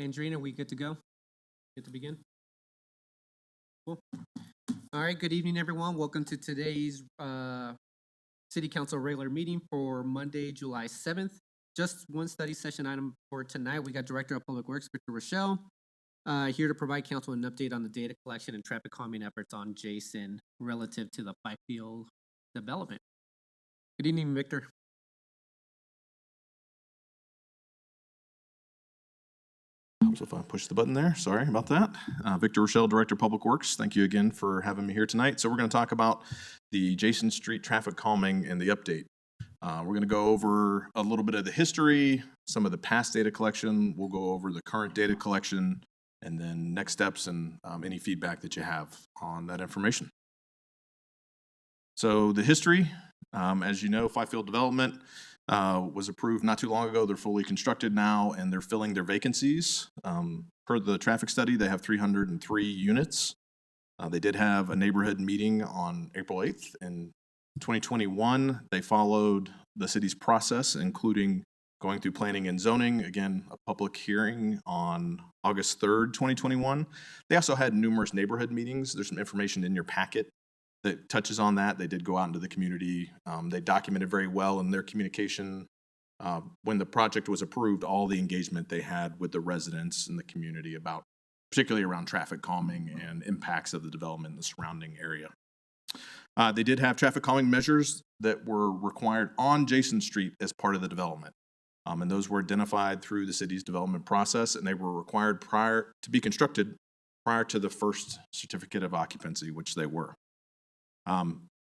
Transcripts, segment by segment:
Andrina, we good to go? Good to begin? Cool. All right, good evening, everyone. Welcome to today's City Council regular meeting for Monday, July 7th. Just one study session item for tonight. We got Director of Public Works, Victor Rochelle, here to provide council an update on the data collection and traffic calming efforts on Jason relative to the Fifield development. Good evening, Victor. So if I push the button there, sorry about that. Victor Rochelle, Director of Public Works. Thank you again for having me here tonight. So we're going to talk about the Jason Street traffic calming and the update. We're going to go over a little bit of the history, some of the past data collection. We'll go over the current data collection, and then next steps and any feedback that you have on that information. So the history, as you know, Fifield development was approved not too long ago. They're fully constructed now, and they're filling their vacancies. Per the traffic study, they have 303 units. They did have a neighborhood meeting on April 8th. In 2021, they followed the city's process, including going through planning and zoning. Again, a public hearing on August 3rd, 2021. They also had numerous neighborhood meetings. There's some information in your packet that touches on that. They did go out into the community. They documented very well in their communication when the project was approved, all the engagement they had with the residents in the community about, particularly around traffic calming and impacts of the development in the surrounding area. They did have traffic calming measures that were required on Jason Street as part of the development. And those were identified through the city's development process, and they were required prior to be constructed prior to the first certificate of occupancy, which they were.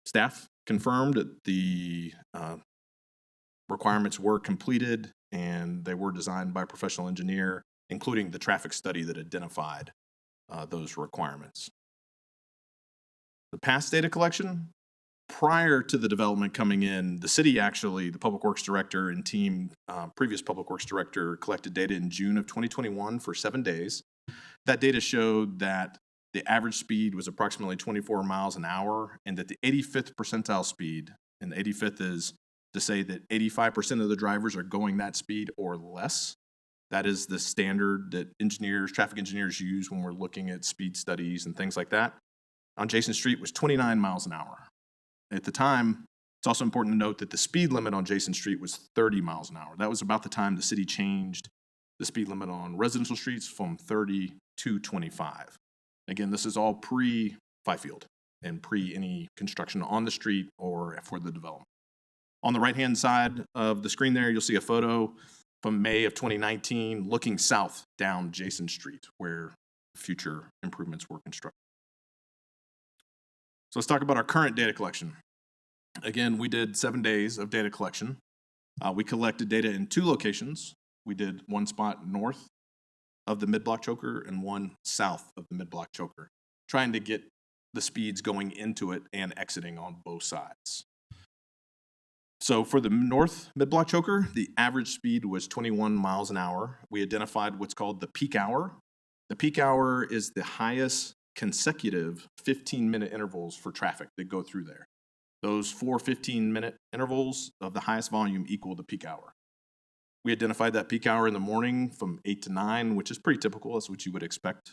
Staff confirmed that the requirements were completed and they were designed by a professional engineer, including the traffic study that identified those requirements. The past data collection, prior to the development coming in, the city actually, the Public Works Director and team, previous Public Works Director, collected data in June of 2021 for 7 days. That data showed that the average speed was approximately 24 miles an hour, and that the 85th percentile speed, and the 85th is to say that 85% of the drivers are going that speed or less. That is the standard that traffic engineers use when we're looking at speed studies and things like that. On Jason Street was 29 miles an hour. At the time, it's also important to note that the speed limit on Jason Street was 30 miles an hour. That was about the time the city changed the speed limit on residential streets from 30 to 25. Again, this is all pre-Fifield and pre any construction on the street or for the development. On the right-hand side of the screen there, you'll see a photo from May of 2019 looking south down Jason Street where future improvements were constructed. So let's talk about our current data collection. Again, we did 7 days of data collection. We collected data in 2 locations. We did one spot north of the mid-block choker and one south of the mid-block choker, trying to get the speeds going into it and exiting on both sides. So for the north mid-block choker, the average speed was 21 miles an hour. We identified what's called the peak hour. The peak hour is the highest consecutive 15-minute intervals for traffic that go through there. Those 4 15-minute intervals of the highest volume equal the peak hour. We identified that peak hour in the morning from 8 to 9, which is pretty typical. That's what you would expect.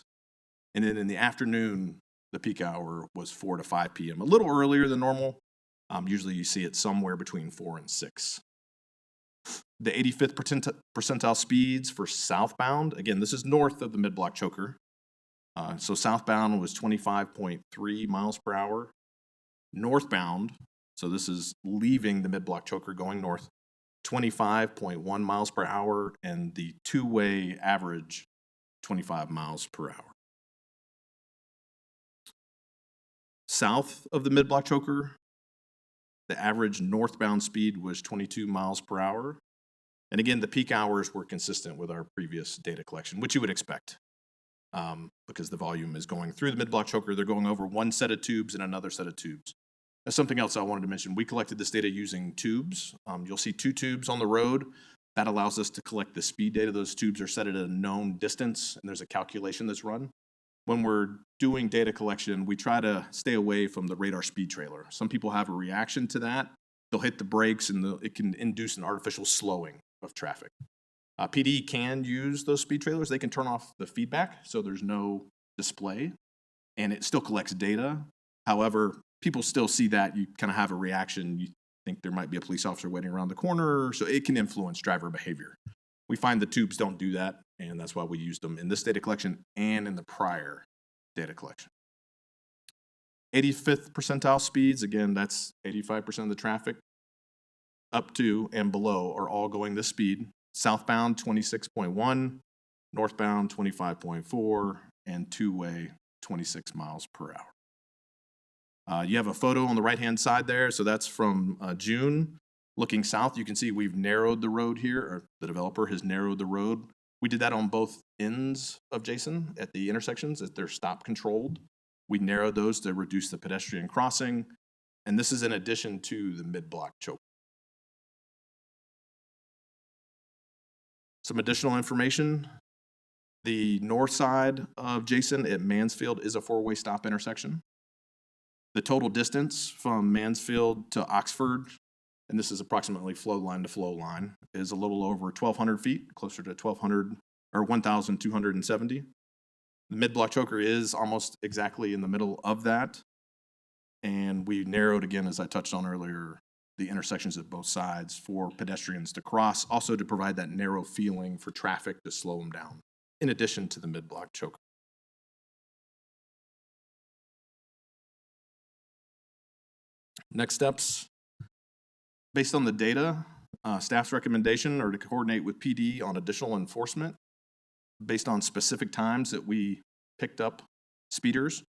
And then in the afternoon, the peak hour was 4 to 5 p.m., a little earlier than normal. Usually you see it somewhere between 4 and 6. The 85th percentile speeds for southbound, again, this is north of the mid-block choker. So southbound was 25.3 miles per hour. Northbound, so this is leaving the mid-block choker going north, 25.1 miles per hour, and the two-way average 25 miles per hour. South of the mid-block choker, the average northbound speed was 22 miles per hour. And again, the peak hours were consistent with our previous data collection, which you would expect because the volume is going through the mid-block choker. They're going over one set of tubes and another set of tubes. That's something else I wanted to mention. We collected this data using tubes. You'll see 2 tubes on the road. That allows us to collect the speed data. Those tubes are set at a known distance, and there's a calculation that's run. When we're doing data collection, we try to stay away from the radar speed trailer. Some people have a reaction to that. They'll hit the brakes, and it can induce an artificial slowing of traffic. PD can use those speed trailers. They can turn off the feedback, so there's no display, and it still collects data. However, people still see that. You kind of have a reaction. You think there might be a police officer waiting around the corner, so it can influence driver behavior. We find the tubes don't do that, and that's why we used them in this data collection and in the prior data collection. 85th percentile speeds, again, that's 85% of the traffic up to and below are all going this speed. Southbound 26.1, northbound 25.4, and two-way 26 miles per hour. You have a photo on the right-hand side there, so that's from June. Looking south, you can see we've narrowed the road here, or the developer has narrowed the road. We did that on both ends of Jason at the intersections as they're stop controlled. We narrowed those to reduce the pedestrian crossing, and this is in addition to the mid-block choke. Some additional information. The north side of Jason at Mansfield is a four-way stop intersection. The total distance from Mansfield to Oxford, and this is approximately flow line to flow line, is a little over 1,200 feet, closer to 1,200 or 1,270. The mid-block choker is almost exactly in the middle of that. And we narrowed, again, as I touched on earlier, the intersections at both sides for pedestrians to cross, also to provide that narrow feeling for traffic to slow them down, in addition to the mid-block choker. Next steps. Based on the data, staff's recommendation are to coordinate with PD on additional enforcement based on specific times that we picked up speeders.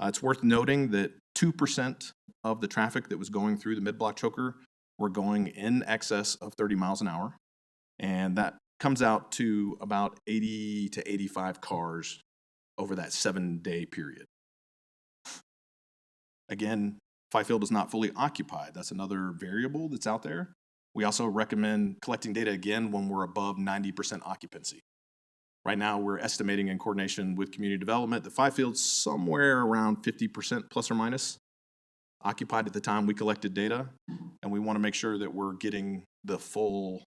It's worth noting that 2% of the traffic that was going through the mid-block choker were going in excess of 30 miles an hour. And that comes out to about 80 to 85 cars over that 7-day period. Again, Fifield is not fully occupied. That's another variable that's out there. We also recommend collecting data again when we're above 90% occupancy. Right now, we're estimating in coordination with community development that Fifield's somewhere around 50% plus or minus occupied at the time we collected data. And we want to make sure that we're getting the full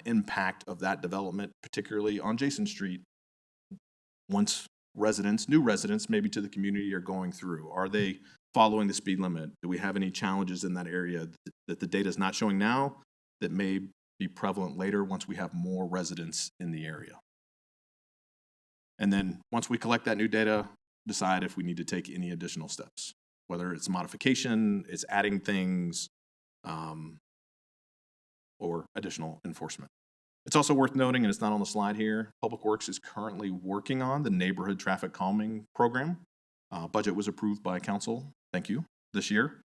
impact of that development, particularly on Jason Street, once residents, new residents, maybe to the community, are going through. Are they following the speed limit? Do we have any challenges in that area that the data is not showing now that may be prevalent later once we have more residents in the area? And then once we collect that new data, decide if we need to take any additional steps, whether it's modification, it's adding things, or additional enforcement. It's also worth noting, and it's not on the slide here, Public Works is currently working on the neighborhood traffic calming program. Budget was approved by council, thank you, this year.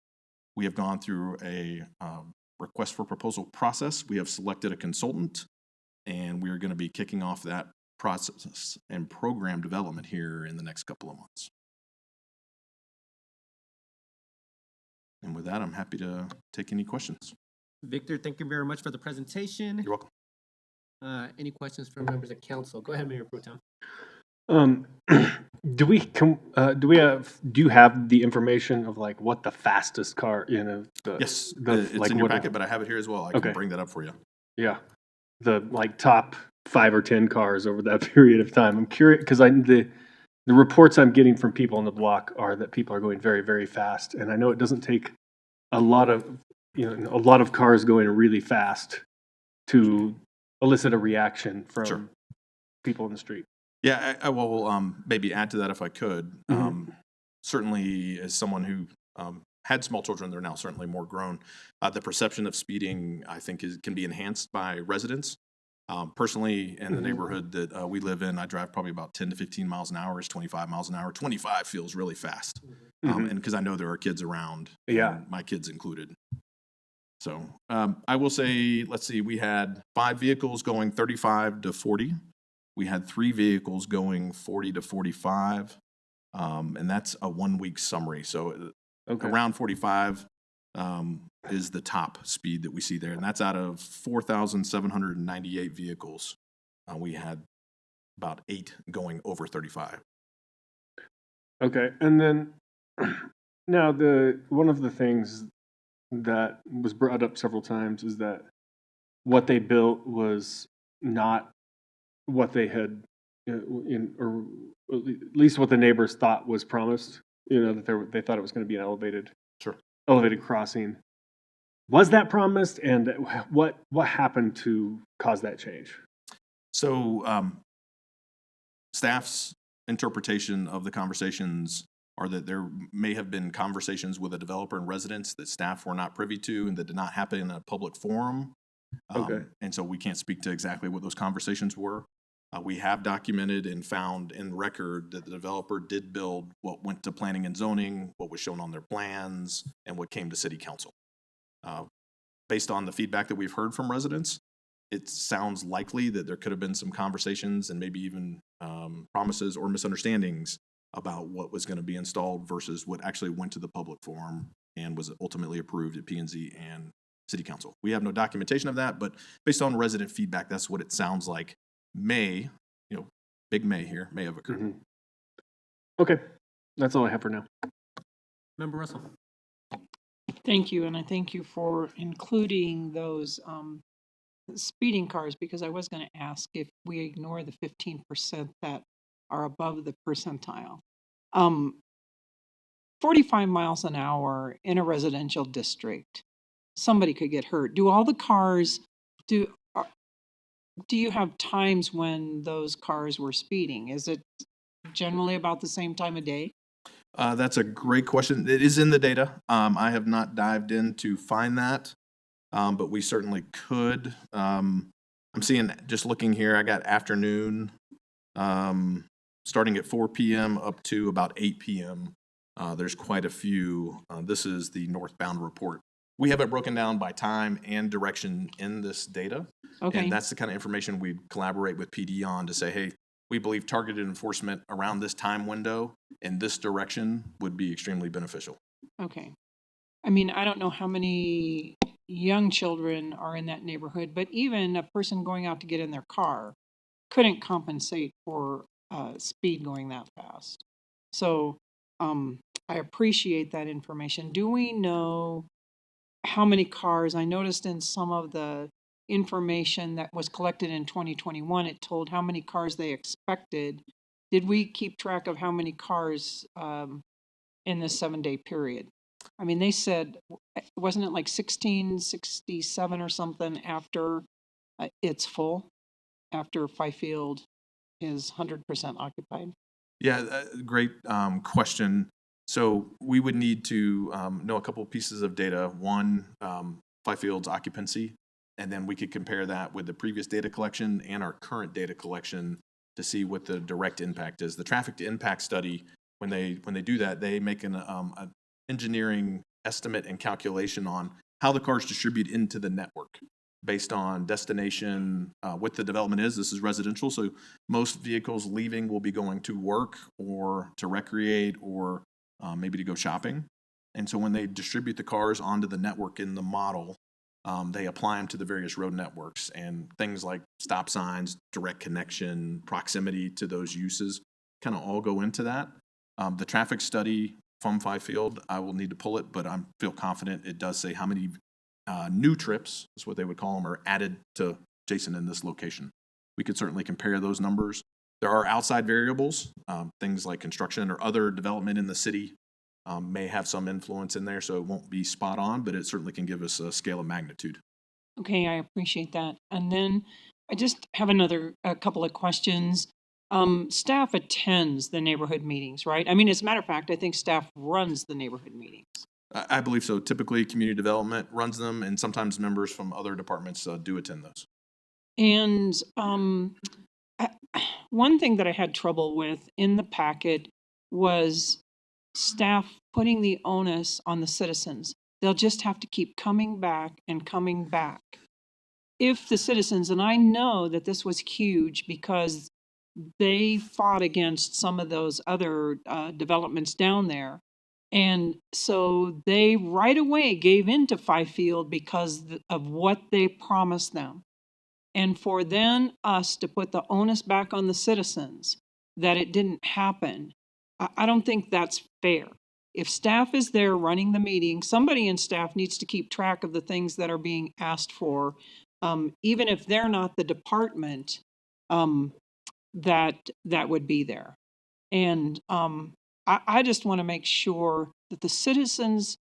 We have gone through a request for proposal process. We have selected a consultant, and we are going to be kicking off that process and program development here in the next couple of months. And with that, I'm happy to take any questions. Victor, thank you very much for the presentation. You're welcome. Any questions from members of council? Go ahead, Mayor Pro Tem. Do you have the information of like what the fastest car, Yes, the it's like in your what packet, but I have it here as well. I can bring that up for you. Yeah, the like top 5 or 10 cars over that period of time. I'm curious because the reports I'm getting from people on the block are that people are going very, very fast, and I know it doesn't take a lot of cars going really fast to elicit a reaction from people in the street. Yeah, I will maybe add to that if I could. Certainly, as someone who had small children, they're now certainly more grown. The perception of speeding, I think, can be enhanced by residents. Personally, in the neighborhood that we live in, I drive probably about 10 to 15 miles an hour. It's 25 miles an hour. 25 feels really fast. And because I know there are kids around, my kids included. So I will say, let's see, we had 5 vehicles going 35 to 40. We had 3 vehicles going 40 to 45. And that's a 1-week summary. So around 45 is the top speed that we see there. And that's out of 4,798 vehicles. We had about 8 going over 35. Okay. And then now one of the things that was brought up several times is that what they built was not what they had, or at least what the neighbors thought was promised. That they thought it was going to be an elevated crossing. Was that promised, and what happened to cause that change? So staff's interpretation of the conversations are that there may have been conversations with a developer and residents that staff were not privy to and that did not happen in a public forum. Okay. And so we can't speak to exactly what those conversations were. We have documented and found in record that the developer did build what went to planning and zoning, what was shown on their plans, and what came to city council. Based on the feedback that we've heard from residents, it sounds likely that there could have been some conversations and maybe even promises or misunderstandings about what was going to be installed versus what actually went to the public forum and was ultimately approved at P&Z and city council. We have no documentation of that, but based on resident feedback, that's what it sounds like may, big may here, may have occurred. Mm-hmm. Okay, that's all I have for now. Member Russell. Thank you, and I thank you for including those speeding cars, because I was going to ask if we ignore the 15% that are above the percentile. 45 miles an hour in a residential district, somebody could get hurt. Do all the cars, do you have times when those cars were speeding? Is it generally about the same time of day? That's a great question. It is in the data. I have not dived in to find that, but we certainly could. I'm seeing, just looking here, I got afternoon, starting at 4 p.m. up to about 8 p.m. There's quite a few. This is the northbound report. We have it broken down by time and direction in this data. Okay. And that's the kind of information we collaborate with PD on to say, hey, we believe targeted enforcement around this time window in this direction would be extremely beneficial. Okay. I mean, I don't know how many young children are in that neighborhood, but even a person going out to get in their car couldn't compensate for speed going that fast. So I appreciate that information. Do we know how many cars? I noticed in some of the information that was collected in 2021, it told how many cars they expected. Did we keep track of how many cars in this 7-day period? I mean, they said, wasn't it like 1667 or something after it's full, after Fifield is 100% occupied? Yeah, great question. So we would need to know a couple of pieces of data. One, Fifield's occupancy, and then we could compare that with the previous data collection and our current data collection to see what the direct impact is. The traffic to impact study, when they do that, they make an engineering estimate and calculation on how the cars distribute into the network based on destination, what the development is. This is residential, so most vehicles leaving will be going to work or to recreate or maybe to go shopping. And so when they distribute the cars onto the network in the model, they apply them to the various road networks, and things like stop signs, direct connection, proximity to those uses kind of all go into that. The traffic study from Fifield, I will need to pull it, but I feel confident it does say how many new trips, is what they would call them, are added to Jason in this location. We could certainly compare those numbers. There are outside variables, things like construction or other development in the city may have some influence in there, so it won't be spot on, but it certainly can give us a scale of magnitude. Okay, I appreciate that. And then I just have a couple of questions. Staff attends the neighborhood meetings, right? I mean, as a matter of fact, I think staff runs the neighborhood meetings. I believe so. Typically, community development runs them, and sometimes members from other departments do attend those. And one thing that I had trouble with in the packet was staff putting the onus on the citizens. They'll just have to keep coming back and coming back. If the citizens, and I know that this was huge because they fought against some of those other developments down there. And so they right away gave in to Fifield because of what they promised them. And for then us to put the onus back on the citizens that it didn't happen, I don't think that's fair. If staff is there running the meeting, somebody in staff needs to keep track of the things that are being asked for. Even if they're not the department, that would be there. And I just want to make sure that the citizens,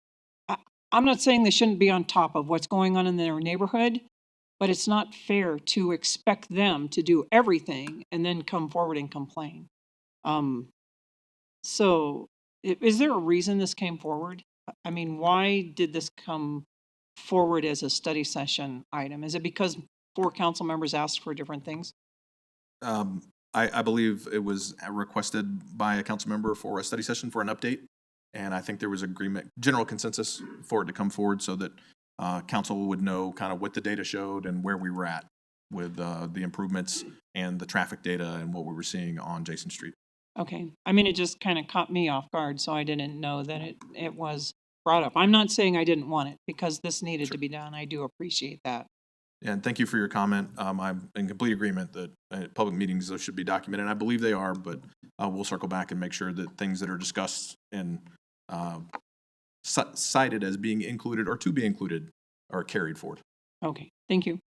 I'm not saying they shouldn't be on top of what's going on in their neighborhood, but it's not fair to expect them to do everything and then come forward and complain. So is there a reason this came forward? I mean, why did this come forward as a study session item? Is it because 4 council members asked for different things? I believe it was requested by a council member for a study session for an update. And I think there was agreement, general consensus for it to come forward so that council would know kind of what the data showed and where we were at with the improvements and the traffic data and what we were seeing on Jason Street. Okay. I mean, it just kind of caught me off guard, so I didn't know that it was brought up. I'm not saying I didn't want it because this needed to be done. I do appreciate that. And thank you for your comment. I'm in complete agreement that public meetings those should be documented. I believe they are, but we'll circle back and make sure that things that are discussed and cited as being included or to be included are carried forward. Okay. Thank you.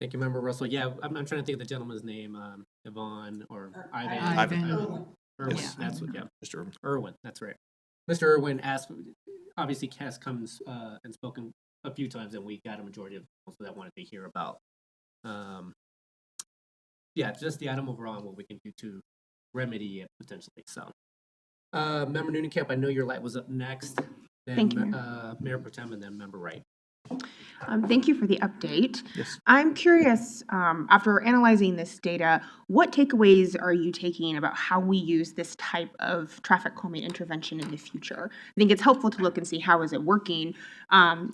Thank you, Member Russell. Yeah, I'm trying to think of the gentleman's name, Yvonne or Ivan. Ivan. Irwin, Yes. that's what, yeah. Mr. Irvin. Irwin, that's right. Mr. Irwin asked, obviously has come and spoken a few times, and we got a majority of people that wanted to hear about. Yeah, just the item overall and what we can do to remedy it potentially. So, Member Noonekamp, I know your light was up next. Then, Thank you. Mayor Pro Tem, and then Member Wright. Thank you for the update. Yes. I'm curious, after analyzing this data, what takeaways are you taking about how we use this type of traffic calming intervention in the future? I think it's helpful to look and see how is it working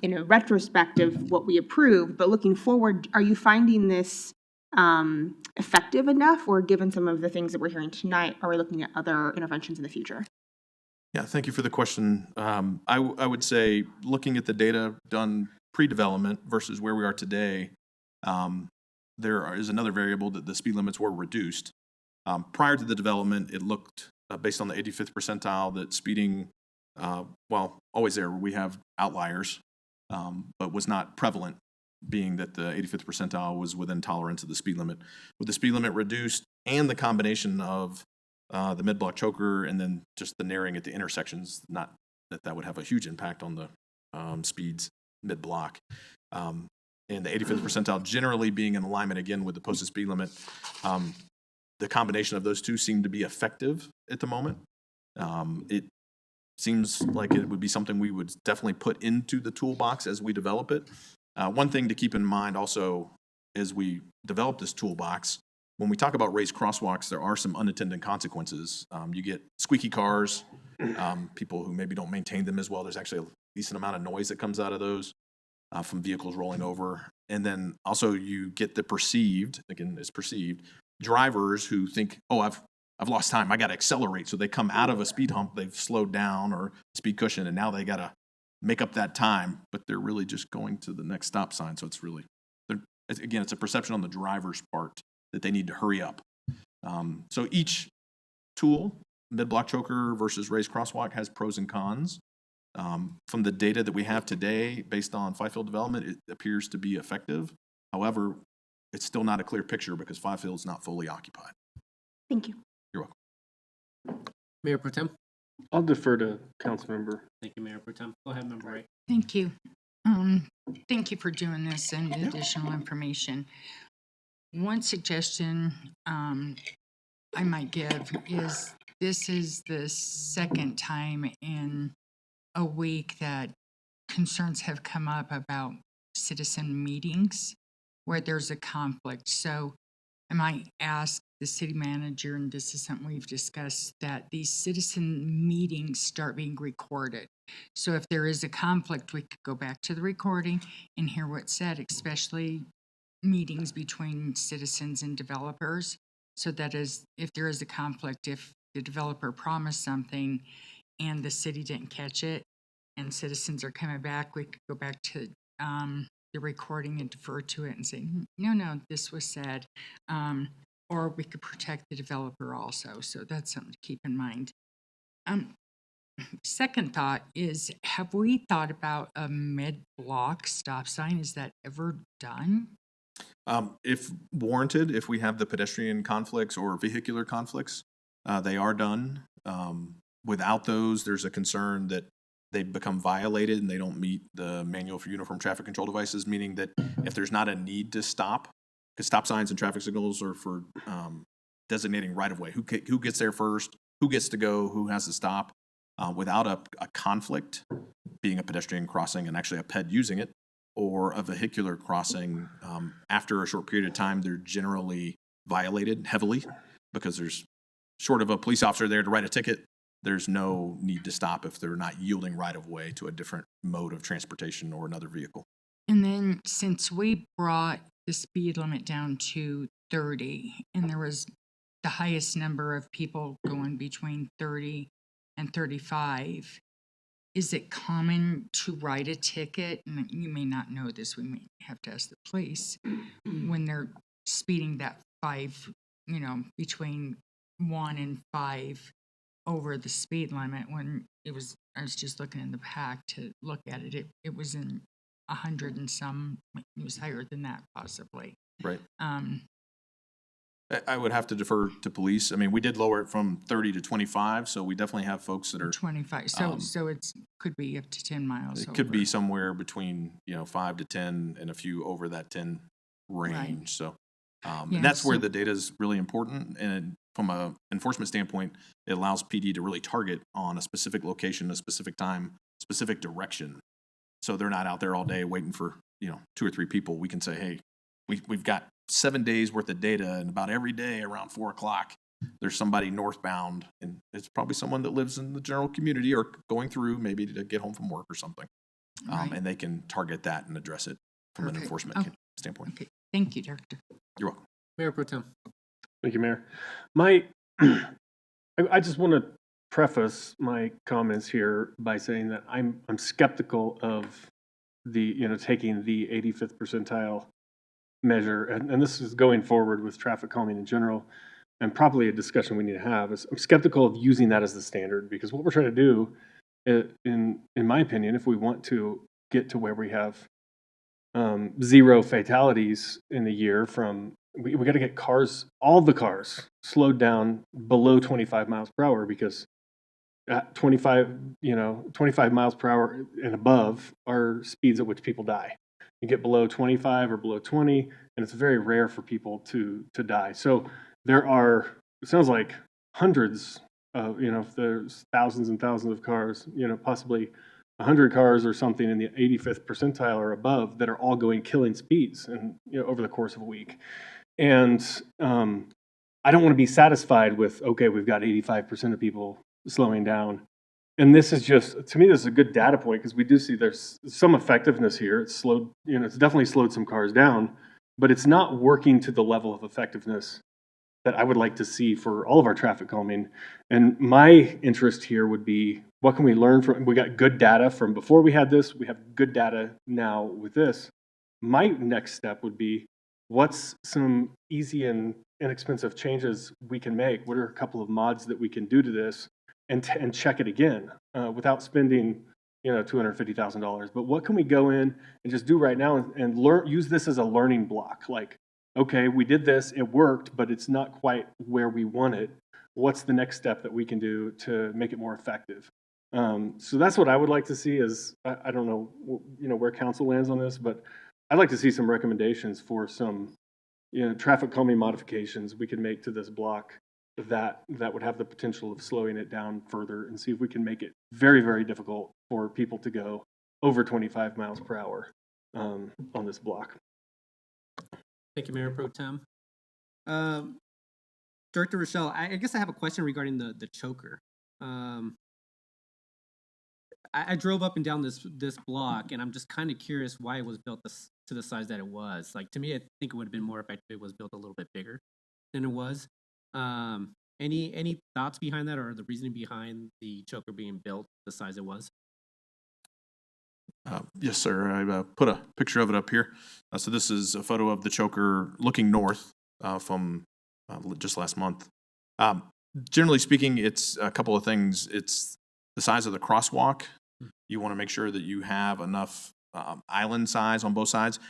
in a retrospective what we approved, but looking forward, are you finding this effective enough, or given some of the things that we're hearing tonight, are we looking at other interventions in the future? Yeah, thank you for the question. I would say looking at the data done pre-development versus where we are today, there is another variable that the speed limits were reduced. Prior to the development, it looked, based on the 85th percentile, that speeding, well, always there, we have outliers, but was not prevalent, being that the 85th percentile was within tolerance of the speed limit. With the speed limit reduced and the combination of the mid-block choker and then just the narrowing at the intersections, not that would have a huge impact on the speeds mid-block. And the 85th percentile generally being in alignment again with the posted speed limit. The combination of those two seem to be effective at the moment. It seems like it would be something we would definitely put into the toolbox as we develop it. One thing to keep in mind also as we develop this toolbox, when we talk about raised crosswalks, there are some unintended consequences. You get squeaky cars, people who maybe don't maintain them as well. There's actually a decent amount of noise that comes out of those from vehicles rolling over. And then also you get the perceived, again, it's perceived, drivers who think, oh, I've lost time, I got to accelerate. So they come out of a speed hump, they've slowed down or speed cushion, and now they got to make up that time, but they're really just going to the next stop sign. So it's really, again, it's a perception on the driver's part that they need to hurry up. So each tool, mid-block choker versus raised crosswalk, has pros and cons. From the data that we have today, based on Fifield development, it appears to be effective. However, it's still not a clear picture because Fifield is not fully occupied. Thank you. You're welcome. Mayor Pro Tem. I'll defer to council member. Thank you, Mayor Pro Tem. Go ahead, Member Wright. Thank you. Thank you for doing this and the additional information. One suggestion I might give is this is the second time in a week that concerns have come up about citizen meetings where there's a conflict. So I might ask the city manager, and this is something we've discussed, that these citizen meetings start being recorded. So if there is a conflict, we could go back to the recording and hear what's said, especially meetings between citizens and developers. So that is, if there is a conflict, if the developer promised something and the city didn't catch it and citizens are coming back, we could go back to the recording and defer to it and say, no, this was said. Or we could protect the developer also. So that's something to keep in mind. Second thought is, have we thought about a mid-block stop sign? Is that ever done? If warranted, if we have the pedestrian conflicts or vehicular conflicts, they are done. Without those, there's a concern that they become violated and they don't meet the manual for uniform traffic control devices, meaning that if there's not a need to stop, because stop signs and traffic signals are for designating right of way, who gets there first, who gets to go, who has to stop. Without a conflict, being a pedestrian crossing and actually a ped using it, or a vehicular crossing, after a short period of time, they're generally violated heavily because there's, short of a police officer there to write a ticket, there's no need to stop if they're not yielding right of way to a different mode of transportation or another vehicle. And then since we brought the speed limit down to 30, and there was the highest number of people going between 30 and 35, is it common to write a ticket? And you may not know this, we may have to ask the police, when they're speeding that 5, between 1 and 5 over the speed limit. When I was just looking in the pack to look at it, it was in 100 and some, it was higher than that possibly. Right. I would have to defer to police. I mean, we did lower it from 30 to 25, so we definitely have folks that are, 25, so it's could be up to 10 miles. it could be over. somewhere between, 5 to 10 and a few over that 10 range. Right. So, Yeah, and that's where so- the data is really important. And from a enforcement standpoint, it allows PD to really target on a specific location, a specific time, specific direction. So they're not out there all day waiting for, 2 or 3 people. We can say, hey, we've got 7 days worth of data, and about every day around 4 o'clock, there's somebody northbound, and it's probably someone that lives in the general community or going through maybe to get home from work or something. Right. And they can target that and address it from an Perfect. enforcement Okay. standpoint. Okay, thank you, Director. You're welcome. Mayor Pro Tem. Thank you, Mayor. I just want to preface my comments here by saying that I'm skeptical of the, taking the 85th percentile measure, and this is going forward with traffic calming in general, and probably a discussion we need to have. I'm skeptical of using that as the standard, because what we're trying to do, in my opinion, if we want to get to where we have 0 fatalities in a year from, we got to get all the cars slowed down below 25 miles per hour, because at 25 miles per hour and above are speeds at which people die. You get below 25 or below 20, and it's very rare for people to die. So there are, it sounds like hundreds of, if there's thousands and thousands of cars, possibly 100 cars or something in the 85th percentile or above that are all going killing speeds and over the course of a week. And I don't want to be satisfied with, okay, we've got 85% of people slowing down. And this is just, to me, this is a good data point, because we do see there's some effectiveness here. It's slowed, it's definitely slowed some cars down, but it's not working to the level of effectiveness that I would like to see for all of our traffic calming. And my interest here would be, what can we learn from, we got good data from before we had this, we have good data now with this. My next step would be, what's some easy and inexpensive changes we can make? What are a couple of mods that we can do to this? And check it again without spending $250,000. But what can we go in and just do right now and learn? Use this as a learning block. Like, okay, we did this, it worked, but it's not quite where we want it. What's the next step that we can do to make it more effective? So that's what I would like to see. Is I don't know where council lands on this, but I'd like to see some recommendations for some traffic calming modifications we could make to this block that would have the potential of slowing it down further, and see if we can make it very, very difficult for people to go over 25 miles per hour on this block. Thank you, Mayor Pro Tem. Director Rochelle, I guess I have a question regarding the choker. I drove up and down this block, and I'm just kind of curious why it was built to the size that it was. Like, to me, I think it would have been more effective if it was built a little bit bigger than it was. Any thoughts behind that, or the reasoning behind the choker being built the size it was? Yes, sir. I put a picture of it up here. So this is a photo of the choker looking north from just last month. Generally speaking, it's a couple of things. It's the size of the crosswalk. You want to make sure that you have enough island size on both sides.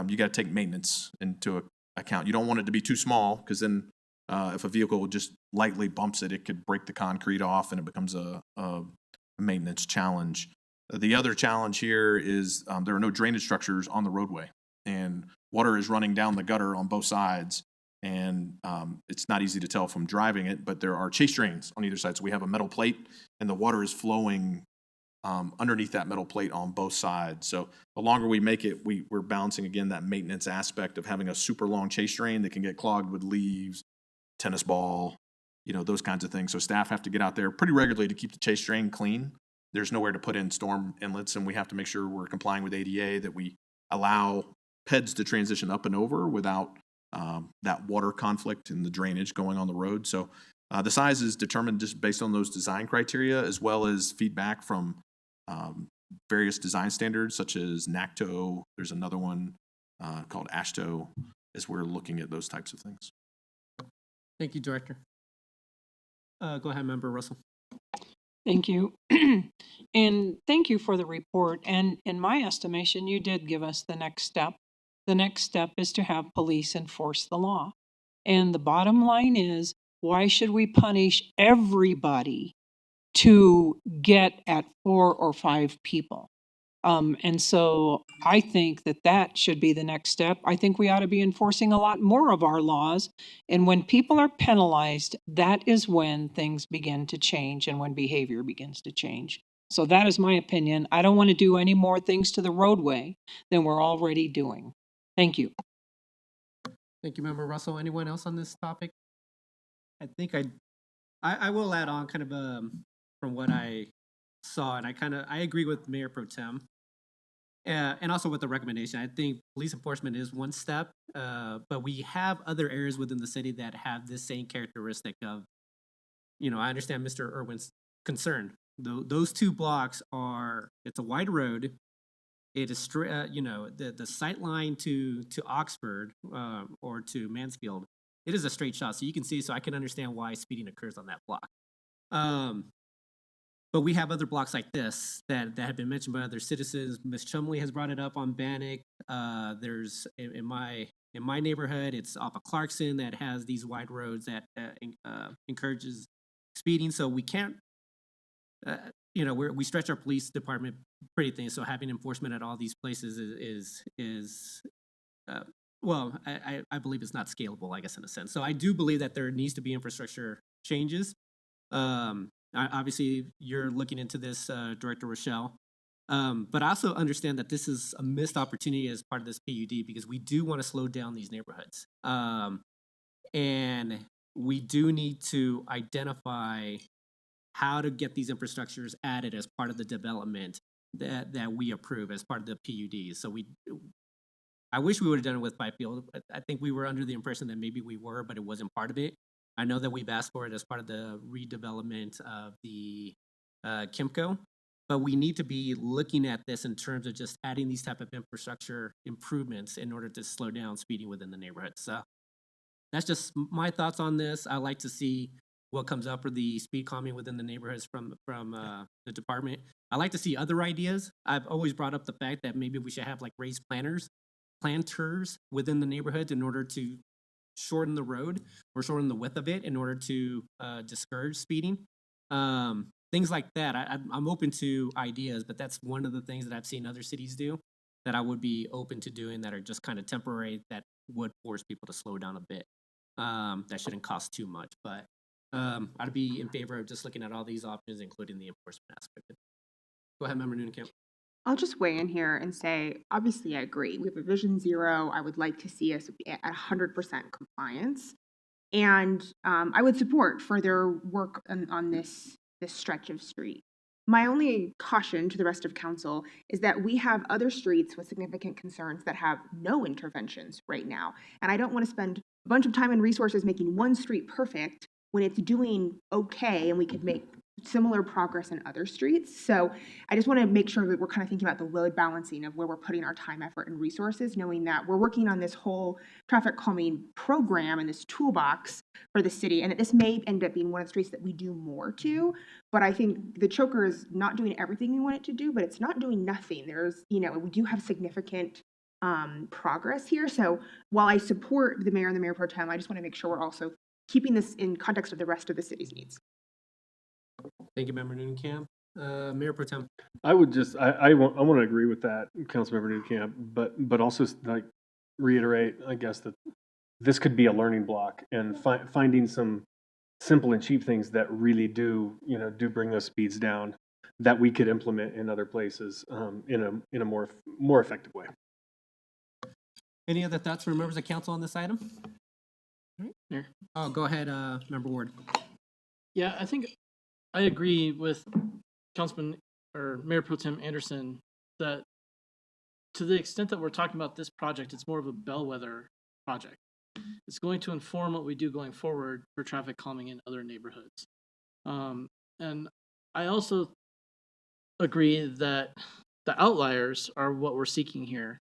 you got to take maintenance into account. You don't want it to be too small, because then if a vehicle just lightly bumps it, it could break the concrete off and it becomes a maintenance challenge. The other challenge here is there are no drainage structures on the roadway, and water is running down the gutter on both sides, and it's not easy to tell from driving it, but there are chase drains on either side. So we have a metal plate, and the water is flowing underneath that metal plate on both sides. So the longer we make it, we're balancing again that maintenance aspect of having a super long chase drain that can get clogged with leaves, tennis ball, those kinds of things. So staff have to get out there pretty regularly to keep the chase drain clean. There's nowhere to put in storm inlets, and we have to make sure we're complying with ADA, that we allow PEDs to transition up and over without that water conflict and the drainage going on the road. So the size is determined just based on those design criteria, as well as feedback from various design standards such as NACTO. There's another one called ASHTO, as we're looking at those types of things. Thank you, Director. Go ahead, Member Russell. Thank you. And thank you for the report. And in my estimation, you did give us the next step. The next step is to have police enforce the law. And the bottom line is, why should we punish everybody to get at 4 or 5 people? And so I think that should be the next step. I think we ought to be enforcing a lot more of our laws. And when people are penalized, that is when things begin to change and when behavior begins to change. So that is my opinion. I don't want to do any more things to the roadway than we're already doing. Thank you. Thank you, Member Russell. Anyone else on this topic? I think I will add on kind of from what I saw, and I agree with Mayor Pro Tem. And also with the recommendation, I think police enforcement is one step, but we have other areas within the city that have this same characteristic of, I understand Mr. Irwin's concern. Those 2 blocks it's a wide road. It is straight, the sight line to Oxford or to Mansfield, it is a straight shot. So you can see, so I can understand why speeding occurs on that block. But we have other blocks like this that have been mentioned by other citizens. Ms. Chumley has brought it up on Bannock. There's in my neighborhood, it's off of Clarkson, that has these wide roads that encourages speeding. So we can't, we stretch our police department pretty thin. So having enforcement at all these places is I believe it's not scalable, I guess, in a sense. So I do believe that there needs to be infrastructure changes. Obviously, you're looking into this, Director Rochelle. But I also understand that this is a missed opportunity as part of this PUD, because we do want to slow down these neighborhoods. And we do need to identify how to get these infrastructures added as part of the development that we approve as part of the PUD. So I wish we would have done it with Byfield. I think we were under the impression that maybe we were, but it wasn't part of it. I know that we've asked for it as part of the redevelopment of the Kimco, but we need to be looking at this in terms of just adding these type of infrastructure improvements in order to slow down speeding within the neighborhood. So that's just my thoughts on this. I like to see what comes up for the speed calming within the neighborhoods from the department. I like to see other ideas. I've always brought up the fact that maybe we should have like raised planters within the neighborhoods in order to shorten the road or shorten the width of it in order to discourage speeding. Things like that. I'm open to ideas, but that's one of the things that I've seen other cities do that I would be open to doing, that are just kind of temporary, that would force people to slow down a bit. That shouldn't cost too much, but I'd be in favor of just looking at all these options, including the enforcement aspect. Go ahead, Member Noonan-Camp. I'll just weigh in here and say, obviously, I agree. We have a Vision Zero. I would like to see us at 100% compliance. And I would support further work on this stretch of street. My only caution to the rest of council is that we have other streets with significant concerns that have no interventions right now. And I don't want to spend a bunch of time and resources making one street perfect when it's doing okay and we could make similar progress in other streets. So I just want to make sure that we're kind of thinking about the load balancing of where we're putting our time, effort, and resources, knowing that we're working on this whole traffic calming program and this toolbox for the city, and that this may end up being one of the streets that we do more to. But I think the choker is not doing everything we want it to do, but it's not doing nothing. There's, we do have significant progress here. So while I support the mayor and the mayor pro tem, I just want to make sure we're also keeping this in context of the rest of the city's needs. Thank you, Member Nunekamp. Mayor Pro Tem. I would just, I want to agree with that, Councilmember Newcamp, but also like reiterate, I guess, that this could be a learning block and finding some simple and cheap things that really do bring those speeds down that we could implement in other places in a more effective way. Any other thoughts from members of council on this item? Mayor. Oh, go ahead, Member Ward. Yeah, I think I agree with Councilman or Mayor Pro Tem Anderson that to the extent that we're talking about this project, it's more of a bellwether project. It's going to inform what we do going forward for traffic calming in other neighborhoods. And I also agree that the outliers are what we're seeking here,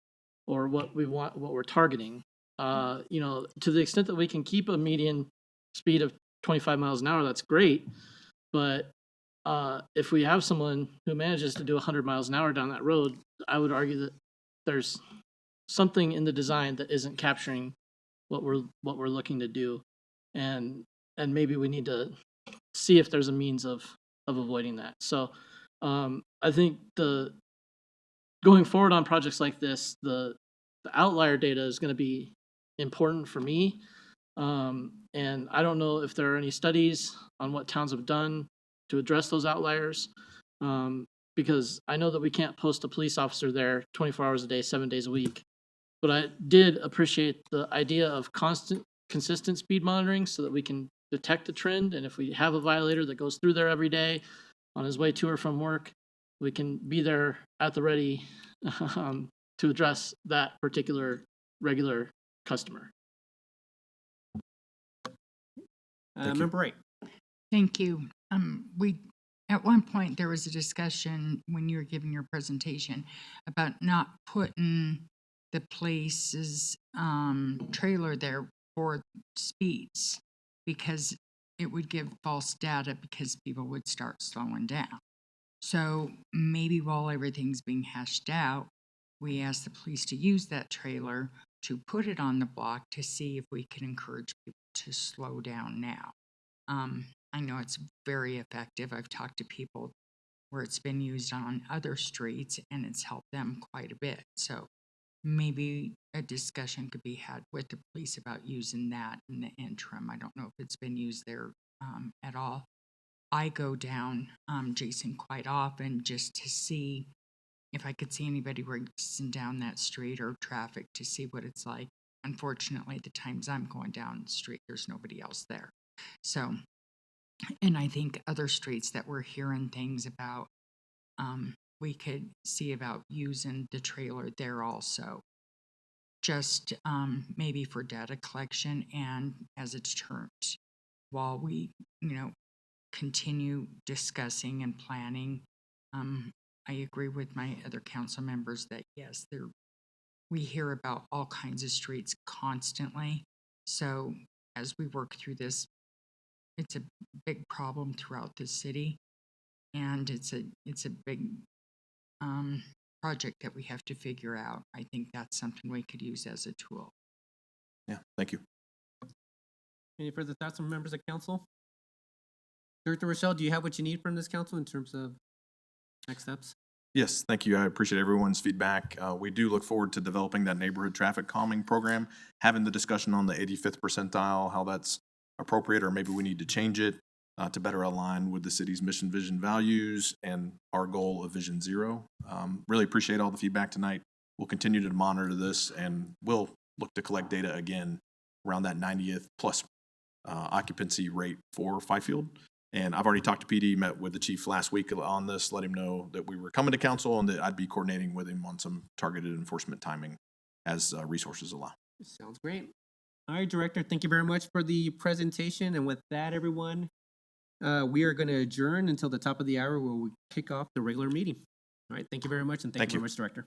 or what we want, what we're targeting. To the extent that we can keep a median speed of 25 miles an hour, that's great. But if we have someone who manages to do 100 miles an hour down that road, I would argue that there's something in the design that isn't capturing what we're looking to do, and maybe we need to see if there's a means of avoiding that. So I think going forward on projects like this, the outlier data is going to be important for me. And I don't know if there are any studies on what towns have done to address those outliers, because I know that we can't post a police officer there 24 hours a day, 7 days a week. But I did appreciate the idea of consistent speed monitoring so that we can detect a trend. And if we have a violator that goes through there every day on his way to or from work, we can be there at the ready to address that particular regular customer. Member Wright. Thank you. At one point, there was a discussion when you were giving your presentation about not putting the place's trailer there for speeds because it would give false data because people would start slowing down. So maybe while everything's being hashed out, we ask the police to use that trailer to put it on the block to see if we can encourage people to slow down now. I know it's very effective. I've talked to people where it's been used on other streets and it's helped them quite a bit. So maybe a discussion could be had with the police about using that in the interim. I don't know if it's been used there at all. I go down Jason quite often just to see if I could see anybody racing down that street or traffic to see what it's like. Unfortunately, the times I'm going down the street, there's nobody else there. So, and I think other streets that we're hearing things about, we could see about using the trailer there also. Just maybe for data collection and as a deterrent while we, continue discussing and planning. I agree with my other council members that yes, we hear about all kinds of streets constantly. So as we work through this, it's a big problem throughout the city, and it's a big project that we have to figure out. I think that's something we could use as a tool. Yeah, thank you. Any further thoughts from members of council? Director Rochelle, do you have what you need from this council in terms of next steps? Yes, thank you. I appreciate everyone's feedback. We do look forward to developing that neighborhood traffic calming program, having the discussion on the 85th percentile, how that's appropriate, or maybe we need to change it to better align with the city's mission, vision, values, and our goal of Vision Zero. Really appreciate all the feedback tonight. We'll continue to monitor this, and we'll look to collect data again around that 90th plus occupancy rate for Fifield. And I've already talked to PD, met with the chief last week on this, let him know that we were coming to council and that I'd be coordinating with him on some targeted enforcement timing as resources allow. Sounds great. All right, Director, thank you very much for the presentation. And with that, everyone, we are going to adjourn until the top of the hour where we kick off the regular meeting. All right, thank you very much, and thank you very much, Director.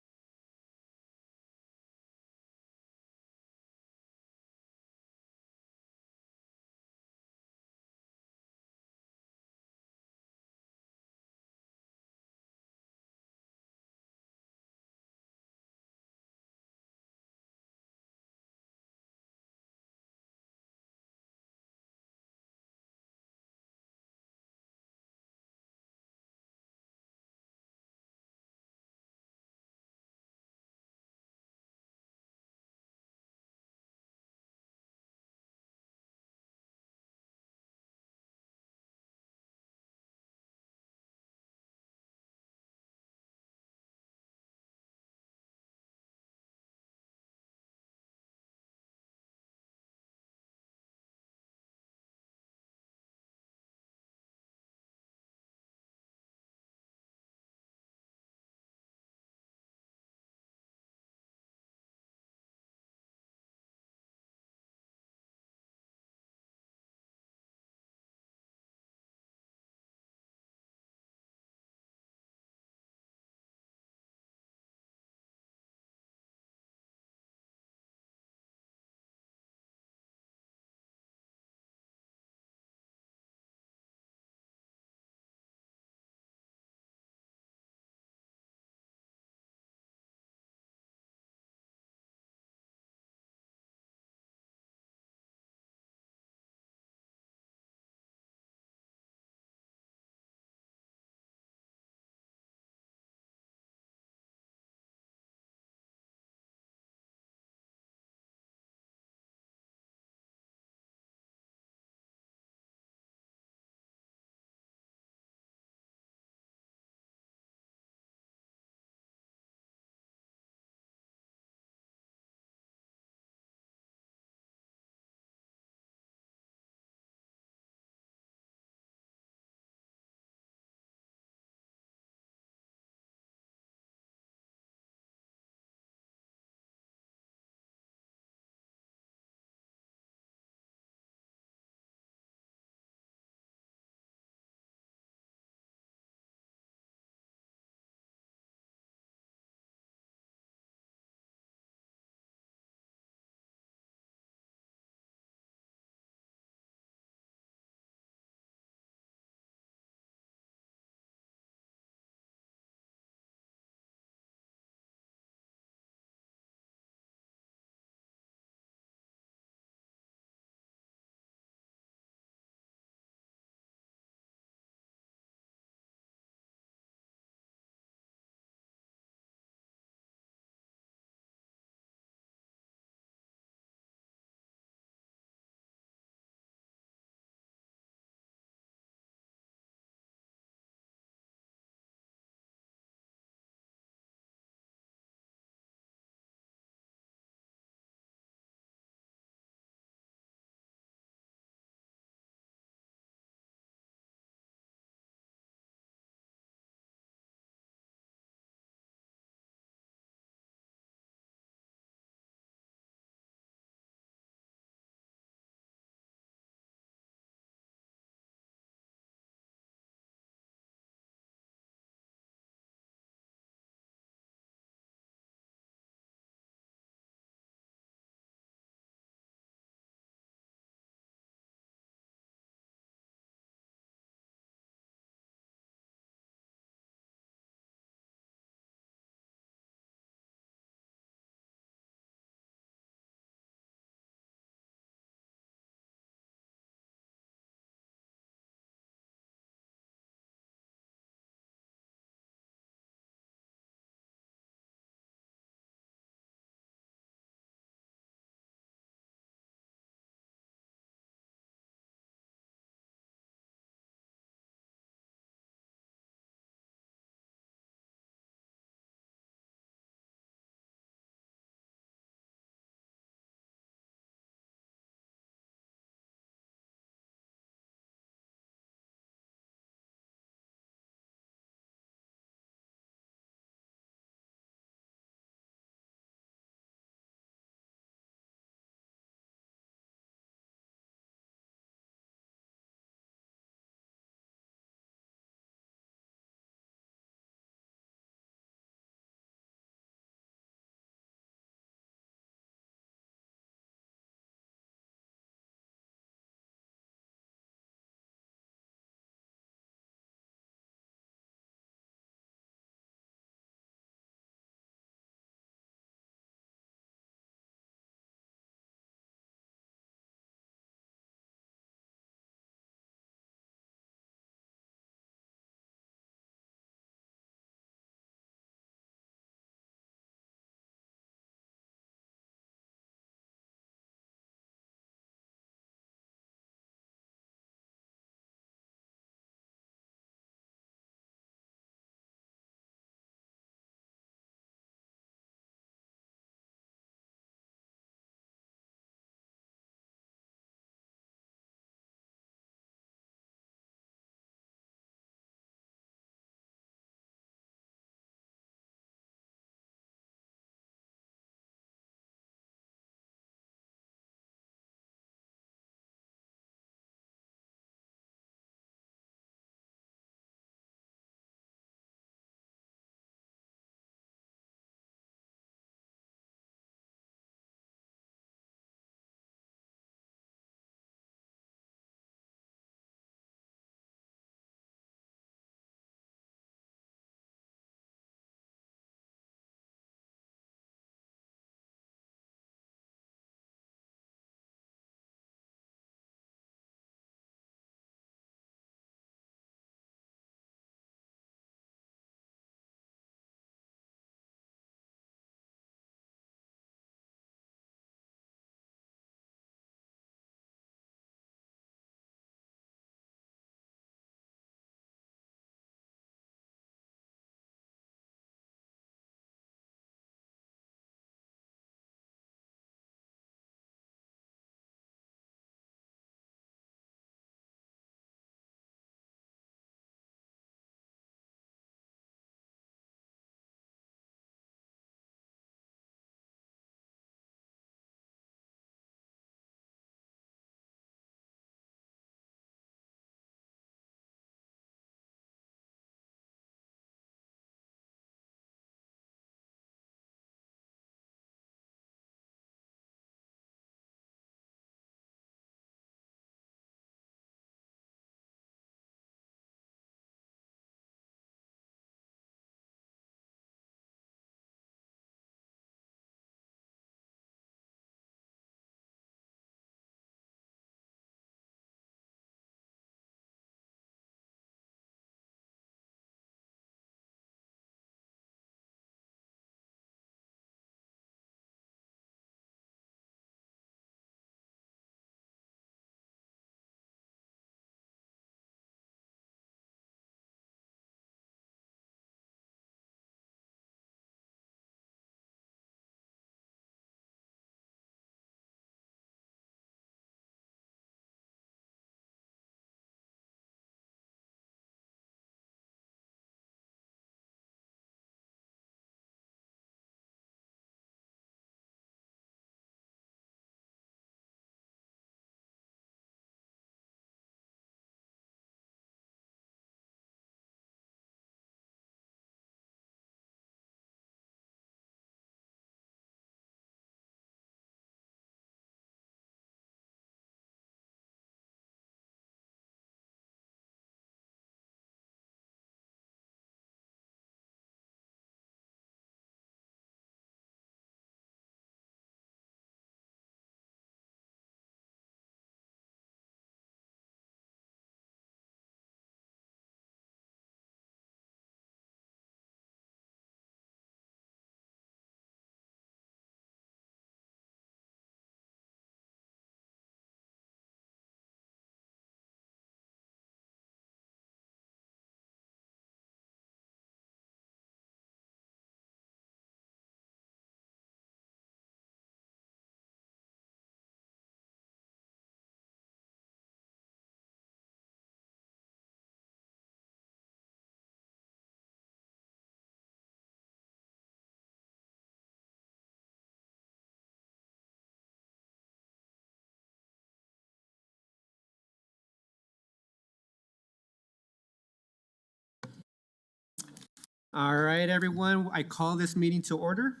All right, everyone, I call this meeting to order.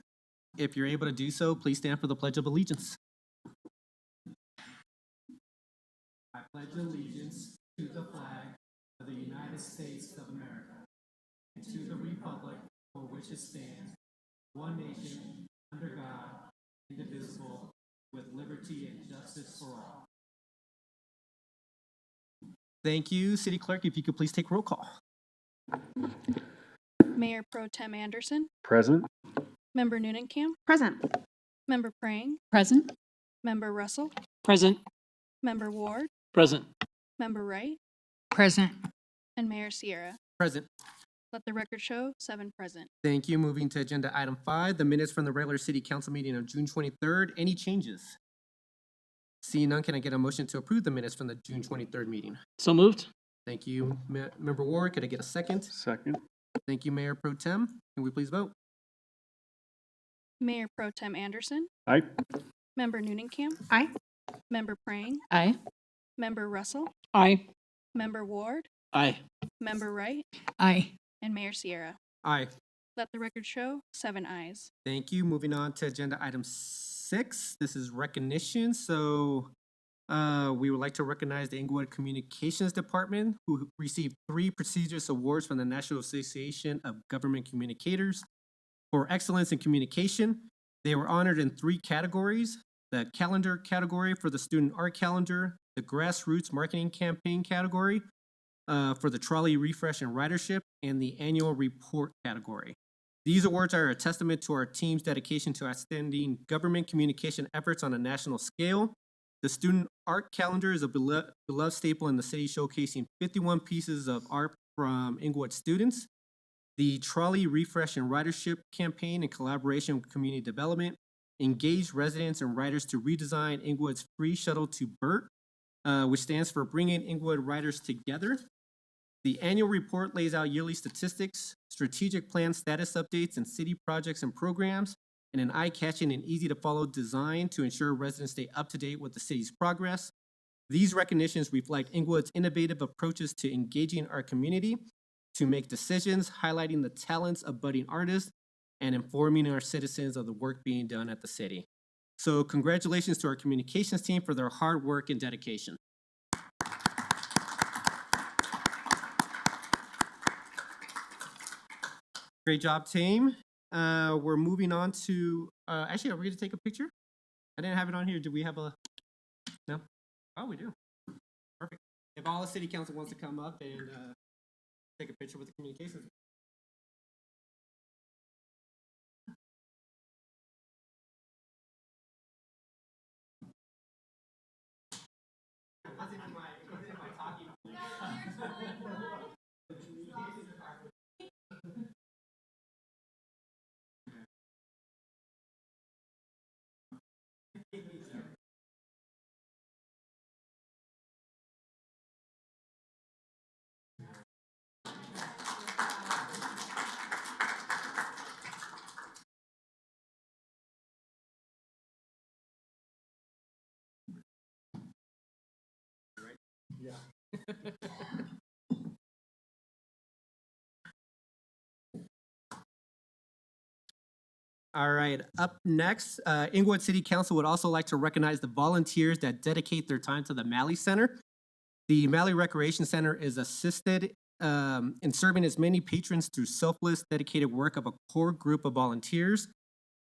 If you're able to do so, please stand for the Pledge of Allegiance. I pledge allegiance to the flag of the United States of America and to the republic for which it stands, one nation, under God, indivisible, with liberty and justice for all. Thank you. City Clerk, if you could please take roll call. Mayor Pro Tem Anderson, Present? Member Newnham, Present. Member Prang, Present? Member Russell, Present. Member Ward, Present. Member Wright, Present. and Mayor Sierra. Present. Let the record show 7 present. Thank you. Moving to agenda item 5, the minutes from the regular city council meeting of June 23rd. Any changes? Seeing none, can I get a motion to approve the minutes from the June 23rd meeting? So moved. Thank you, Member Ward. Could I get a second? Second? Thank you, Mayor Pro Tem. Can we please vote? Mayor Pro Tem Anderson, Aye. Member Newnham, Aye. Member Prang, Aye. Member Russell, Aye. Member Ward, Aye. Member Wright, Aye. and Mayor Sierra. Aye. Let the record show 7 ayes. Thank you. Moving on to agenda item 6. This is recognition. So we would like to recognize the Englewood Communications Department, who received 3 prestigious awards from the National Association of Government Communicators for excellence in communication. They were honored in 3 categories: the calendar category for the student art calendar, the grassroots marketing campaign category for the trolley refresh and ridership, and the annual report category. These awards are a testament to our team's dedication to outstanding government communication efforts on a national scale. The student art calendar is a beloved staple in the city, showcasing 51 pieces of art from Englewood students. The trolley refresh and ridership campaign, in collaboration with community development, engaged residents and riders to redesign Englewood's free shuttle to BERT, which stands for Bringing Englewood Riders Together. The annual report lays out yearly statistics, strategic plan status updates, and city projects and programs, in an eye-catching and easy-to-follow design to ensure residents stay up to date with the city's progress. These recognitions reflect Englewood's innovative approaches to engaging our community, to make decisions, highlighting the talents of budding artists, and informing our citizens of the work being done at the city. So congratulations to our communications team for their hard work and dedication. Great job, team. We're moving on to, actually, are we going to take a picture? I didn't have it on here. Do we have a, no? Oh, we do. Perfect. If all the city council wants to come up and take a picture with the communications. All right, up next, Englewood City Council would also like to recognize the volunteers that dedicate their time to the Malley Center. The Malley Recreation Center is assisted in serving as many patrons through selfless, dedicated work of a core group of volunteers.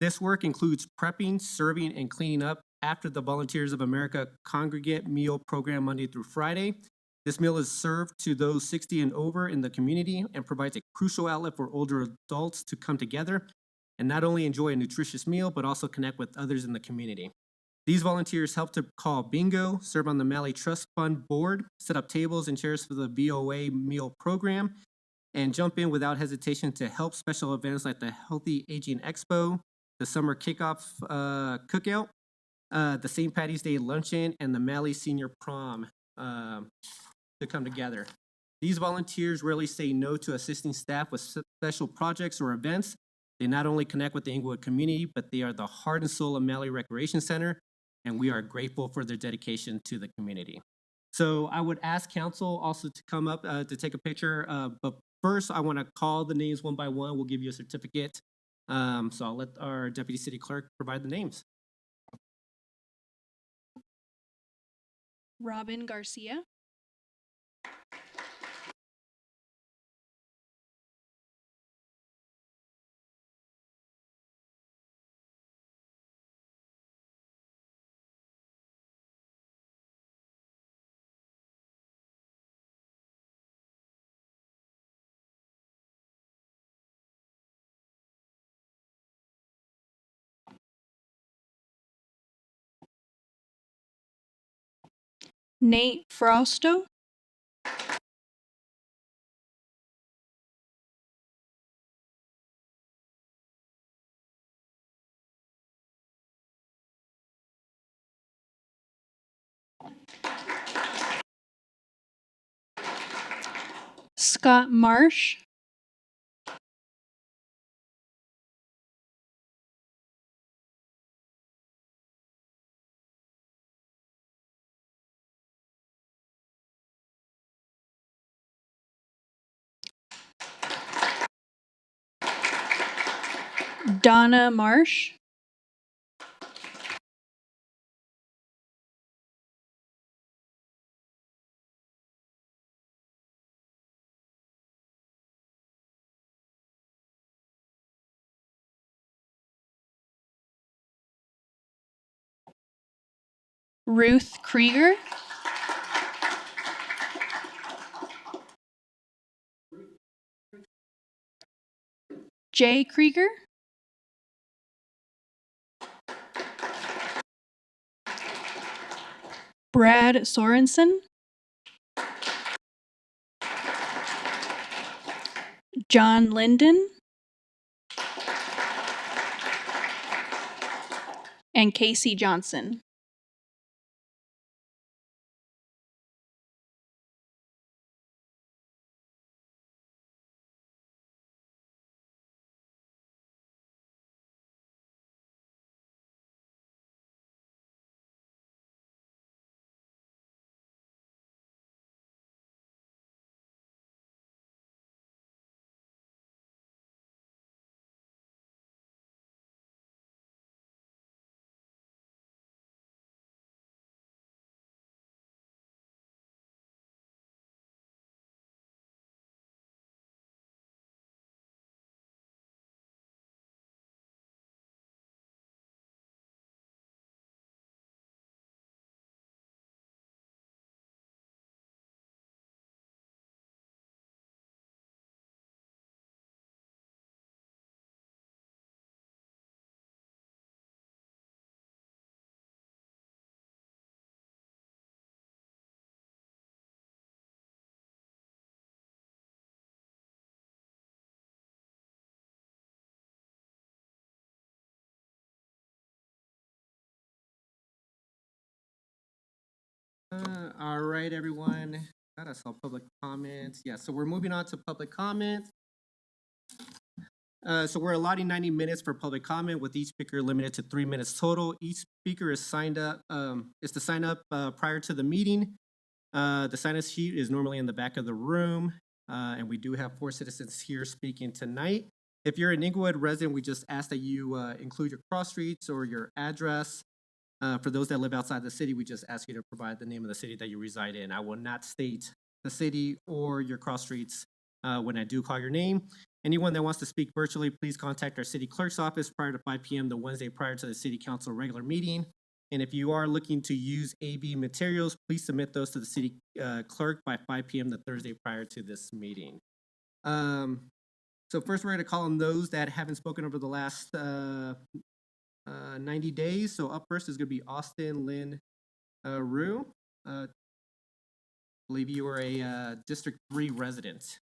This work includes prepping, serving, and cleaning up after the Volunteers of America congregate meal program Monday through Friday. This meal is served to those 60 and over in the community and provides a crucial outlet for older adults to come together and not only enjoy a nutritious meal, but also connect with others in the community. These volunteers help to call bingo, serve on the Malley Trust Fund board, set up tables and chairs for the VOA meal program, and jump in without hesitation to help special events like the Healthy Aging Expo, the summer kickoff cookout, the St. Patty's Day luncheon, and the Malley Senior Prom to come together. These volunteers rarely say no to assisting staff with special projects or events. They not only connect with the Englewood community, but they are the heart and soul of Malley Recreation Center, and we are grateful for their dedication to the community. So I would ask council also to come up to take a picture, but first, I want to call the names one by one. We'll give you a certificate. So I'll let our Deputy City Clerk provide the names. Robin Garcia, Nate Frausto, Scott Marsh, Donna Marsh, Ruth Krieger, Jay Krieger, Brad Sorensen, John Linden, and Casey Johnson. All right, everyone. I saw public comments. Yeah, so we're moving on to public comments. So we're allotting 90 minutes for public comment, with each speaker limited to 3 minutes total. Each speaker is signed up, is to sign up prior to the meeting. The sign-up sheet is normally in the back of the room, and we do have 4 citizens here speaking tonight. If you're an Englewood resident, we just ask that you include your cross streets or your address. For those that live outside the city, we just ask you to provide the name of the city that you reside in. I will not state the city or your cross streets when I do call your name. Anyone that wants to speak virtually, please contact our city clerk's office prior to 5 p.m. the Wednesday prior to the city council regular meeting. And if you are looking to use AB materials, please submit those to the city clerk by 5 p.m. the Thursday prior to this meeting. So first, we're going to call on those that haven't spoken over the last 90 days. So up first is going to be Austin Lynn Rue. I believe you are a District 3 resident.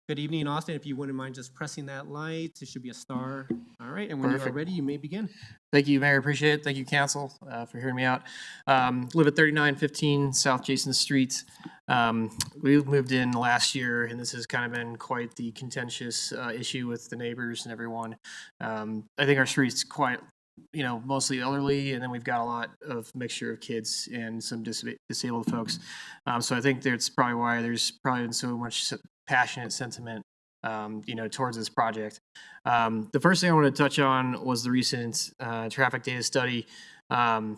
Good evening, Austin. If you wouldn't mind just pressing that light, it should be a star. All right, and when you are Perfect. ready, you may begin. Thank you, Mayor. Appreciate it. Thank you, Council, for hearing me out. Live at 3915 South Jason Street. We moved in last year, and this has kind of been quite the contentious issue with the neighbors and everyone. I think our street's quite, mostly elderly, and then we've got a lot of mixture of kids and some disabled folks. So I think that's probably why there's probably been so much passionate sentiment, towards this project. The first thing I want to touch on was the recent traffic data study. The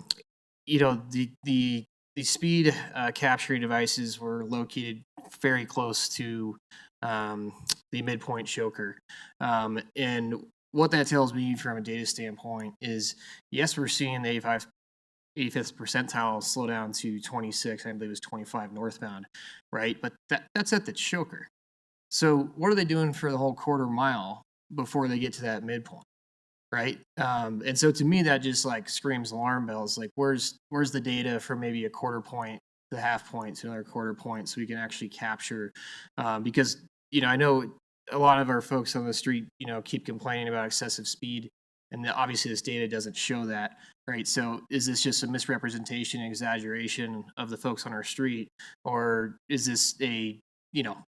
speed capturing devices were located very close to the midpoint choker. And what that tells me from a data standpoint is, yes, we're seeing the 85th percentile slow down to 26, I believe it was 25 northbound, right? But that's at the choker. So what are they doing for the whole quarter mile before they get to that midpoint, right? And so to me, that just like screams alarm bells. Like, where's the data from maybe a quarter point to half point to another quarter point so we can actually capture? Because, I know a lot of our folks on the street, keep complaining about excessive speed. And obviously this data doesn't show that, right? So is this just a misrepresentation and exaggeration of the folks on our street? Or is this a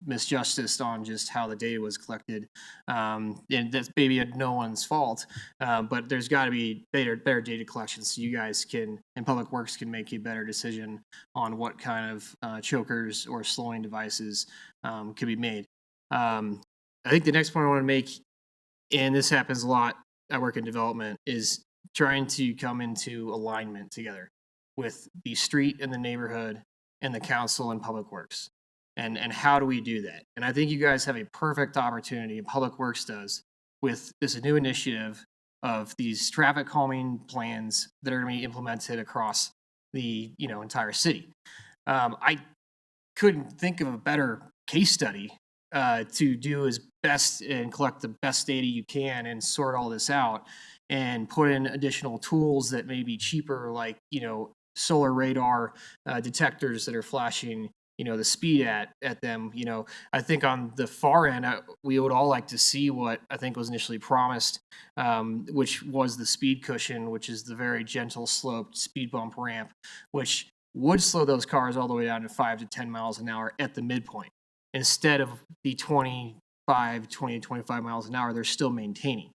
misjustice on just how the data was collected? And that's maybe no one's fault, but there's got to be better data collection so you guys and Public Works can make a better decision on what kind of chokers or slowing devices could be made. I think the next point I want to make, and this happens a lot, I work in development, is trying to come into alignment together with the street and the neighborhood and the council and Public Works. And how do we do that? And I think you guys have a perfect opportunity, and Public Works does, with this new initiative of these traffic calming plans that are going to be implemented across the entire city. I couldn't think of a better case study to do as best and collect the best data you can and sort all this out and put in additional tools that may be cheaper, like solar radar detectors that are flashing the speed at them. I think on the far end, we would all like to see what I think was initially promised, which was the speed cushion, which is the very gentle sloped speed bump ramp, which would slow those cars all the way down to 5 to 10 miles an hour at the midpoint, instead of the 20 to 25 miles an hour they're still maintaining.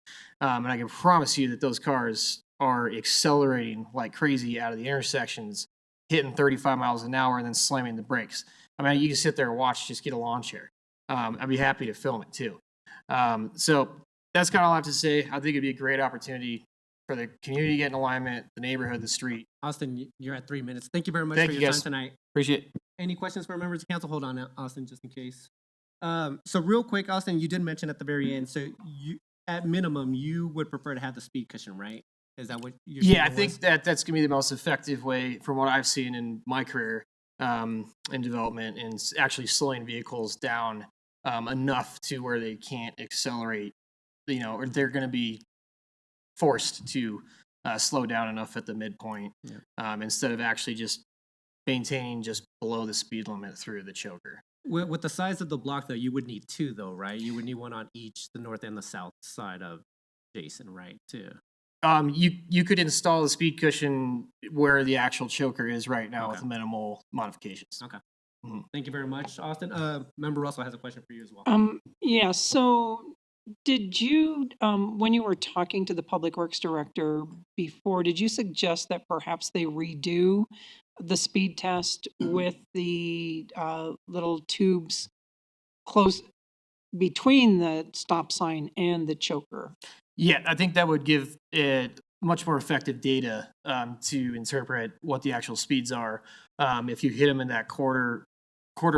And I can promise you that those cars are accelerating like crazy out of the intersections, hitting 35 miles an hour and then slamming the brakes. I mean, you can sit there and watch, just get a lawn chair. I'd be happy to film it too. So that's kind of all I have to say. I think it'd be a great opportunity for the community to get in alignment, the neighborhood, the street. Austin, you're at 3 minutes. Thank you very much Thank for you, your guys. time tonight. Appreciate it. Any questions for members of council? Hold on, Austin, just in case. So real quick, Austin, you did mention at the very end, so you, at minimum, you would prefer to have the speed cushion, right? Is that what you're saying? Yeah, I think that's going to be the most effective way, from what I've seen in my career in development, and actually slowing vehicles down enough to where they can't accelerate, or they're going to be forced to slow down enough at the midpoint, instead of actually just maintaining just below the speed limit through the choker. With the size of the block, though, you would need two, though, right? You would need one on each, the north and the south side of Jason, right, too? You could install the speed cushion where the actual choker is right now with minimal modifications. Okay. Thank you very much, Austin. Member Russell has a question for you as well. Yeah, so did you, when you were talking to the Public Works Director before, did you suggest that perhaps they redo the speed test with the little tubes close between the stop sign and the choker? Yeah, I think that would give it much more effective data to interpret what the actual speeds are. If you hit them in that quarter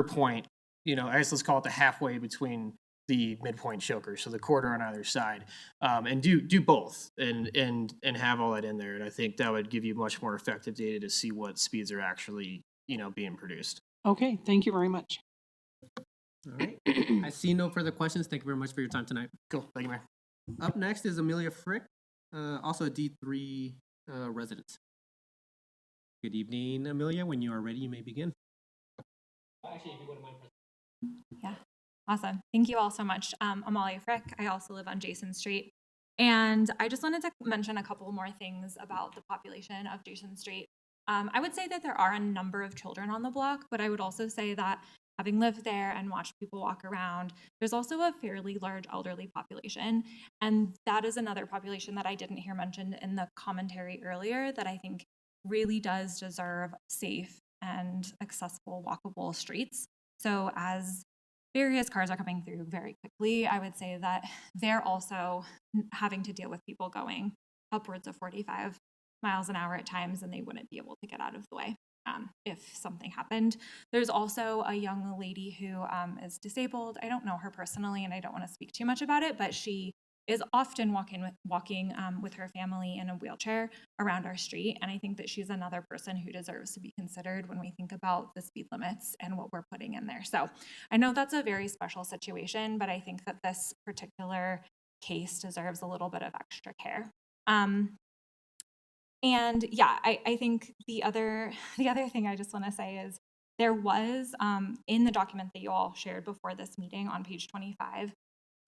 point, I guess let's call it the halfway between the midpoint choker, so the quarter on either side, and do both and have all that in there. And I think that would give you much more effective data to see what speeds are actually being produced. Okay, thank you very much. All right. I see no further questions. Thank you very much for your time tonight. Cool. Thank you, Mayor. Up next is Amelia Frick, also a D3 resident. Good evening, Amelia. When you are ready, you may begin. Actually, if you wouldn't mind. Yeah, awesome. Thank you all so much. I'm Malley. I also live on Jason Street. And I just wanted to mention a couple more things about the population of Jason Street. I would say that there are a number of children on the block, but I would also say that having lived there and watched people walk around, there's also a fairly large elderly population. And that is another population that I didn't hear mentioned in the commentary earlier that I think really does deserve safe and accessible, walkable streets. So as various cars are coming through very quickly. I would say that they're also having to deal with people going upwards of 45 miles an hour at times, and they wouldn't be able to get out of the way if something happened. There's also a young lady who is disabled. I don't know her personally, and I don't want to speak too much about it, but she is often walking with her family in a wheelchair around our street. And I think that she's another person who deserves to be considered when we think about the speed limits and what we're putting in there. So I know that's a very special situation, but I think that this particular case deserves a little bit of extra care. And yeah, I think the other thing I just want to say is there was in the document that you all shared before this meeting on page 25,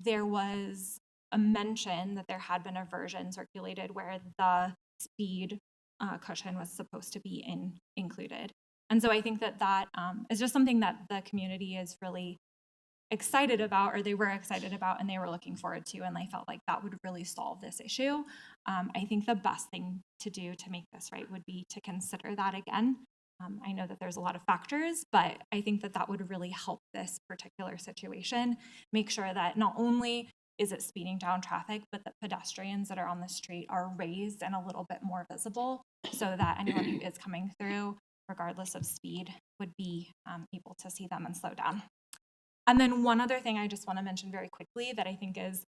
there was a mention that there had been a version circulated where the speed cushion was supposed to be included. And so I think that is just something that the community is really excited about, or they were excited about, and they were looking forward to, and they felt like that would really solve this issue. I think the best thing to do to make this right would be to consider that again. I know that there's a lot of factors, but I think that would really help this particular situation. Make sure that not only is it speeding down traffic, but that pedestrians that are on the street are raised and a little bit more visible so that anyone who is coming through, regardless of speed, would be able to see them and slow down. And then one other thing I just want to mention very quickly that I think is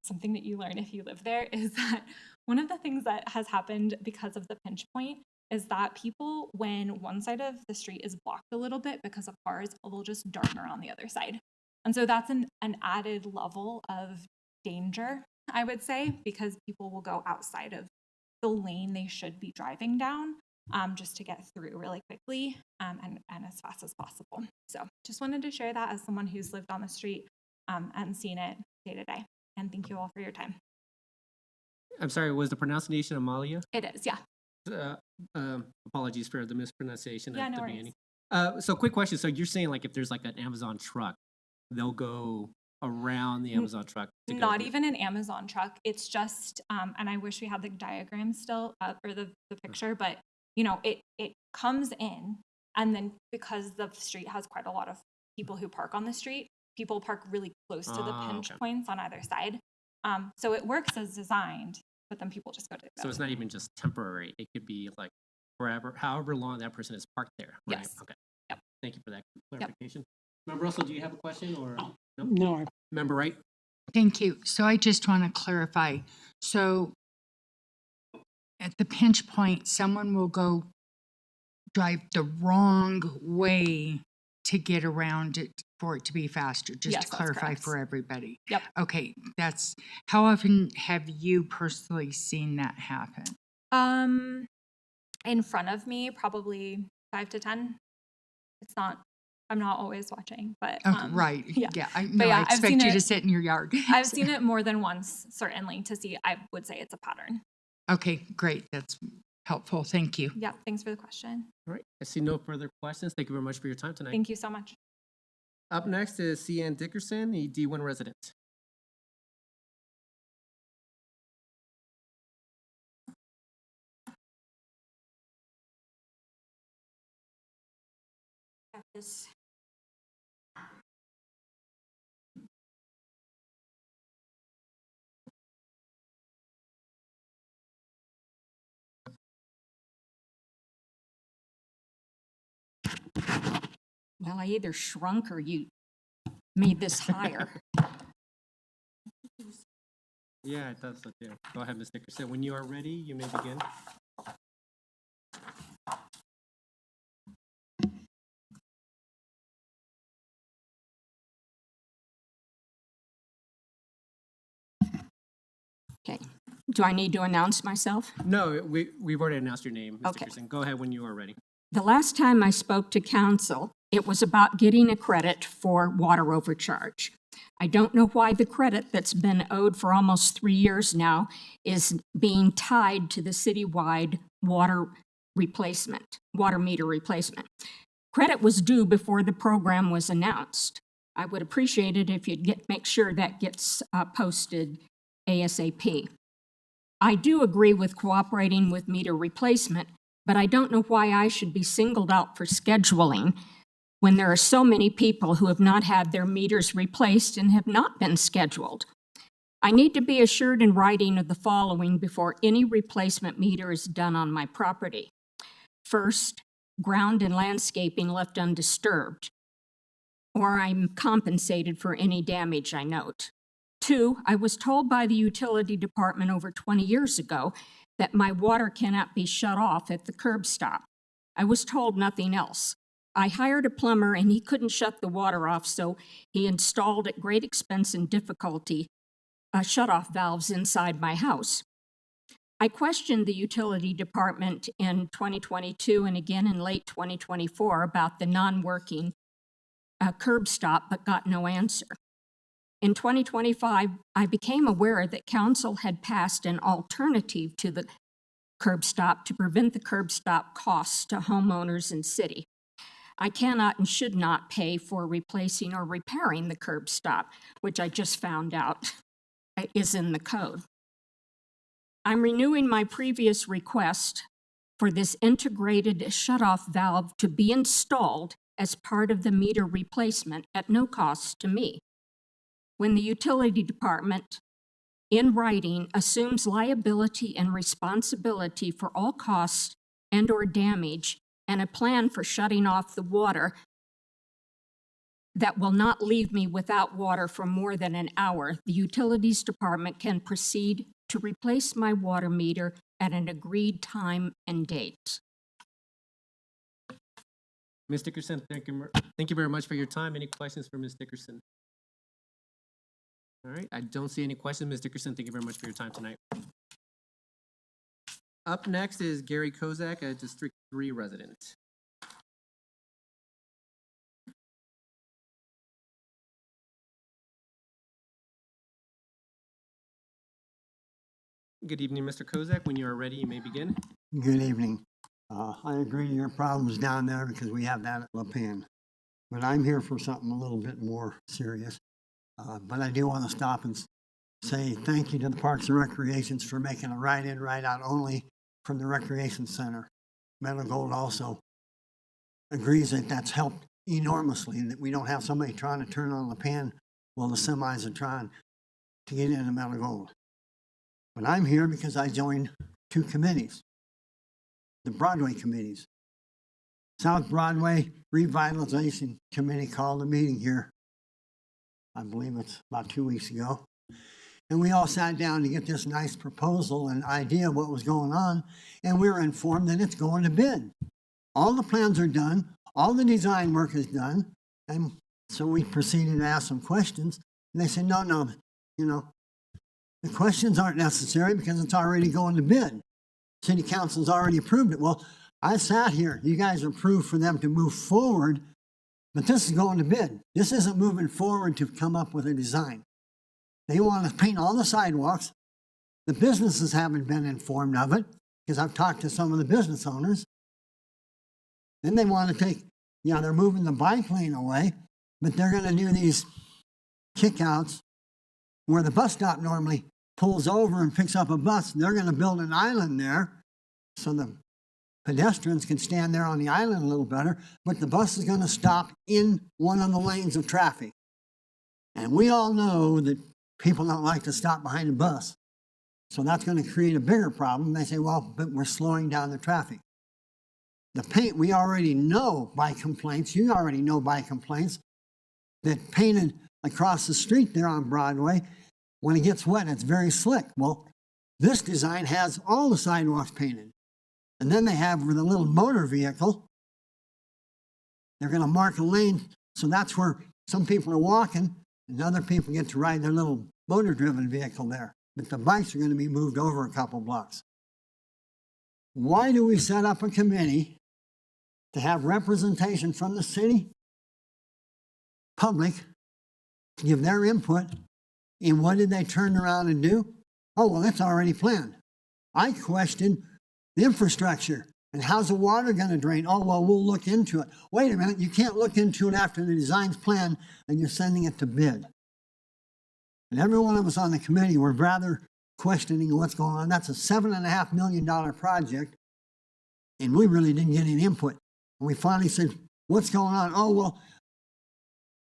something that you learn if you live there is that one of the things that has happened because of the pinch point is that people, when one side of the street is blocked a little bit because of cars, they'll just dart around the other side. And so that's an added level of danger, I would say, because people will go outside of the lane they should be driving down just to get through really quickly and as fast as possible. So just wanted to share that as someone who's lived on the street and seen it day to day. And thank you all for your time. I'm sorry, was the pronunciation Amalia? It is, yeah. Apologies for the mispronunciation Yeah, at no the worries. beginning. So quick question. So you're saying like if there's like an Amazon truck, they'll go around the Amazon truck? To Not go even an Amazon truck. It's just, and I wish we had the diagram still up or the picture, but you know, it comes in, and then because the street has quite a lot of people who park on the street, people park really close to the pinch points on either side. So it works as designed, but then people just go to So it's not even just temporary. It could be like forever, however long that person is parked there. Right? Yes. Okay. Yep. Thank you for that clarification. Member Russell, do you have a question or no? No, Member Wright? Thank you. So I just want to clarify. So at the pinch point, someone will go drive the wrong way to get around it for it to be faster, just Yes, to that's clarify correct. for everybody. Yep. Okay, how often have you personally seen that happen? In front of me, probably 5 to 10. I'm not always watching, but Okay, right. yeah. I But yeah, I I've expect seen you it- to sit in your yard. I've seen it more than once, certainly, to see. I would say it's a pattern. Okay, great. That's helpful. Thank you. Yeah, thanks for the question. All right. I see no further questions. Thank you very much for your time tonight. Thank you so much. Up next is C.N. Dickerson, a D1 resident. Well, I either shrunk or you made this higher. Yeah, it does look there. Go ahead, Ms. Dickerson. When you are ready, you may begin. Okay. Do I need to announce myself? No, we've already announced your name, Ms. Okay. Dickerson. Go ahead when you are ready. The last time I spoke to council, it was about getting a credit for water overcharge. I don't know why the credit that's been owed for almost 3 years now is being tied to the citywide water meter replacement. Credit was due before the program was announced. I would appreciate it if you'd make sure that gets posted ASAP. I do agree with cooperating with meter replacement, but I don't know why I should be singled out for scheduling when there are so many people who have not had their meters replaced and have not been scheduled? I need to be assured in writing of the following before any replacement meter is done on my property. First, ground and landscaping left undisturbed, or I'm compensated for any damage I note. 2, I was told by the utility department over 20 years ago that my water cannot be shut off at the curb stop. I was told nothing else. I hired a plumber and he couldn't shut the water off, so he installed at great expense and difficulty shut-off valves inside my house. I questioned the utility department in 2022 and again in late 2024 about the non-working curb stop, but got no answer. In 2025, I became aware that council had passed an alternative to the curb stop to prevent the curb stop costs to homeowners and city. I cannot and should not pay for replacing or repairing the curb stop, which I just found out is in the code. I'm renewing my previous request for this integrated shutoff valve to be installed as part of the meter replacement at no cost to me. When the utility department, in writing, assumes liability and responsibility for all costs and/or damage and a plan for shutting off the water that will not leave me without water for more than an hour, the utilities department can proceed to replace my water meter at an agreed time and date. Ms. Dickerson, thank you very much for your time. Any questions for Ms. Dickerson? All right, I don't see any questions. Ms. Dickerson, thank you very much for your time tonight. Up next is Gary Kozak, a District 3 resident. Good evening, Mr. Kozak. When you are ready, you may begin. Good evening. I agree your problem's down there because we have that at La Pan. But I'm here for something a little bit more serious. But I do want to stop and say thank you to the Parks and Recreations for making a ride-in, ride-out only from the Recreation Center. Meadow Gold also agrees that that's helped enormously, that we don't have somebody trying to turn on La Pan while the semis are trying to get into Meadow Gold. But I'm here because I joined 2 committees, the Broadway committees. South Broadway Revitalization Committee called a meeting here, I believe it's about 2 weeks ago. And we all sat down to get this nice proposal and idea of what was going on, and we were informed that it's going to bid. All the plans are done, all the design work is done, and so we proceeded to ask some questions, and they said, no, the questions aren't necessary because it's already going to bid. City Council's already approved it. Well, I sat here. You guys approved for them to move forward, but this is going to bid. This isn't moving forward to come up with a design. They want to paint all the sidewalks. The businesses haven't been informed of it because I've talked to some of the business owners. Then they want to they're moving the bike lane away, but they're going to do these kickouts where the bus stop normally pulls over and picks up a bus. They're going to build an island there so the pedestrians can stand there on the island a little better, but the bus is going to stop in one of the lanes of traffic. And we all know that people don't like to stop behind a bus. So that's going to create a bigger problem. They say, well, but we're slowing down the traffic. The paint, we already know by complaints, you already know by complaints, that painted across the street there on Broadway, when it gets wet, it's very slick. Well, this design has all the sidewalks painted. And then they have with a little motor vehicle, they're going to mark a lane, so that's where some people are walking and other people get to ride their little motor-driven vehicle there. But the bikes are going to be moved over a couple blocks. Why do we set up a committee to have representation from the city, public, to give their input in what did they turn around and do? Oh, well, it's already planned. I questioned the infrastructure and how's the water going to drain? Oh, well, we'll look into it. Wait a minute, you can't look into it after the design's planned and you're sending it to bid. And every one of us on the committee were rather questioning what's going on. That's a $7.5 million project, and we really didn't get any input. And we finally said, what's going on? Oh, well,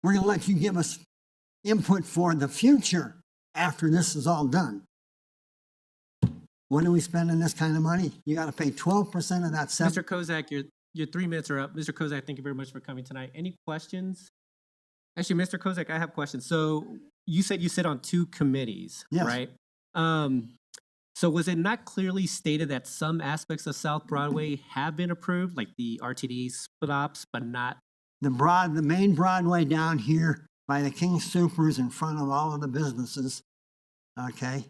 we're going to let you give us input for the future after this is all done. When are we spending this kind of money? You got to pay 12% of that. Mr. Kozak, your 3 minutes are up. Mr. Kozak, thank you very much for coming tonight. Any questions? Actually, Mr. Kozak, I have questions. So you said you sit on 2 committees, Yes. right? So was it not clearly stated that some aspects of South Broadway have been approved, like the RTD stops, but not? The main Broadway down here by the King Supers in front of all of the businesses. Okay.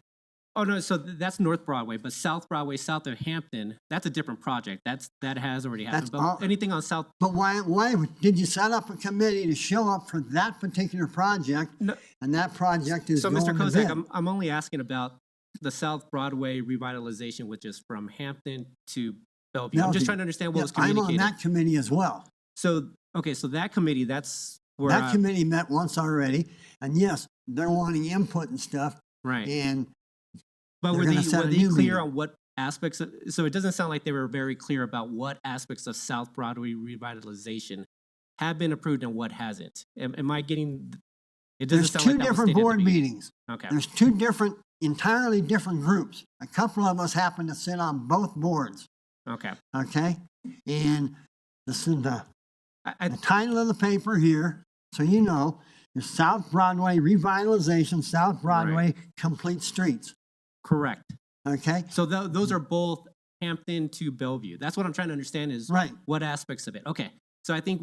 Oh, no, so that's North Broadway, but South Broadway, south of Hampton, that's a different project. That has already happened. That's all- But anything on South? But why did you set up a committee to show up for that particular project? No. And that project is So, going Mr. to Kozak, bid. I'm only asking about the South Broadway revitalization, which is from Hampton to Bellevue. I'm just trying to understand what was I'm communicated. on that committee as well. So, okay, so that committee, that's where. That committee met once already, and yes, they're wanting input and stuff. Right. And But they're were gonna they, set were a they new clear meeting. on what aspects of, so it doesn't sound like they were very clear about what aspects of South Broadway revitalization have been approved and what hasn't. Am I getting, it doesn't there's sound 2 like that was different stated at the board beginning. meetings. Okay. There's 2 entirely different groups. A couple of us happen to sit on both boards. Okay. Okay, and this is the I, title of the paper here, so you know, is South Broadway Revitalization, South Broadway Complete Streets. correct. Okay, So those are both Hampton to Bellevue. That's what I'm trying to understand is right. what aspects of it. Okay. So I think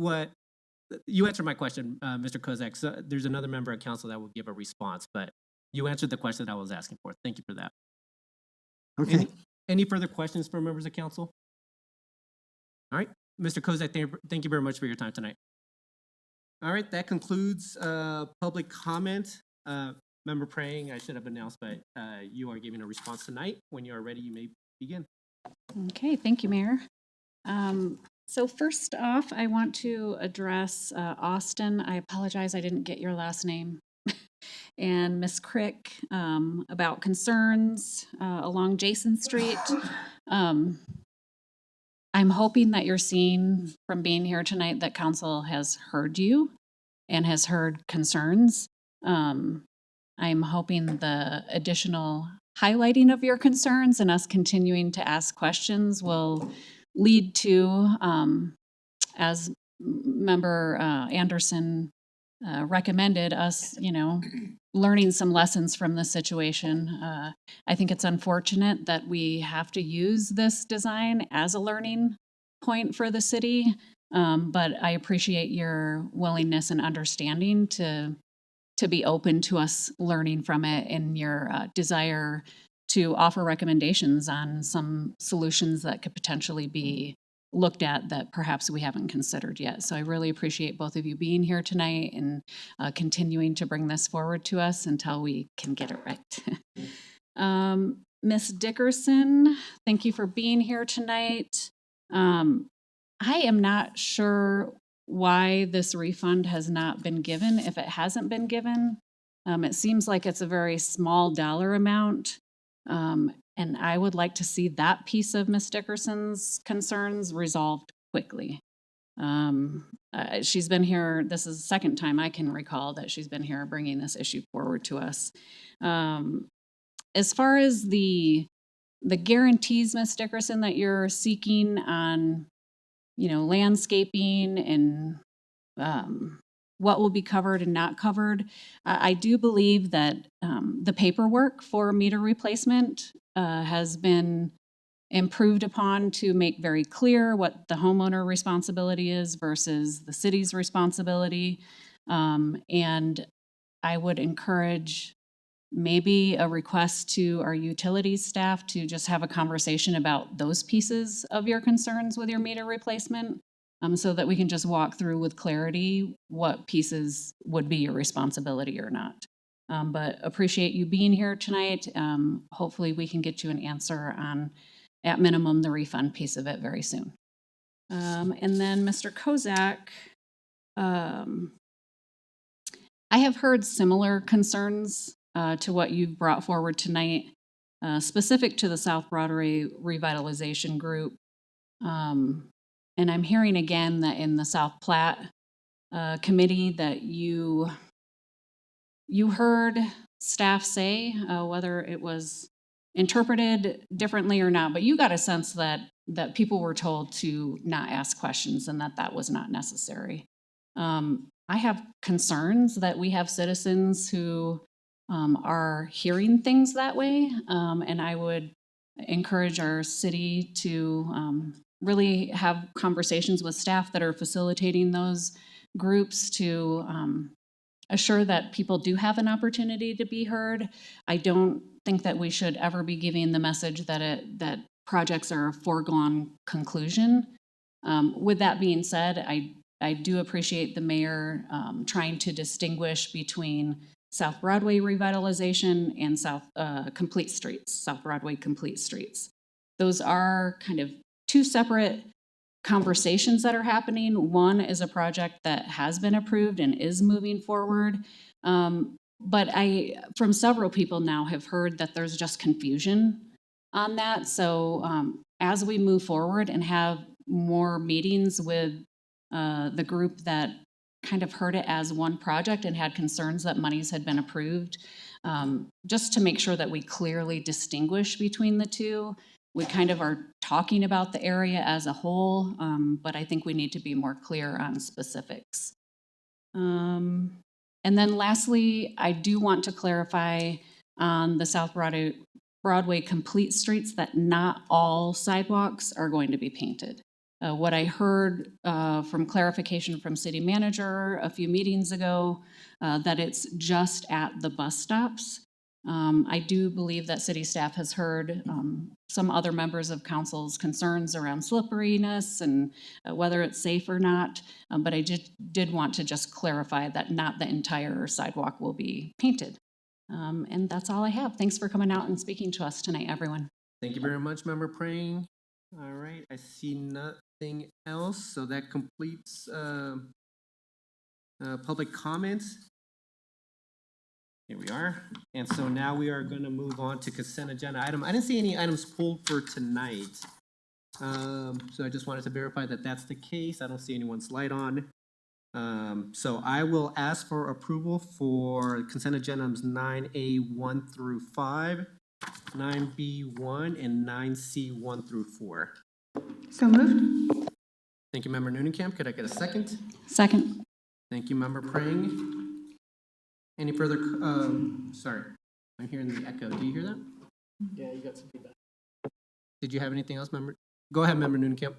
you answered my question, Mr. Kozak. So there's another member of council that will give a response, but you answered the question that I was asking for. Thank you for that. Okay. Any further questions for members of council? All right, Mr. Kozak, thank you very much for your time tonight. All right, that concludes public comment. Member Praying, I should have announced, but you are giving a response tonight. When you are ready, you may begin. Okay, thank you, Mayor. So first off, I want to address Austin. I apologize, I didn't get your last name. And Miss Crick about concerns along Jason Street. I'm hoping that you're seeing from being here tonight that council has heard you and has heard concerns. I'm hoping the additional highlighting of your concerns and us continuing to ask questions will lead to, as Member Anderson recommended, us, learning some lessons from this situation. I think it's unfortunate that we have to use this design as a learning point for the city, but I appreciate your willingness and understanding to be open to us learning from it and your desire to offer recommendations on some solutions that could potentially be looked at that perhaps we haven't considered yet. So I really appreciate both of you being here tonight and continuing to bring this forward to us until we can get it right. Ms. Dickerson, thank you for being here tonight. I am not sure why this refund has not been given, if it hasn't been given. It seems like it's a very small dollar amount. And I would like to see that piece of Ms. Dickerson's concerns resolved quickly. She's been here, this is the second time I can recall that she's been here bringing this issue forward to us. As far as the guarantees, Ms. Dickerson, that you're seeking on, landscaping and what will be covered and not covered, I do believe that the paperwork for meter replacement has been improved upon to make very clear what the homeowner responsibility is versus the city's responsibility. And I would encourage maybe a request to our utilities staff to just have a conversation about those pieces of your concerns with your meter replacement, so that we can just walk through with clarity what pieces would be your responsibility or not. But appreciate you being here tonight. Hopefully we can get you an answer on, at minimum, the refund piece of it very soon. And then Mr. Kozak, I have heard similar concerns to what you've brought forward tonight, specific to the South Broadway Revitalization Group. And I'm hearing again that in the South Platte committee that you heard staff say, whether it was interpreted differently or not, but you got a sense that people were told to not ask questions and that was not necessary. I have concerns that we have citizens who are hearing things that way, and I would encourage our city to really have conversations with staff that are facilitating those groups to assure that people do have an opportunity to be heard. I don't think that we should ever be giving the message that projects are a foregone conclusion. With that being said, I do appreciate the mayor trying to distinguish between South Broadway revitalization and South Broadway complete streets. Those are kind of two separate conversations that are happening. One is a project that has been approved and is moving forward. But I, from several people now, have heard that there's just confusion on that. So as we move forward and have more meetings with the group that kind of heard it as one project and had concerns that monies had been approved, just to make sure that we clearly distinguish between the two. We kind of are talking about the area as a whole, but I think we need to be more clear on specifics. And then lastly, I do want to clarify on the South Broadway complete streets that not all sidewalks are going to be painted. What I heard from clarification from city manager a few meetings ago, that it's just at the bus stops. I do believe that city staff has heard some other members of council's concerns around slipperiness and whether it's safe or not, but I did want to just clarify that not the entire sidewalk will be painted. And that's all I have. Thanks for coming out and speaking to us tonight, everyone. Thank you very much, Member Praying. All right, I see nothing else, so that completes public comments. Here we are. And so now we are going to move on to consent agenda item. I didn't see any items pulled for tonight. So I just wanted to verify that that's the case. I don't see anyone's light on. So I will ask for approval for consent agenda items 9A 1 through 5, 9B 1, and 9C 1 through 4. So moved. Thank you, Member Noonekamp. Could I get a second? Second. Thank you, Member Praying. Any further, sorry, I'm hearing the echo. Do you hear that? Yeah, you got some feedback. Did you have anything else, Member? Go ahead, Member Noonekamp.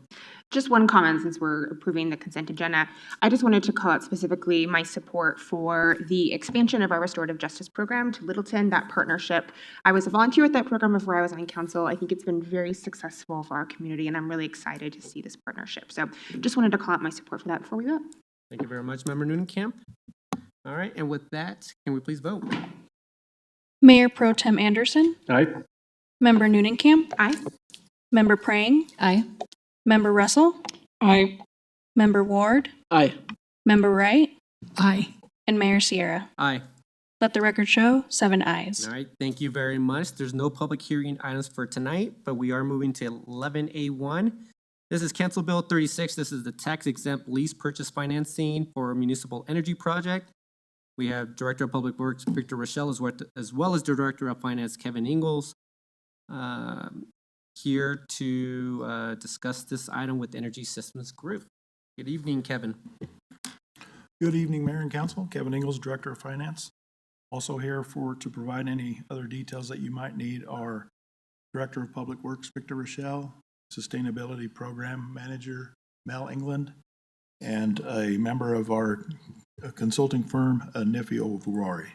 Just one comment since we're approving the consent agenda. I just wanted to call out specifically my support for the expansion of our restorative justice program to Littleton, that partnership. I was a volunteer with that program before I was on council. I think it's been very successful for our community, and I'm really excited to see this partnership. So just wanted to call out my support for that before we vote. Thank you very much, Member Noonekamp. All right, and with that, can we please vote? Mayor Pro Tem Anderson, Aye. Member Noonekamp, Aye. Member Praying, Aye. Member Russell, Aye. Member Ward, Aye. Member Wright, Aye. and Mayor Sierra. Aye. Let the record show 7 ayes. All right, thank you very much. There's no public hearing items for tonight, but we are moving to 11A1. This is Council Bill 36. This is the tax exempt lease purchase financing for a municipal energy project. We have Director of Public Works Victor Rochelle as well as Director of Finance Kevin Ingles here to discuss this item with Energy Systems Group. Good evening, Kevin. Good evening, Mayor and Council. Kevin Ingles, Director of Finance. Also here to provide any other details that you might need are Director of Public Works Victor Rochelle, Sustainability Program Manager Mel England, and a member of our consulting firm, Nifio Rory.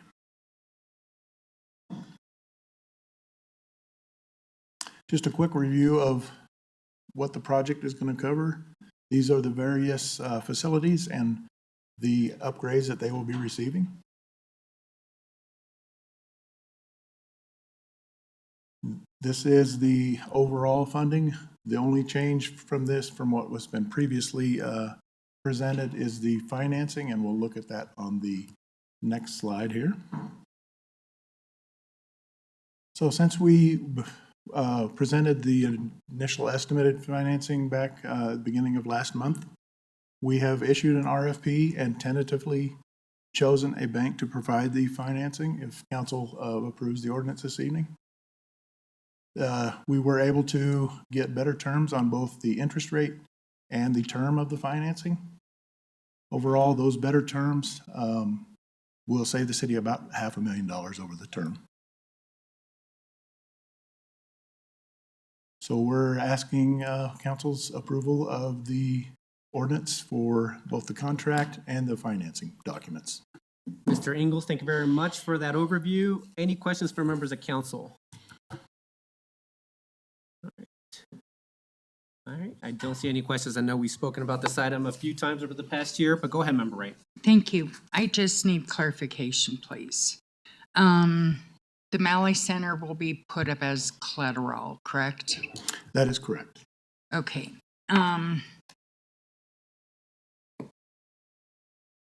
Just a quick review of what the project is going to cover. These are the various facilities and the upgrades that they will be receiving. This is the overall funding. The only change from this, from what was been previously presented, is the financing, and we'll look at that on the next slide here. So since we presented the initial estimated financing back at the beginning of last month. We have issued an RFP and tentatively chosen a bank to provide the financing if council approves the ordinance this evening. We were able to get better terms on both the interest rate and the term of the financing. Overall, those better terms will save the city about $500,000 over the term. So we're asking council's approval of the ordinance for both the contract and the financing documents. Mr. Ingles, thank you very much for that overview. Any questions for members of council? All right, I don't see any questions. I know we've spoken about this item a few times over the past year, but go ahead, Member Wright. Thank you. I just need clarification, please. The Malley Center will be put up as collateral, correct? That is correct. Okay.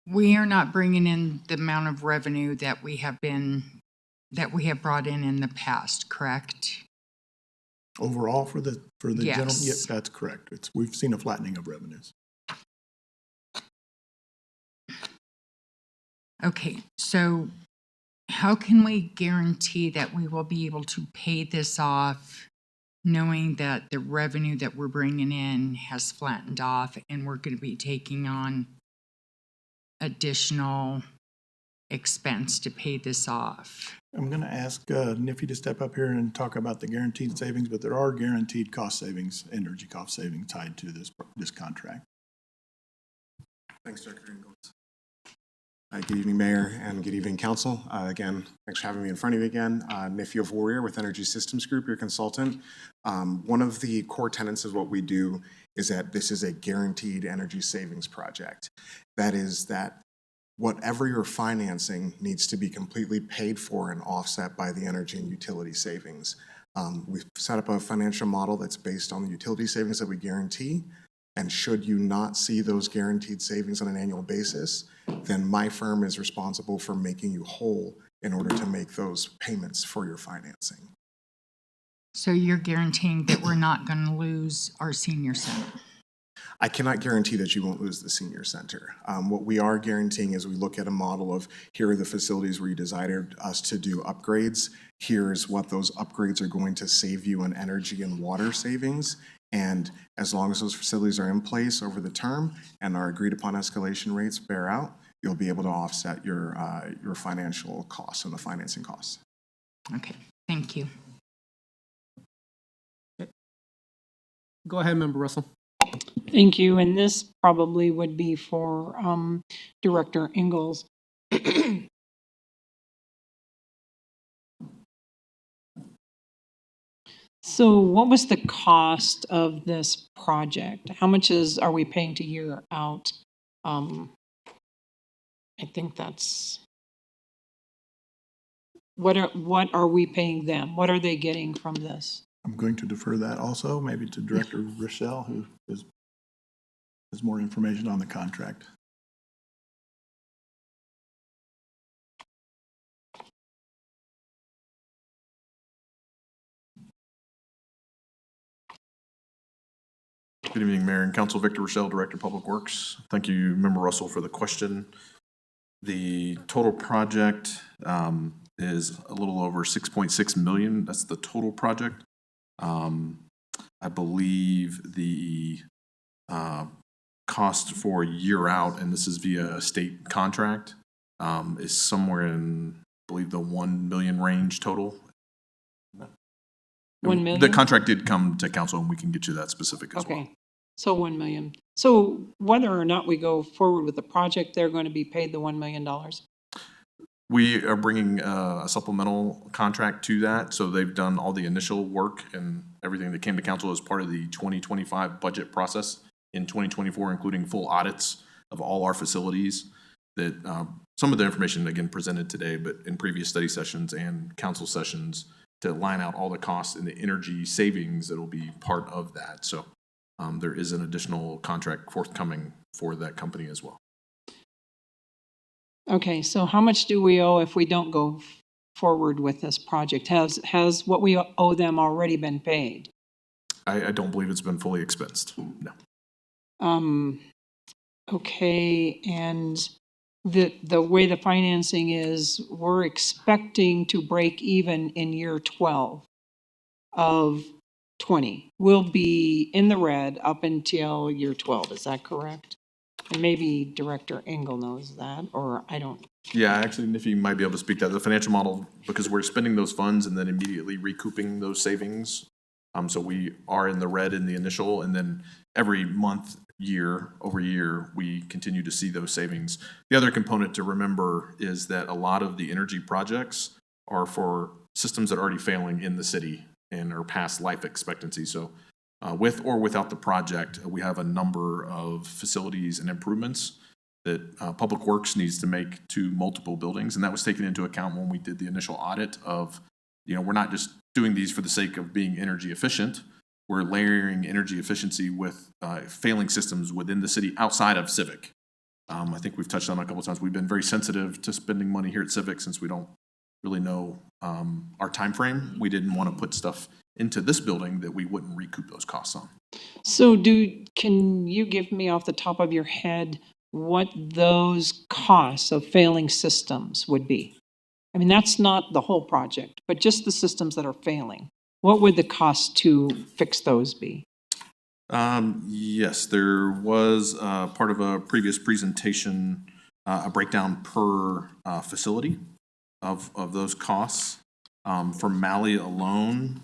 We are not bringing in the amount of revenue that we have brought in the past, correct? Overall for the general, Yes. yes, that's correct. We've seen a flattening of revenues. Okay, so how can we guarantee that we will be able to pay this off knowing that the revenue that we're bringing in has flattened off and we're going to be taking on additional expense to pay this off? I'm going to ask Niffy to step up here and talk about the guaranteed savings, but there are guaranteed cost savings, energy cost savings tied to this contract. Thanks, Director Ingles. Good evening, Mayor, and good evening, Council. Again, thanks for having me in front of you again. Niffy of Warrior with Energy Systems Group, your consultant. One of the core tenets of what we do is that this is a guaranteed energy savings project. That is that whatever you're financing needs to be completely paid for and offset by the energy and utility savings. We've set up a financial model that's based on the utility savings that we guarantee. And should you not see those guaranteed savings on an annual basis, then my firm is responsible for making you whole in order to make those payments for your financing. So you're guaranteeing that we're not going to lose our senior center? I cannot guarantee that you won't lose the senior center. What we are guaranteeing is we look at a model of here are the facilities where you desired us to do upgrades. Here's what those upgrades are going to save you in energy and water savings. And as long as those facilities are in place over the term and our agreed upon escalation rates bear out, you'll be able to offset your financial costs and the financing costs. Okay, thank you. Go ahead, Member Russell. Thank you. And this probably would be for Director Ingles. So what was the cost of this project? How much are we paying to year out? I think that's, what are we paying them? What are they getting from this? I'm going to defer that also, maybe to Director Rochelle, who has more information on the contract. Good evening, Mayor and Council. Victor Rochelle, Director of Public Works. Thank you, Member Russell, for the question. The total project is a little over 6.6 million. That's the total project. I believe the cost for year out, and this is via a state contract, is somewhere in, I believe, the 1 million range total. 1 million? The contract did come to council, and we can get you that specific as well. Okay, so 1 million. So whether or not we go forward with the project, they're going to be paid the $1 million? We are bringing a supplemental contract to that, so they've done all the initial work and everything that came to council as part of the 2025 budget process in 2024, including full audits of all our facilities. That some of the information, again, presented today, but in previous study sessions and council sessions to line out all the costs and the energy savings that will be part of that. So there is an additional contract forthcoming for that company as well. Okay, so how much do we owe if we don't go forward with this project? Has what we owe them already been paid? I don't believe it's been fully expensed, no. Okay, and the way the financing is, we're expecting to break even in year 12 of 20. We'll be in the red up until year 12, is that correct? And maybe Director Engel knows that, or I don't. Yeah, actually, Niffy might be able to speak to that. The financial model, because we're spending those funds and then immediately recouping those savings. So we are in the red in the initial, and then every month, year over year, we continue to see those savings. The other component to remember is that a lot of the energy projects are for systems that are already failing in the city and are past life expectancy. So with or without the project, we have a number of facilities and improvements that Public Works needs to make to multiple buildings. And that was taken into account when we did the initial audit of, we're not just doing these for the sake of being energy efficient. We're layering energy efficiency with failing systems within the city outside of Civic. I think we've touched on it a couple of times. We've been very sensitive to spending money here at Civic since we don't really know our time frame. We didn't want to put stuff into this building that we wouldn't recoup those costs on. So can you give me off the top of your head what those costs of failing systems would be? I mean, that's not the whole project, but just the systems that are failing. What would the cost to fix those be? Yes, there was part of a previous presentation, a breakdown per facility of those costs. For Malley alone,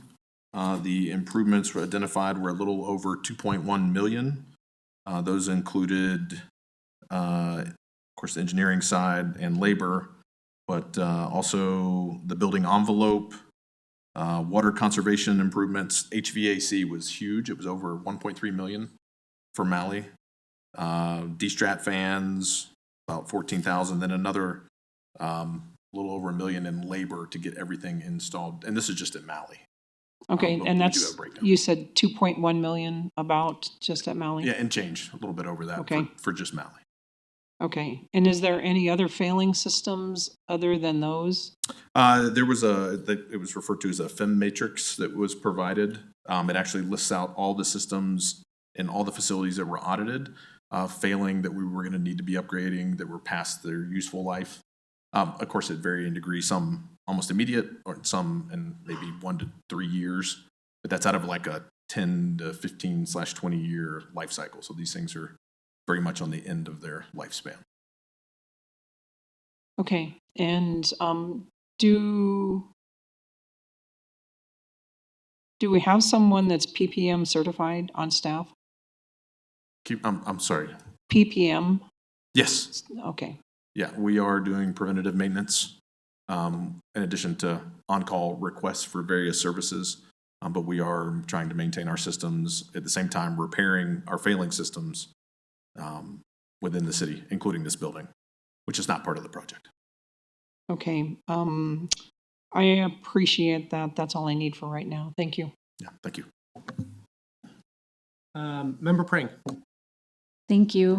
the improvements were identified were a little over 2.1 million. Those included, of course, the engineering side and labor, but also the building envelope, water conservation improvements. HVAC was huge. It was over 1.3 million for Malley. D-strat fans, about 14,000. Then another little over $1 million in labor to get everything installed. And this is just at Malley. Okay, But and we do that's, have a breakdown. you said 2.1 million about just at Malley? Yeah, and change a little bit over that Okay. for just Malley. Okay, and is there any other failing systems other than those? There was it was referred to as a FEM matrix that was provided. It actually lists out all the systems and all the facilities that were audited, failing that we were going to need to be upgrading, that were past their useful life. Of course, at varying degrees, some almost immediate, or some in maybe 1 to 3 years, but that's out of like a 10 to 15/20 year life cycle. So these things are very much on the end of their lifespan. Okay, and do we have someone that's PPM certified on staff? I'm sorry. PPM? Yes. Okay. Yeah, we are doing preventative maintenance in addition to on-call requests for various services. But we are trying to maintain our systems at the same time repairing our failing systems within the city, including this building, which is not part of the project. Okay, I appreciate that. That's all I need for right now. Thank you. Yeah, thank you. Member Prang. Thank you.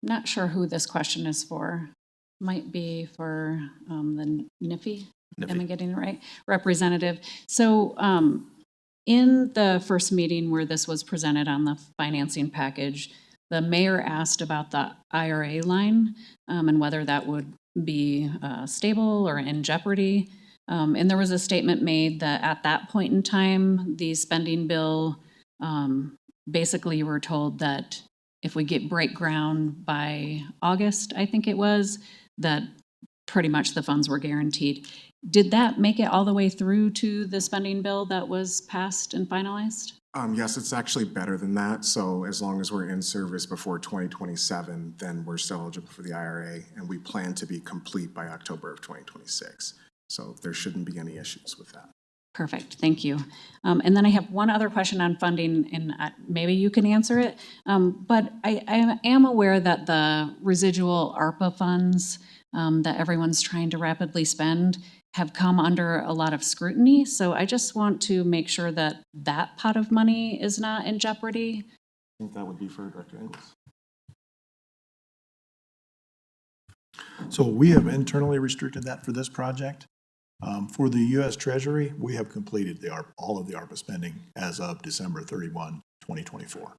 Not sure who this question is for. Might be for the NIFI. Am I getting it right? Representative. So in the first meeting where this was presented on the financing package, the mayor asked about the IRA line and whether that would be stable or in jeopardy. And there was a statement made that at that point in time, the spending bill, basically you were told that if we break ground by August, I think it was, that pretty much the funds were guaranteed. Did that make it all the way through to the spending bill that was passed and finalized? Yes, it's actually better than that. So as long as we're in service before 2027, then we're still eligible for the IRA, and we plan to be complete by October of 2026. So there shouldn't be any issues with that. Perfect, thank you. And then I have one other question on funding, and maybe you can answer it. But I am aware that the residual ARPA funds that everyone's trying to rapidly spend have come under a lot of scrutiny. So I just want to make sure that that pot of money is not in jeopardy. I think that would be for Director Ingles. So we have internally restricted that for this project. For the U.S. Treasury, we have completed all of the ARPA spending as of December 31, 2024.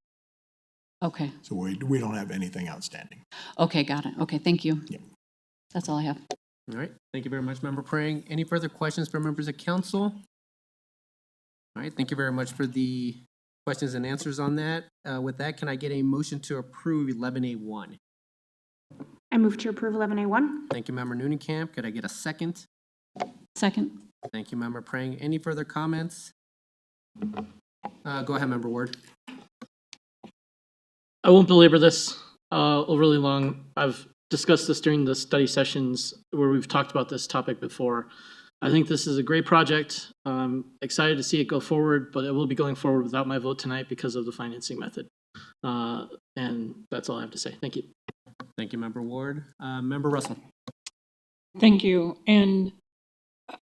Okay, So we don't have anything outstanding. okay, got it. Okay, thank you. Yeah. That's all I have. All right, thank you very much, Member Prang. Any further questions from members of council? All right, thank you very much for the questions and answers on that. With that, can I get a motion to approve 11A1? I move to approve 11A1. Thank you, Member Noonenkamp. Could I get a second? Second. Thank you, Member Prang. Any further comments? Go ahead, Member Ward. I won't belabor this overly long. I've discussed this during the study sessions where we've talked about this topic before. I think this is a great project. I'm excited to see it go forward, but it will be going forward without my vote tonight because of the financing method. And that's all I have to say. Thank you. Thank you, Member Ward. Member Russell. Thank you. And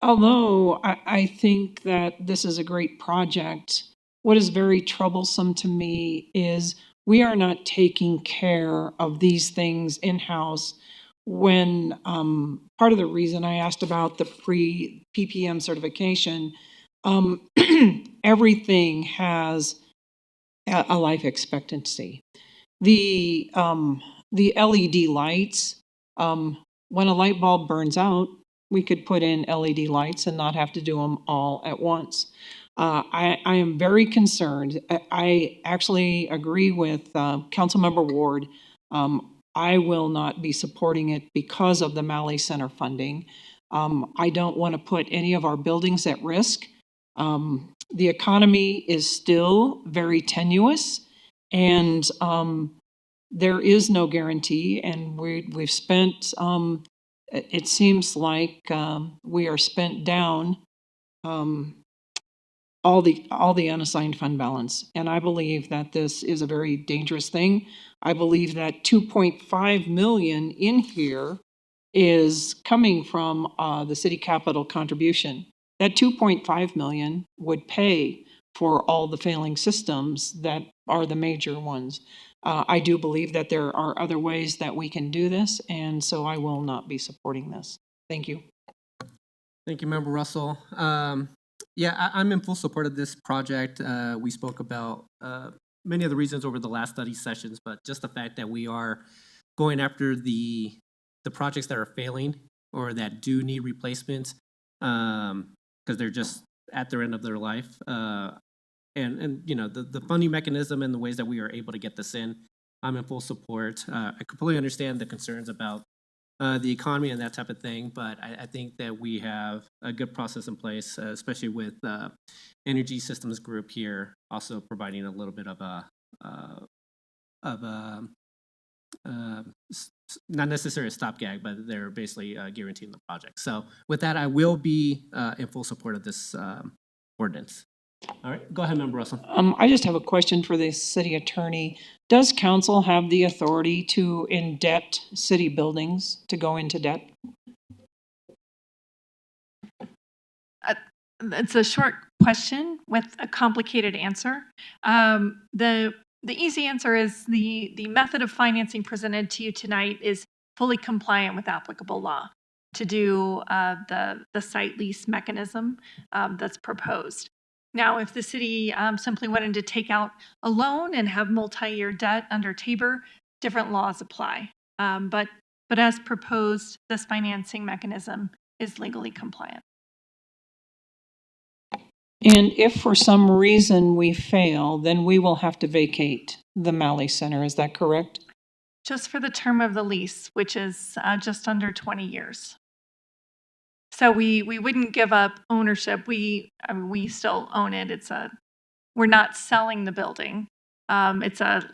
although I think that this is a great project, what is very troublesome to me is we are not taking care of these things in-house when part of the reason I asked about the pre-PPM certification, everything has a life expectancy. The LED lights, when a light bulb burns out, we could put in LED lights and not have to do them all at once. I am very concerned. I actually agree with Councilmember Ward. I will not be supporting it because of the Malley Center funding. I don't want to put any of our buildings at risk. The economy is still very tenuous, and there is no guarantee, and we've spent, it seems like we are spent down all the unassigned fund balance. And I believe that this is a very dangerous thing. I believe that 2.5 million in here is coming from the city capital contribution. That 2.5 million would pay for all the failing systems that are the major ones. I do believe that there are other ways that we can do this, and so I will not be supporting this. Thank you. Thank you, Member Russell. Yeah, I'm in full support of this project. We spoke about many of the reasons over the last study sessions, but just the fact that we are going after the projects that are failing or that do need replacements because they're just at their end of their life. And you know, the funding mechanism and the ways that we are able to get this in, I'm in full support. I completely understand the concerns about the economy and that type of thing, but I think that we have a good process in place, especially with Energy Systems Group here, also providing a little bit of not necessarily a stopgap, but they're basically guaranteeing the project. So with that, I will be in full support of this ordinance. All right, go ahead, Member Russell. I just have a question for the city attorney. Does council have the authority to indebt city buildings, to go into debt? It's a short question with a complicated answer. The easy answer is the method of financing presented to you tonight is fully compliant with applicable law to do the site lease mechanism that's proposed. Now, if the city simply wanted to take out a loan and have multi-year debt under Tabor, different laws apply. But as proposed, this financing mechanism is legally compliant. And if for some reason we fail, then we will have to vacate the Malley Center. Is that correct? Just for the term of the lease, which is just under 20 years. So we wouldn't give up ownership. We still own it. We're not selling the building. It's a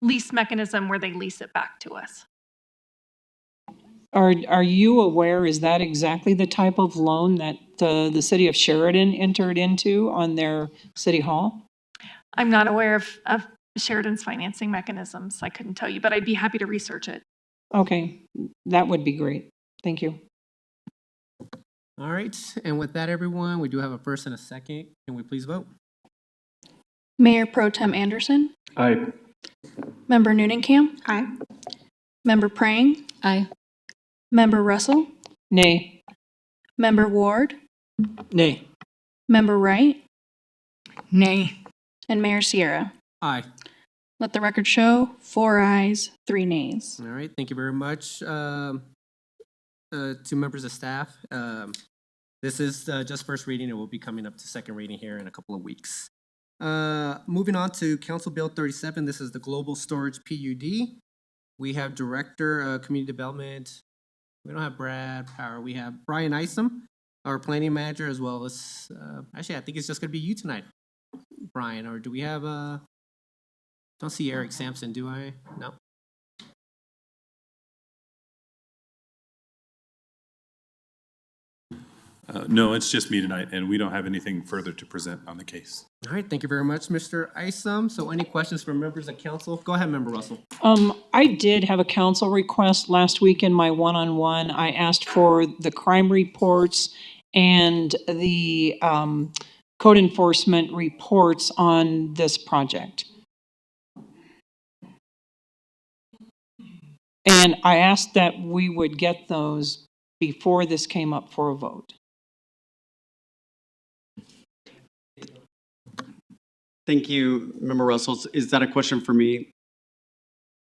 lease mechanism where they lease it back to us. Are you aware, is that exactly the type of loan that the city of Sheridan entered into on their city hall? I'm not aware of Sheridan's financing mechanisms. I couldn't tell you, but I'd be happy to research it. Okay, that would be great. Thank you. All right, and with that, everyone, we do have a first and a second. Can we please vote? Mayor Pro Tem Anderson. Aye. Member Noonenkamp. Aye. Member Prang. Aye. Member Russell. Nay. Member Ward, Nay. Member Wright, Nay. and Mayor Sierra. Aye. Let the record show 4 ayes, 3 nays. All right, thank you very much. To members of staff, this is just first reading. It will be coming up to second reading here in a couple of weeks. Moving on to Council Bill 37, this is the Global Storage PUD. We have Director Community Development. We don't have Brad Power. We have Brian Isom, our Planning Manager, as well as, actually, I think it's just going to be you tonight, Brian. Or do we have, don't see Eric Sampson, do I? No. No, it's just me tonight, and we don't have anything further to present on the case. All right, thank you very much, Mr. Isom. So any questions from members of council? Go ahead, Member Russell. I did have a council request last week in my one-on-one. I asked for the crime reports and the code enforcement reports on this project. And I asked that we would get those before this came up for a vote. Thank you, Member Russell. Is that a question for me?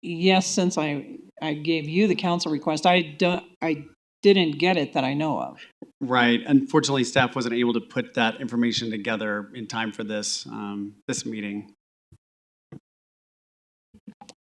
Yes, since I gave you the council request, I didn't get it that I know of. Right. Unfortunately, staff wasn't able to put that information together in time for this this meeting.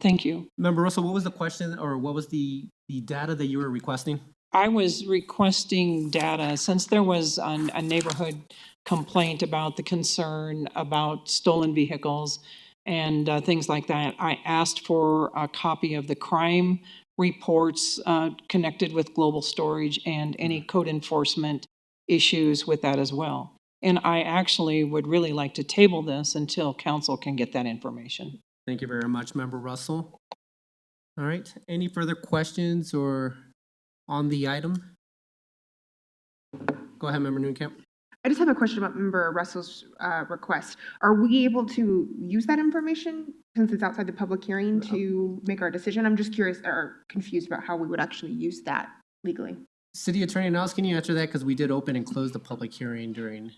Thank you. Member Russell, what was the question, or what was the data that you were requesting? I was requesting data since there was a neighborhood complaint about the concern about stolen vehicles and things like that. I asked for a copy of the crime reports connected with global storage and any code enforcement issues with that as well. And I actually would really like to table this until council can get that information. Thank you very much, Member Russell. All right, any further questions or on the item? Go ahead, Member Newcamp. I just have a question about Member Russell's request. Are we able to use that information since it's outside the public hearing to make our decision? I'm just curious or confused about how we would actually use that legally. City Attorney Niles, can you answer that? Because we did open and close the public hearing during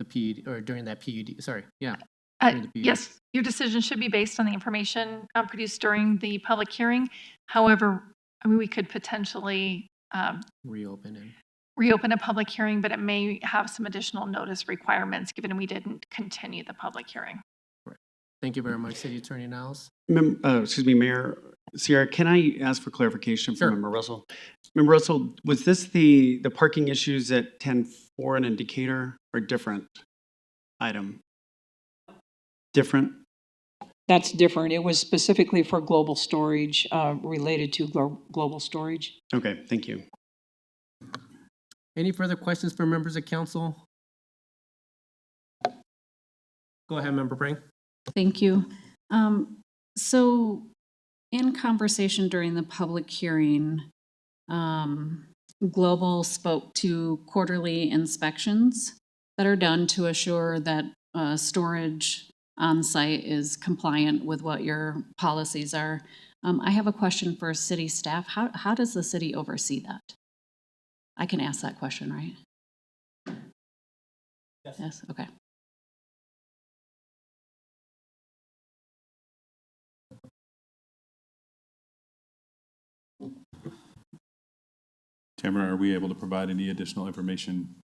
the PUD, or during that PUD. Sorry, yeah. Yes, your decision should be based on the information produced during the public hearing. However, I mean, we could potentially reopen a public hearing, but it may have some additional notice requirements given we didn't continue the public hearing. Thank you very much, City Attorney Niles. Excuse me, Mayor Sierra, can I ask for clarification from Member Russell? Member Russell, was this the parking issues at 10-4 and in Decatur, or different item? Different? That's different. It was specifically for global storage, related to global storage. Okay, thank you. Any further questions for members of council? Go ahead, Member Brang. Thank you. So in conversation during the public hearing, Global spoke to quarterly inspections that are done to assure that storage on site is compliant with what your policies are. I have a question for city staff. How does the city oversee that? I can ask that question, right? Yes, okay. Tamara, are we able to provide any additional information?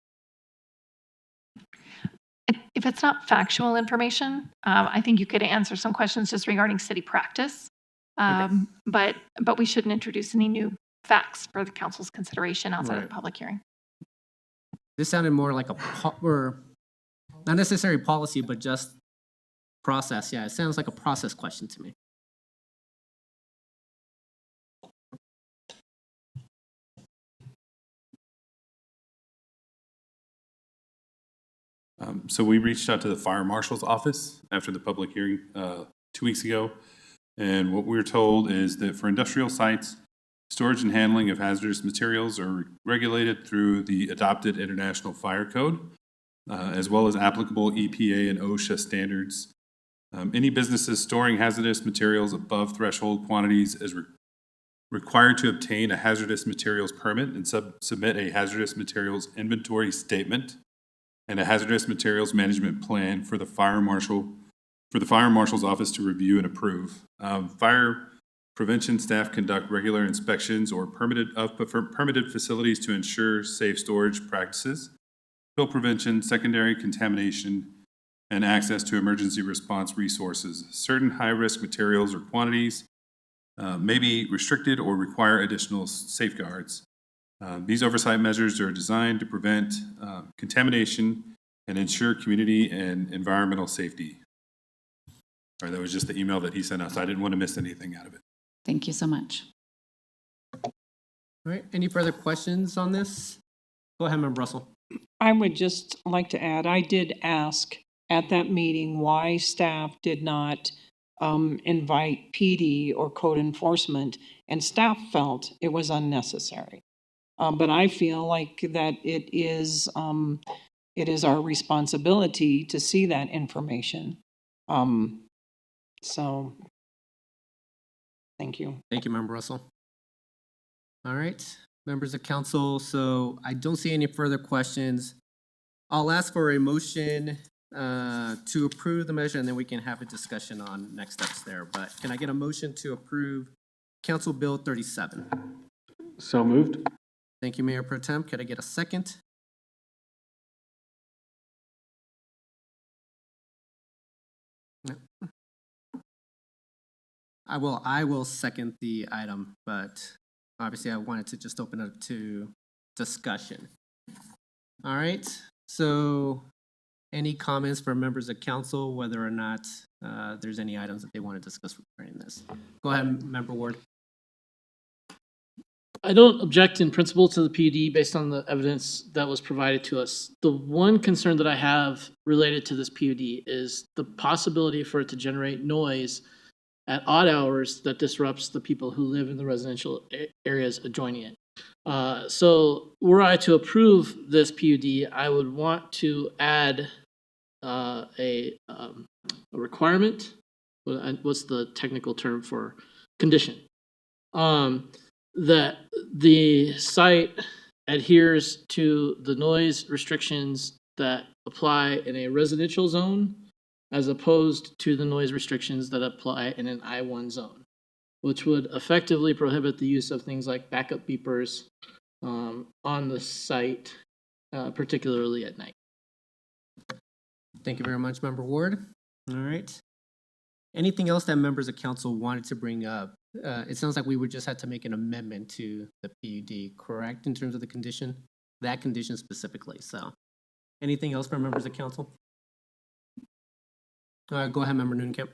If it's not factual information, I think you could answer some questions just regarding city practice. But we shouldn't introduce any new facts for the council's consideration outside of the public hearing. This sounded more like or not necessarily policy, but just process. Yeah, it sounds like a process question to me. So we reached out to the fire marshal's office after the public hearing 2 weeks ago. And what we were told is that for industrial sites, storage and handling of hazardous materials are regulated through the adopted International Fire Code, as well as applicable EPA and OSHA standards. Any businesses storing hazardous materials above threshold quantities is required to obtain a hazardous materials permit and submit a hazardous materials inventory statement and a hazardous materials management plan for the fire marshal's office to review and approve. Fire prevention staff conduct regular inspections or permitted facilities to ensure safe storage practices, spill prevention, secondary contamination, and access to emergency response resources. Certain high-risk materials or quantities may be restricted or require additional safeguards. These oversight measures are designed to prevent contamination and ensure community and environmental safety. Sorry, that was just the email that he sent us. I didn't want to miss anything out of it. Thank you so much. All right, any further questions on this? Go ahead, Member Russell. I would just like to add, I did ask at that meeting why staff did not invite PD or code enforcement, and staff felt it was unnecessary. But I feel like that it is our responsibility to see that information. So, thank you. Thank you, Member Russell. All right, members of council, so I don't see any further questions. I'll ask for a motion to approve the measure, and then we can have a discussion on next steps there. But can I get a motion to approve Council Bill 37? So moved. Thank you, Mayor Pro Tem. Could I get a second? I will second the item, but obviously I wanted to just open up to discussion. All right, so any comments from members of council, whether or not there's any items that they want to discuss regarding this? Go ahead, Member Ward. I don't object in principle to the PUD based on the evidence that was provided to us. The one concern that I have related to this PUD is the possibility for it to generate noise at odd hours that disrupts the people who live in the residential areas adjoining it. So were I to approve this PUD, I would want to add a requirement. What's the technical term for condition? That the site adheres to the noise restrictions that apply in a residential zone as opposed to the noise restrictions that apply in an I-1 zone, which would effectively prohibit the use of things like backup beepers on the site, particularly at night. Thank you very much, Member Ward. All right. Anything else that members of council wanted to bring up? It sounds like we would just have to make an amendment to the PUD, correct, in terms of the condition? That condition specifically, so. Anything else from members of council? Go ahead, Member Noonekamp.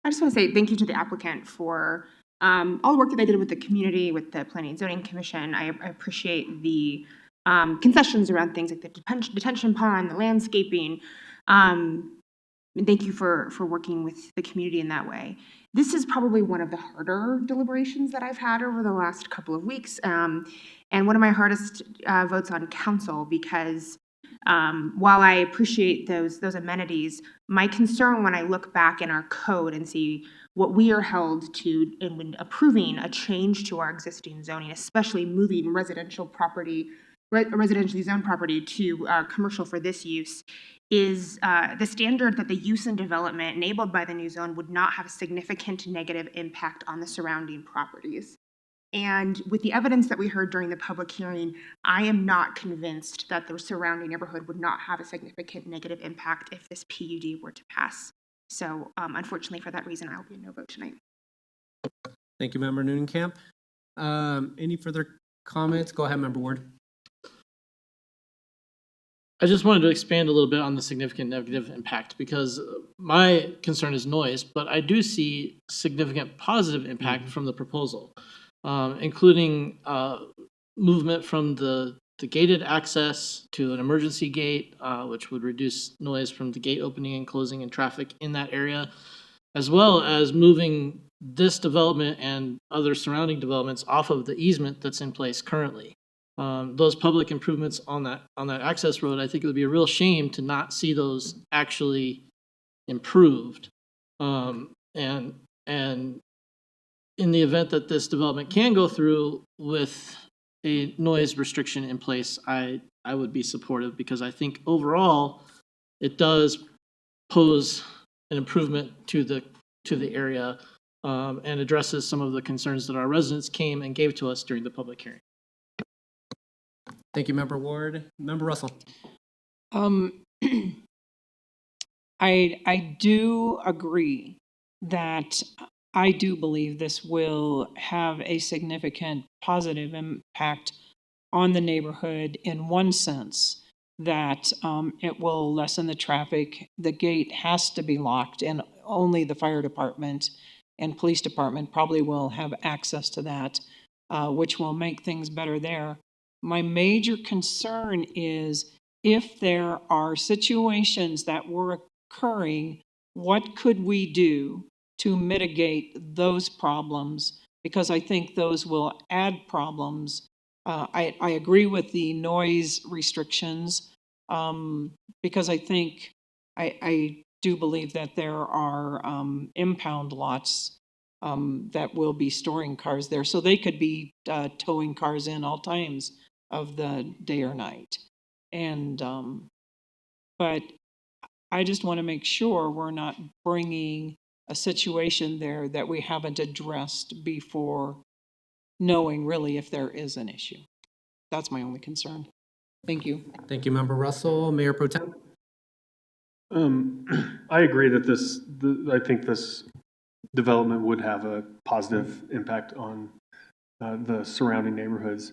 I just want to say thank you to the applicant for all the work that they did with the community, with the Planning and Zoning Commission. I appreciate the concessions around things like the detention pond, the landscaping. Thank you for working with the community in that way. This is probably one of the harder deliberations that I've had over the last couple of weeks, and one of my hardest votes on council because while I appreciate those amenities, my concern when I look back in our code and see what we are held to in when approving a change to our existing zoning, especially moving residentially zoned property to commercial for this use, is the standard that the use and development enabled by the new zone would not have a significant negative impact on the surrounding properties. And with the evidence that we heard during the public hearing, I am not convinced that the surrounding neighborhood would not have a significant negative impact if this PUD were to pass. So unfortunately for that reason, I'll be a no vote tonight. Thank you, Member Noonekamp. Any further comments? Go ahead, Member Ward. I just wanted to expand a little bit on the significant negative impact because my concern is noise, but I do see significant positive impact from the proposal, including movement from the gated access to an emergency gate, which would reduce noise from the gate opening and closing and traffic in that area, as well as moving this development and other surrounding developments off of the easement that's in place currently. Those public improvements on that access road, I think it would be a real shame to not see those actually improved. And in the event that this development can go through with a noise restriction in place, I would be supportive, because I think overall it does pose an improvement to the area, and addresses some of the concerns that our residents came and gave to us during the public hearing. Thank you, Member Ward. Member Russell. I do agree that I do believe this will have a significant positive impact on the neighborhood in one sense, that it will lessen the traffic. The gate has to be locked, and only the fire department and police department probably will have access to that, which will make things better there. My major concern is if there are situations that were occurring, what could we do to mitigate those problems? Because I think those will add problems. I agree with the noise restrictions, because I think I do believe that there are impound lots that will be storing cars there, so they could be towing cars in all times of the day or night. And but I just want to make sure we're not bringing a situation there that we haven't addressed before knowing really if there is an issue. That's my only concern. Thank you. Thank you, Member Russell. Mayor Pro Tem. I agree that I think this development would have a positive impact on the surrounding neighborhoods.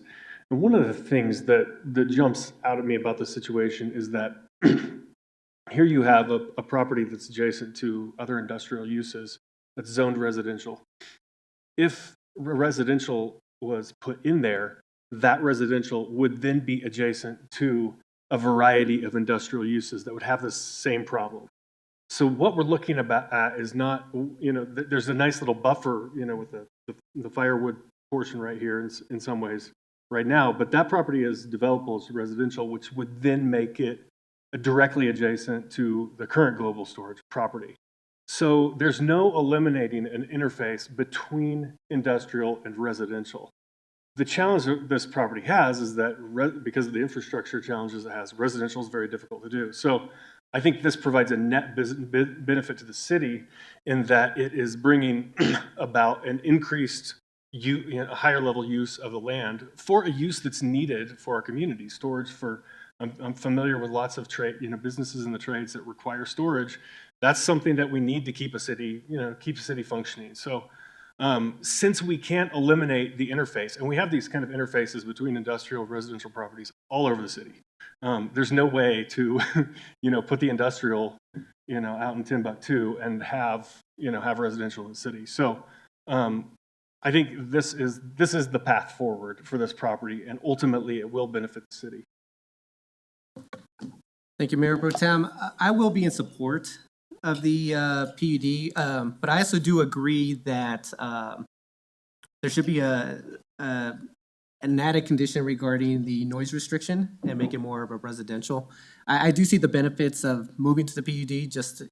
And one of the things that jumps out at me about the situation is that here you have a property that's adjacent to other industrial uses that's zoned residential. If residential was put in there, that residential would then be adjacent to a variety of industrial uses that would have the same problem. So what we're looking at is not, there's a nice little buffer, with the firewood portion right here in some ways right now, but that property is developable as residential, which would then make it directly adjacent to the current global storage property. So there's no eliminating an interface between industrial and residential. The challenge that this property has is that because of the infrastructure challenges it has, residential is very difficult to do. So I think this provides a net benefit to the city in that it is bringing about an increased higher level use of the land for a use that's needed for our community. Storage for, I'm familiar with lots of businesses in the trades that require storage. That's something that we need to keep a city, functioning. So since we can't eliminate the interface, and we have these kind of interfaces between industrial and residential properties all over the city, there's no way to, put the industrial, out in Timbuktu and have residential in the city. So I think this is the path forward for this property, and ultimately it will benefit the city. Thank you, Mayor Pro Tem. I will be in support of the PUD, but I also do agree that there should be an added condition regarding the noise restriction and make it more of a residential. I do see the benefits of moving to the PUD. Just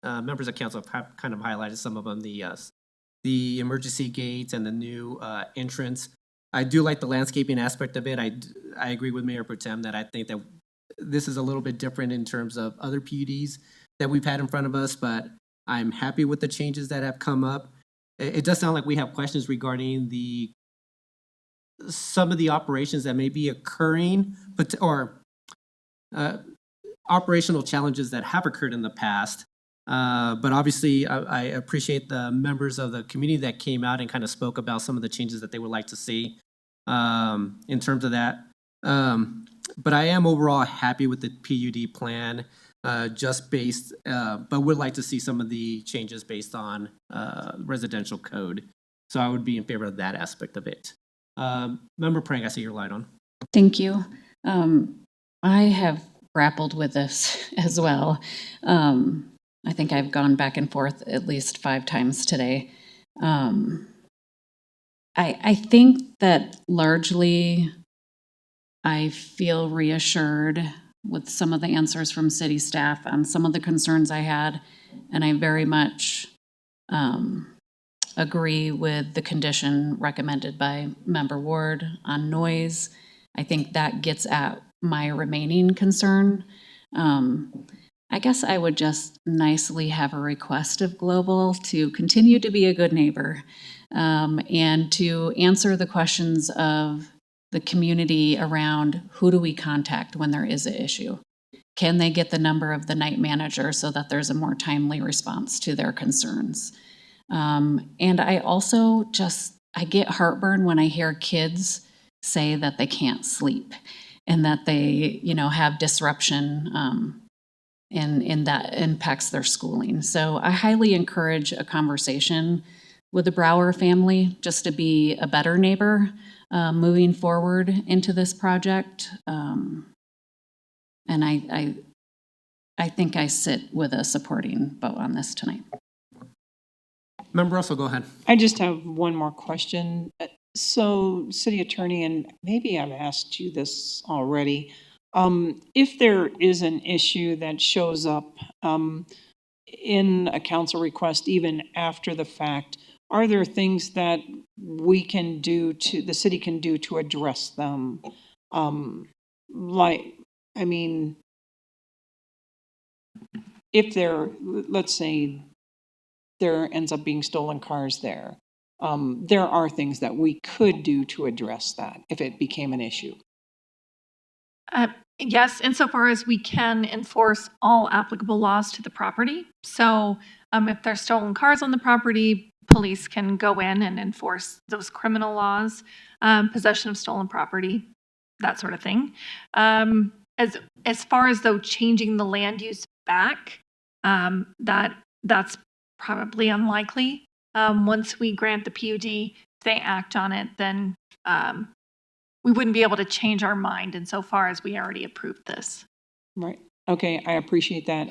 members of council have kind of highlighted some of them, the emergency gates and the new entrance. I do like the landscaping aspect of it. I agree with Mayor Pro Tem that I think that this is a little bit different in terms of other PUDs that we've had in front of us, but I'm happy with the changes that have come up. It does sound like we have questions regarding some of the operations that may be occurring, or operational challenges that have occurred in the past. But obviously, I appreciate the members of the community that came out and kind of spoke about some of the changes that they would like to see in terms of that. But I am overall happy with the PUD plan, but would like to see some of the changes based on residential code. So I would be in favor of that aspect of it. Member Prang, I see your light on. Thank you. I have grappled with this as well. I think I've gone back and forth at least 5 times today. I think that largely I feel reassured with some of the answers from city staff on some of the concerns I had, and I very much agree with the condition recommended by Member Ward on noise. I think that gets at my remaining concern. I guess I would just nicely have a request of Global to continue to be a good neighbor, and to answer the questions of the community around who do we contact when there is an issue. Can they get the number of the night manager so that there's a more timely response to their concerns? And I also I get heartburn when I hear kids say that they can't sleep and that they, have disruption, and that impacts their schooling. So I highly encourage a conversation with the Brower family just to be a better neighbor moving forward into this project. And I think I sit with a supporting vote on this tonight. Member Russell, go ahead. I just have one more question. So, City Attorney, and maybe I've asked you this already, if there is an issue that shows up in a council request, even after the fact, are there things that we can do the city can do to address them? If let's say there ends up being stolen cars there, there are things that we could do to address that if it became an issue. Yes, insofar as we can enforce all applicable laws to the property. So if there's stolen cars on the property, police can go in and enforce those criminal laws, possession of stolen property, that sort of thing. As far as though changing the land use back, that's probably unlikely. Once we grant the PUD, if they act on it, then we wouldn't be able to change our mind insofar as we already approved this. Right. Okay, I appreciate that.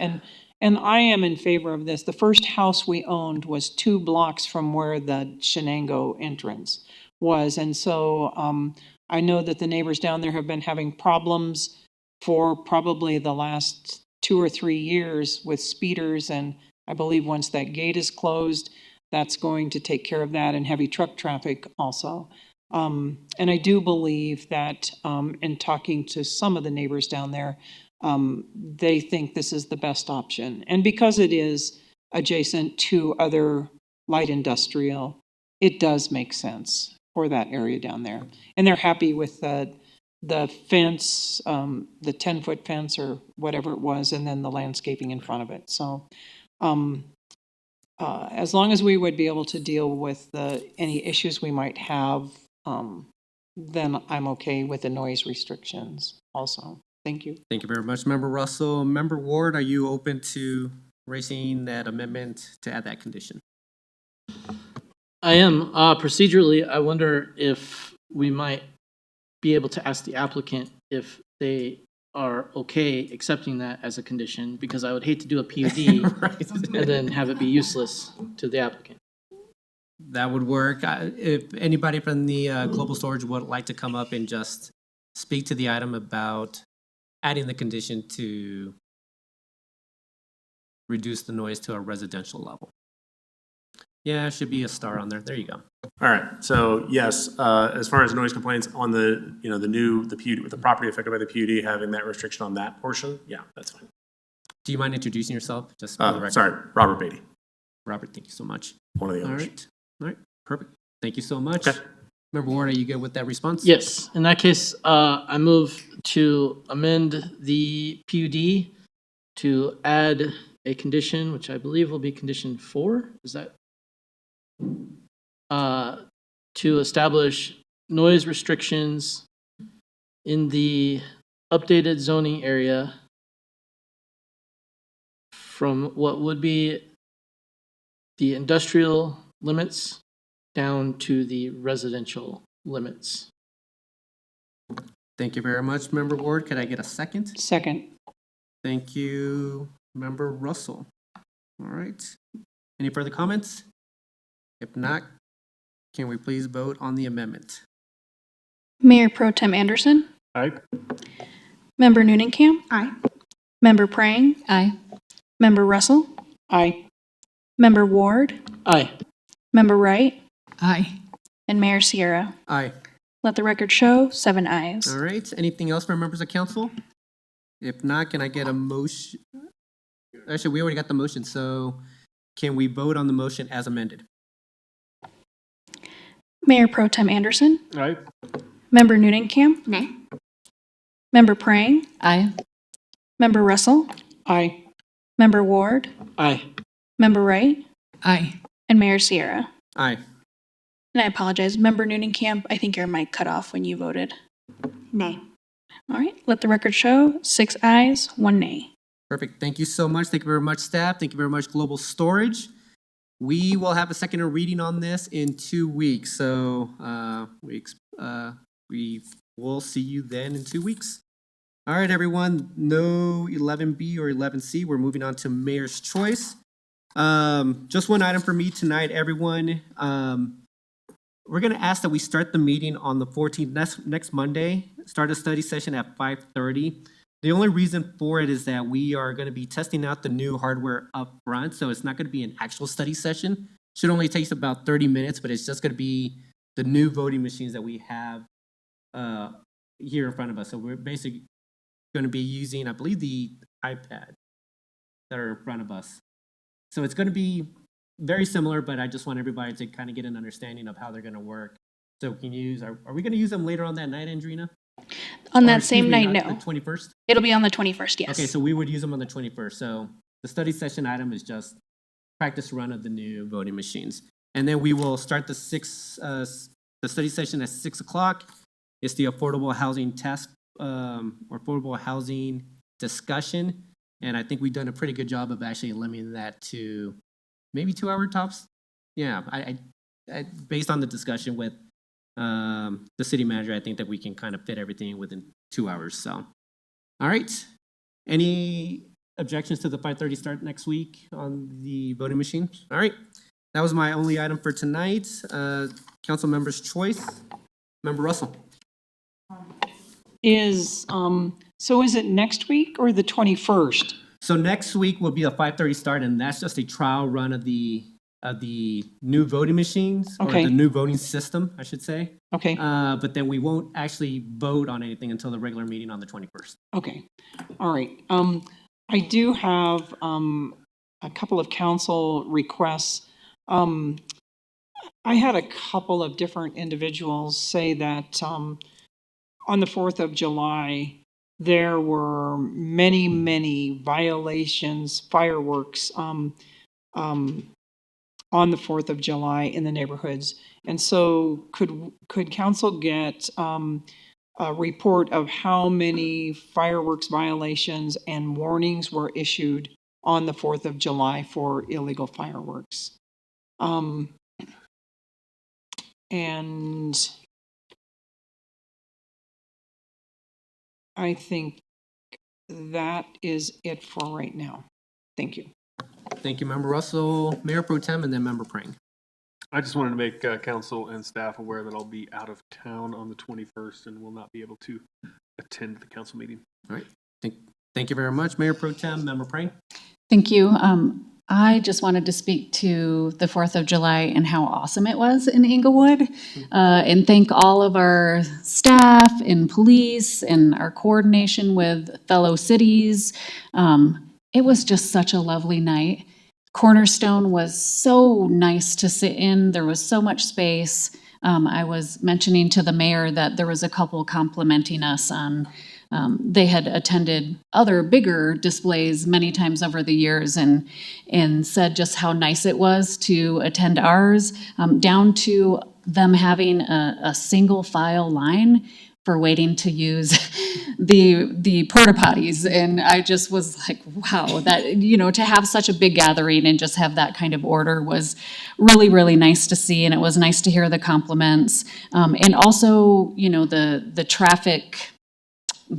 And I am in favor of this. The first house we owned was 2 blocks from where the Shenango entrance was. And so I know that the neighbors down there have been having problems for probably the last 2 or 3 years with speeders. And I believe once that gate is closed, that's going to take care of that, and heavy truck traffic also. And I do believe that in talking to some of the neighbors down there, they think this is the best option. And because it is adjacent to other light industrial, it does make sense for that area down there. And they're happy with the fence, the 10-foot fence or whatever it was, and then the landscaping in front of it. So as long as we would be able to deal with any issues we might have, then I'm okay with the noise restrictions also. Thank you. Thank you very much, Member Russell. Member Ward, are you open to raising that amendment to add that condition? I am. Procedurally, I wonder if we might be able to ask the applicant if they are okay accepting that as a condition, because I would hate to do a PUD Right. and then have it be useless to the applicant. That would work. If anybody from the Global Storage would like to come up and just speak to the item about adding the condition to reduce the noise to a residential level. Yeah, it should be a star on there. There you go. All right. So yes, as far as noise complaints on the PUD, with the property affected by the PUD having that restriction on that portion, yeah, that's fine. Do you mind introducing yourself? Just for the record. Sorry, Robert Beatty. Robert, thank you so much. One of the others. All right, perfect. Thank you so much. Okay. Member Ward, are you good with that response? Yes. In that case, I move to amend the PUD to add a condition, which I believe will be condition 4. Is that? To establish noise restrictions in the updated zoning area from what would be the industrial limits down to the residential limits. Thank you very much, Member Ward. Could I get a second? Second. Thank you, Member Russell. All right. Any further comments? If not, can we please vote on the amendment? Mayor Pro Tem Anderson. Aye. Member Noonenkamp. Aye. Member Prang. Aye. Member Russell. Aye. Member Ward. Aye. Member Wright, Aye. and Mayor Sierra. Aye. Let the record show 7 ayes. All right, anything else from members of council? If not, can I get a motion? Actually, we already got the motion, so can we vote on the motion as amended? Mayor Pro Tem Anderson, Aye. Member Noonan-Camp, Nay. Member Prang, Aye. Member Russell, Aye. Member Ward, Aye. Member Wright, Aye. and Mayor Sierra. Aye. And I apologize, Member Noonan-Camp, I think your mic cut off when you voted. Nay. All right, let the record show 6 ayes, 1 nay. Perfect. Thank you so much. Thank you very much, staff. Thank you very much, Global Storage. We will have a second reading on this in 2 weeks, so we will see you then in 2 weeks. All right, everyone. No 11B or 11C. We're moving on to Mayor's Choice. Just one item for me tonight, everyone. We're going to ask that we start the meeting on the 14th, next Monday, start a study session at 5:30. The only reason for it is that we are going to be testing out the new hardware up front, so it's not going to be an actual study session. Should only take about 30 minutes, but it's just going to be the new voting machines that we have here in front of us. So we're basically going to be using, I believe, the iPad that are in front of us. So it's going to be very similar, but I just want everybody to kind of get an understanding of how they're going to work. So we can use, are we going to use them later on that night, Andrina? On Or, that excuse same me, night, on no. The 21st? It'll be on the 21st, yes. Okay, so we would use them on the 21st. So the study session item is just practice run of the new voting machines. And then we will start the study session at 6 o'clock. It's the affordable housing test, or affordable housing discussion. And I think we've done a pretty good job of actually limiting that to maybe 2 hour tops. Yeah, I based on the discussion with the city manager, I think that we can kind of fit everything within 2 hours. So, all right. Any objections to the 5:30 start next week on the voting machine? All right. That was my only item for tonight. Council members' choice. Member Russell. So is it next week or the 21st? So next week will be a 5:30 start, and that's just a trial run of the new voting machines, or Okay. the new voting system, I should say. Okay. But then we won't actually vote on anything until the regular meeting on the 21st. Okay, all right. I do have a couple of council requests. I had a couple of different individuals say that on the 4th of July, there were many, many violations, fireworks on the 4th of July in the neighborhoods. And so could council get a report of how many fireworks violations and warnings were issued on the 4th of July for illegal fireworks? And I think that is it for right now. Thank you. Thank you, Member Russell, Mayor Pro Tem, and then Member Prang. I just wanted to make council and staff aware that I'll be out of town on the 21st and will not be able to attend the council meeting. All right. Thank you very much, Mayor Pro Tem, Member Prang. Thank you. I just wanted to speak to the 4th of July and how awesome it was in Englewood, and thank all of our staff and police and our coordination with fellow cities. It was just such a lovely night. Cornerstone was so nice to sit in. There was so much space. I was mentioning to the mayor that there was a couple complimenting us on they had attended other bigger displays many times over the years and said just how nice it was to attend ours, down to them having a single file line for waiting to use the porta potties. And I just was like, wow, that, to have such a big gathering and just have that kind of order was really, really nice to see. And it was nice to hear the compliments. And also, the traffic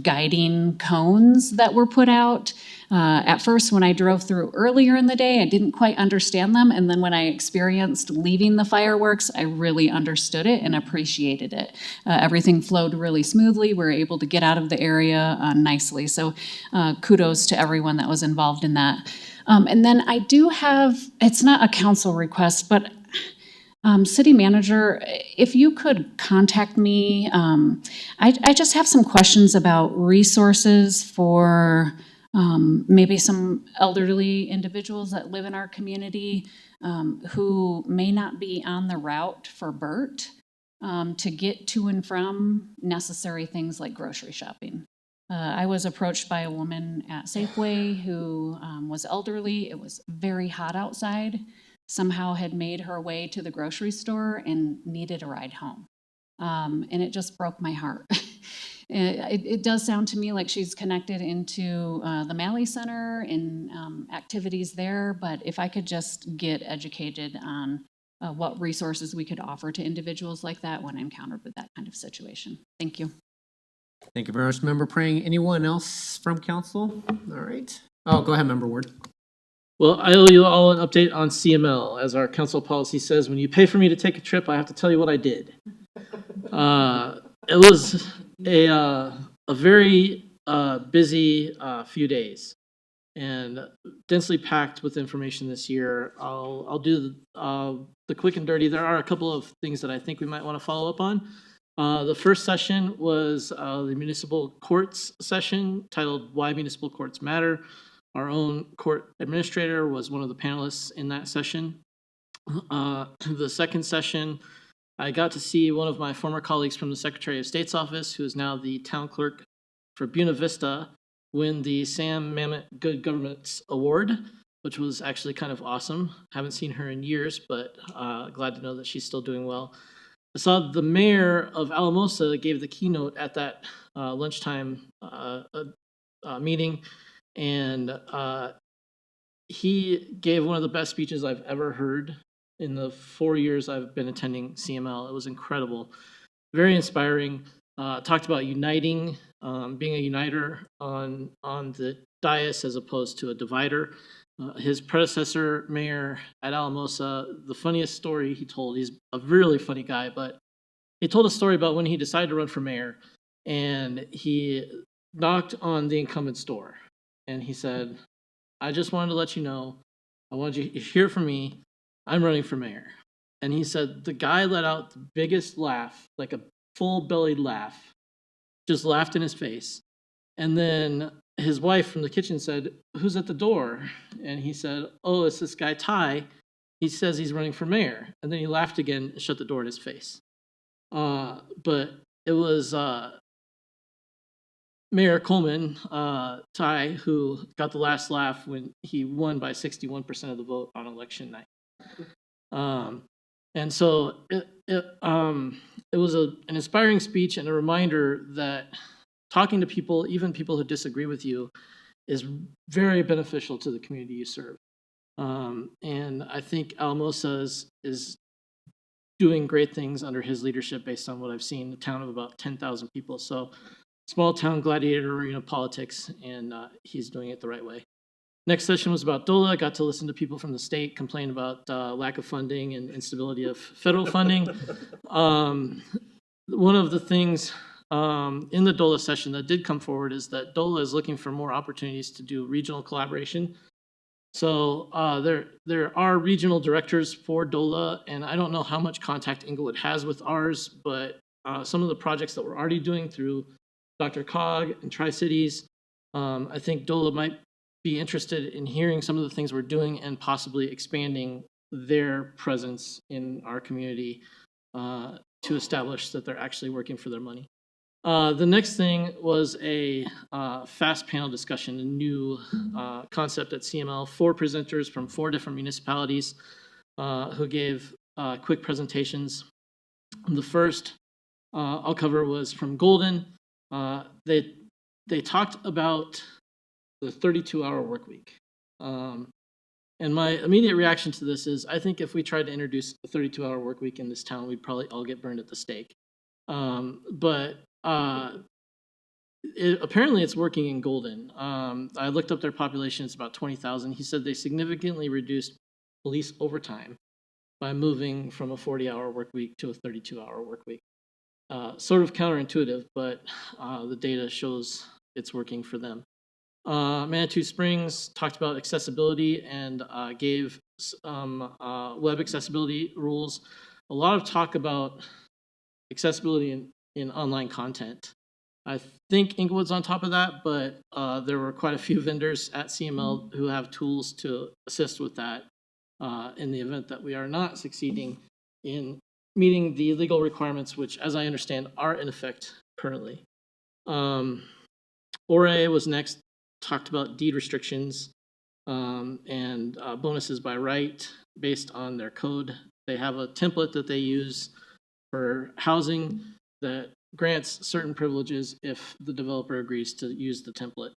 guiding cones that were put out. At first, when I drove through earlier in the day, I didn't quite understand them. And then when I experienced leaving the fireworks, I really understood it and appreciated it. Everything flowed really smoothly. We were able to get out of the area nicely. So kudos to everyone that was involved in that. And then I do have, it's not a council request, but City manager, if you could contact me, I just have some questions about resources for maybe some elderly individuals that live in our community who may not be on the route for BERT to get to and from necessary things like grocery shopping. I was approached by a woman at Safeway who was elderly. It was very hot outside. Somehow had made her way to the grocery store and needed a ride home. And it just broke my heart. It does sound to me like she's connected into the Malley Center and activities there, but if I could just get educated on what resources we could offer to individuals like that when encountered with that kind of situation. Thank you. Thank you very much, Member Prang. Anyone else from council? All right. Oh, go ahead, Member Ward. Well, I owe you all an update on CML. As our council policy says, when you pay for me to take a trip, I have to tell you what I did. It was a very busy few days and densely packed with information this year. I'll do the quick and dirty. There are a couple of things that I think we might want to follow up on. The first session was the municipal courts session titled Why Municipal Courts Matter. Our own court administrator was one of the panelists in that session. The second session, I got to see one of my former colleagues from the Secretary of State's office, who is now the town clerk for Buena Vista, win the Sam Mamet Good Governance Award, which was actually kind of awesome. Haven't seen her in years, but glad to know that she's still doing well. I saw the mayor of Alamosa gave the keynote at that lunchtime meeting, and he gave one of the best speeches I've ever heard in the 4 years I've been attending CML. It was incredible, very inspiring. Talked about uniting, being a uniter on the dais as opposed to a divider. His predecessor, mayor at Alamosa, the funniest story he told, he's a really funny guy, but he told a story about when he decided to run for mayor, and he knocked on the incumbent's door, and he said, I just wanted to let you know, I wanted you to hear from me, I'm running for mayor. And he said the guy let out the biggest laugh, like a full-bellied laugh, just laughed in his face. And then his wife from the kitchen said, who's at the door? And he said, oh, it's this guy, Ty. He says he's running for mayor. And then he laughed again and shut the door in his face. But it was Mayor Coleman, Ty, who got the last laugh when he won by 61% of the vote on election night. And so it was an inspiring speech and a reminder that talking to people, even people who disagree with you, is very beneficial to the community you serve. And I think Alamosa is doing great things under his leadership based on what I've seen, a town of about 10,000 people. So small town gladiator arena politics, and he's doing it the right way. Next session was about DOLA. I got to listen to people from the state complain about lack of funding and instability of federal funding. One of the things in the DOLA session that did come forward is that DOLA is looking for more opportunities to do regional collaboration. So there are regional directors for DOLA, and I don't know how much contact Englewood has with ours, but some of the projects that we're already doing through Dr. Cog and Tri-Cities, I think DOLA might be interested in hearing some of the things we're doing and possibly expanding their presence in our community to establish that they're actually working for their money. The next thing was a fast panel discussion, a new concept at CML, 4 presenters from 4 different municipalities who gave quick presentations. The first I'll cover was from Golden. They talked about the 32-hour work week. And my immediate reaction to this is, I think if we tried to introduce a 32-hour work week in this town, we'd probably all get burned at the stake. But apparently it's working in Golden. I looked up their population, it's about 20,000. He said they significantly reduced police overtime by moving from a 40-hour work week to a 32-hour work week. Sort of counterintuitive, but the data shows it's working for them. Manitou Springs talked about accessibility and gave some web accessibility rules. a lot of talk about accessibility in online content. I think Englewood's on top of that, but there were quite a few vendors at CML who have tools to assist with that in the event that we are not succeeding in meeting the legal requirements, which, as I understand, are in effect currently. ORA was next, talked about deed restrictions and bonuses by right based on their code. They have a template that they use for housing that grants certain privileges if the developer agrees to use the template.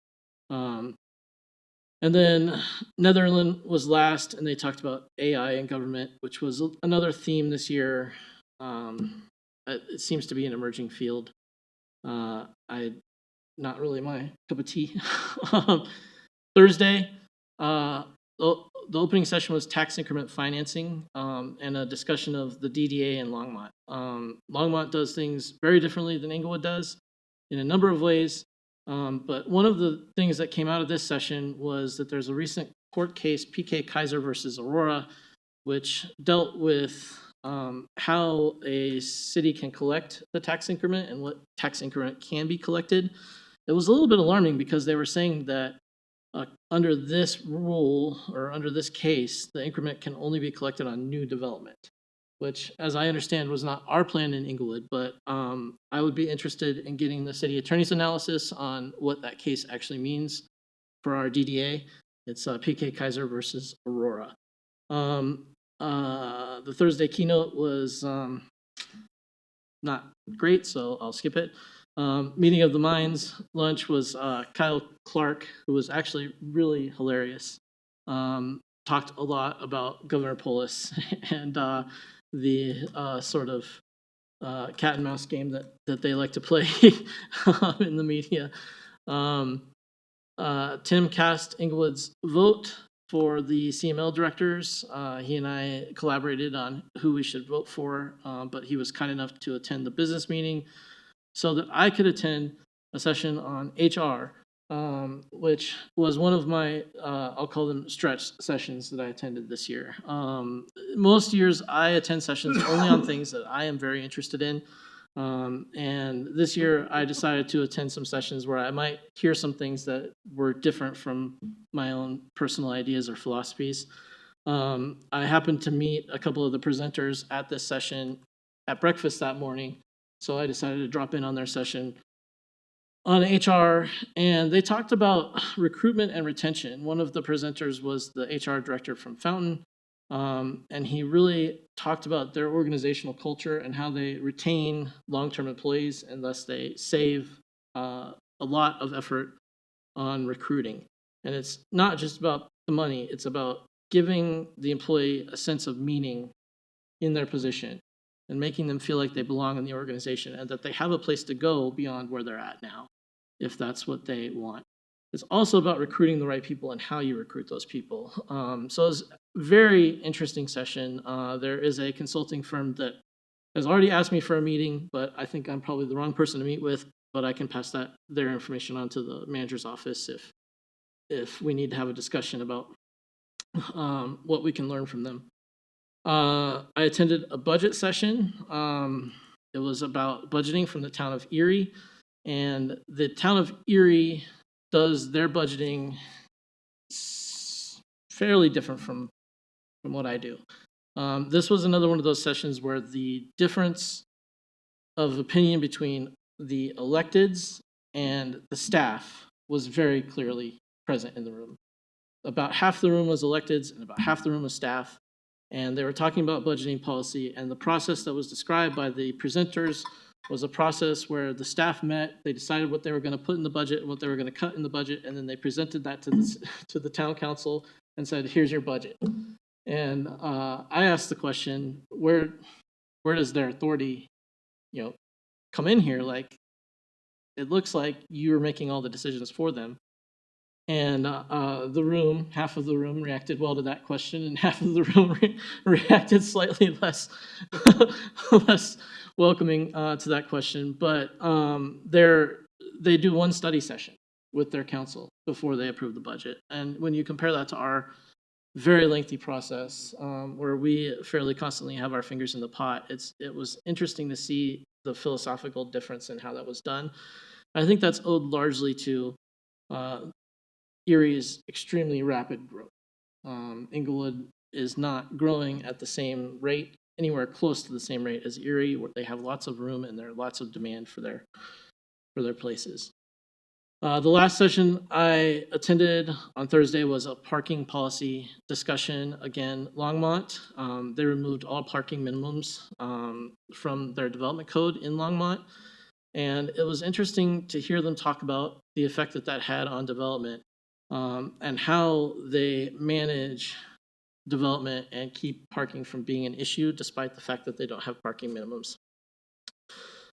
And then Netherlands was last, and they talked about AI in government, which was another theme this year. It seems to be an emerging field. Not really my cup of tea. Thursday, the opening session was tax increment financing and a discussion of the DDA and Longmont. Longmont does things very differently than Englewood does in a number of ways. But one of the things that came out of this session was that there's a recent court case, PK Kaiser versus Aurora, which dealt with how a city can collect the tax increment and what tax increment can be collected. It was a little bit alarming because they were saying that under this rule or under this case, the increment can only be collected on new development, which, as I understand, was not our plan in Englewood, but I would be interested in getting the city attorney's analysis on what that case actually means for our DDA. It's PK Kaiser versus Aurora. The Thursday keynote was not great, so I'll skip it. Meeting of the Minds lunch was Kyle Clark, who was actually really hilarious. Talked a lot about Governor Polis and the sort of cat and mouse game that they like to play in the media. Tim cast Englewood's vote for the CML directors. He and I collaborated on who we should vote for, but he was kind enough to attend the business meeting so that I could attend a session on HR, which was one of my, I'll call them stretch sessions that I attended this year. Most years I attend sessions only on things that I am very interested in. And this year I decided to attend some sessions where I might hear some things that were different from my own personal ideas or philosophies. I happened to meet a couple of the presenters at this session at breakfast that morning. So I decided to drop in on their session on HR, and they talked about recruitment and retention. One of the presenters was the HR director from Fountain, and he really talked about their organizational culture and how they retain long-term employees, and thus they save a lot of effort on recruiting. And it's not just about the money, it's about giving the employee a sense of meaning in their position and making them feel like they belong in the organization and that they have a place to go beyond where they're at now, if that's what they want. It's also about recruiting the right people and how you recruit those people. So it's a very interesting session. There is a consulting firm that has already asked me for a meeting, but I think I'm probably the wrong person to meet with, but I can pass their information on to the manager's office if we need to have a discussion about what we can learn from them. I attended a budget session. It was about budgeting from the town of Erie, and the town of Erie does their budgeting fairly different from what I do. This was another one of those sessions where the difference of opinion between the electeds and the staff was very clearly present in the room. About half the room was electeds and about half the room was staff. And they were talking about budgeting policy, and the process that was described by the presenters was a process where the staff met, they decided what they were going to put in the budget and what they were going to cut in the budget, and then they presented that to the town council and said, here's your budget. And I asked the question, where does their authority, come in here? Like, it looks like you're making all the decisions for them. And the room, half of the room reacted well to that question, and half of the room reacted slightly less welcoming to that question. But they do one study session with their council before they approve the budget. And when you compare that to our very lengthy process where we fairly constantly have our fingers in the pot. It was interesting to see the philosophical difference in how that was done. I think that's owed largely to Erie's extremely rapid growth. Englewood is not growing at the same rate, anywhere close to the same rate as Erie, where they have lots of room and there are lots of demand for their places. The last session I attended on Thursday was a parking policy discussion. Again, Longmont, they removed all parking minimums from their development code in Longmont. And it was interesting to hear them talk about the effect that that had on development and how they manage development and keep parking from being an issue despite the fact that they don't have parking minimums.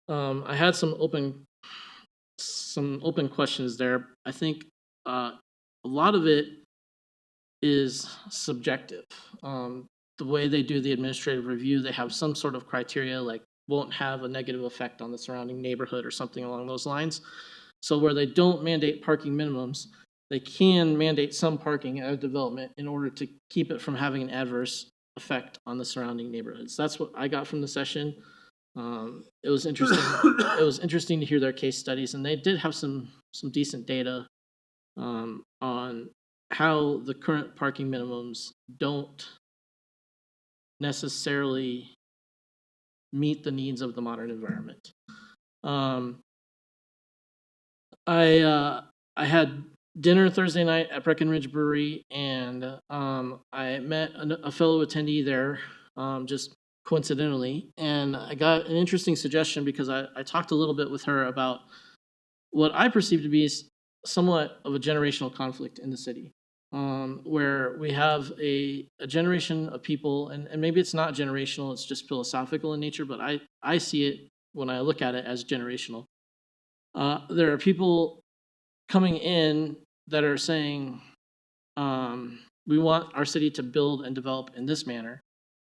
I had some open questions there. I think a lot of it is subjective. The way they do the administrative review, they have some sort of criteria like won't have a negative effect on the surrounding neighborhood or something along those lines. So where they don't mandate parking minimums, they can mandate some parking at a development in order to keep it from having an adverse effect on the surrounding neighborhoods. That's what I got from the session. It was interesting. It was interesting to hear their case studies, and they did have some decent data on how the current parking minimums don't necessarily meet the needs of the modern environment. I had dinner Thursday night at Breckenridge Brewery, and I met a fellow attendee there just coincidentally, and I got an interesting suggestion because I talked a little bit with her about what I perceive to be somewhat of a generational conflict in the city, where we have a generation of people, and maybe it's not generational, it's just philosophical in nature, but I see it when I look at it as generational. There are people coming in that are saying, we want our city to build and develop in this manner.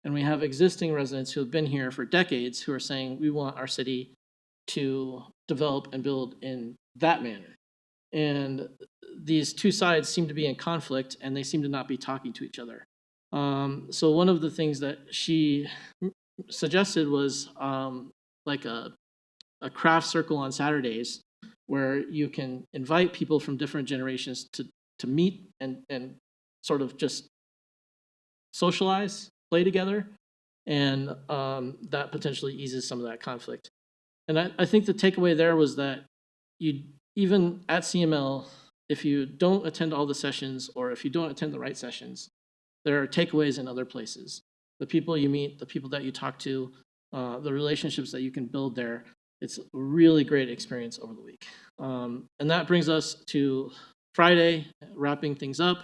And we have existing residents who have been here for decades who are saying, we want our city to develop and build in that manner. And these two sides seem to be in conflict and they seem to not be talking to each other. So one of the things that she suggested was like a craft circle on Saturdays where you can invite people from different generations to meet and sort of just socialize, play together, and that potentially eases some of that conflict. And I think the takeaway there was that even at CML, if you don't attend all the sessions or if you don't attend the right sessions, there are takeaways in other places. The people you meet, the people that you talk to, the relationships that you can build there, it's a really great experience over the week. And that brings us to Friday, wrapping things up.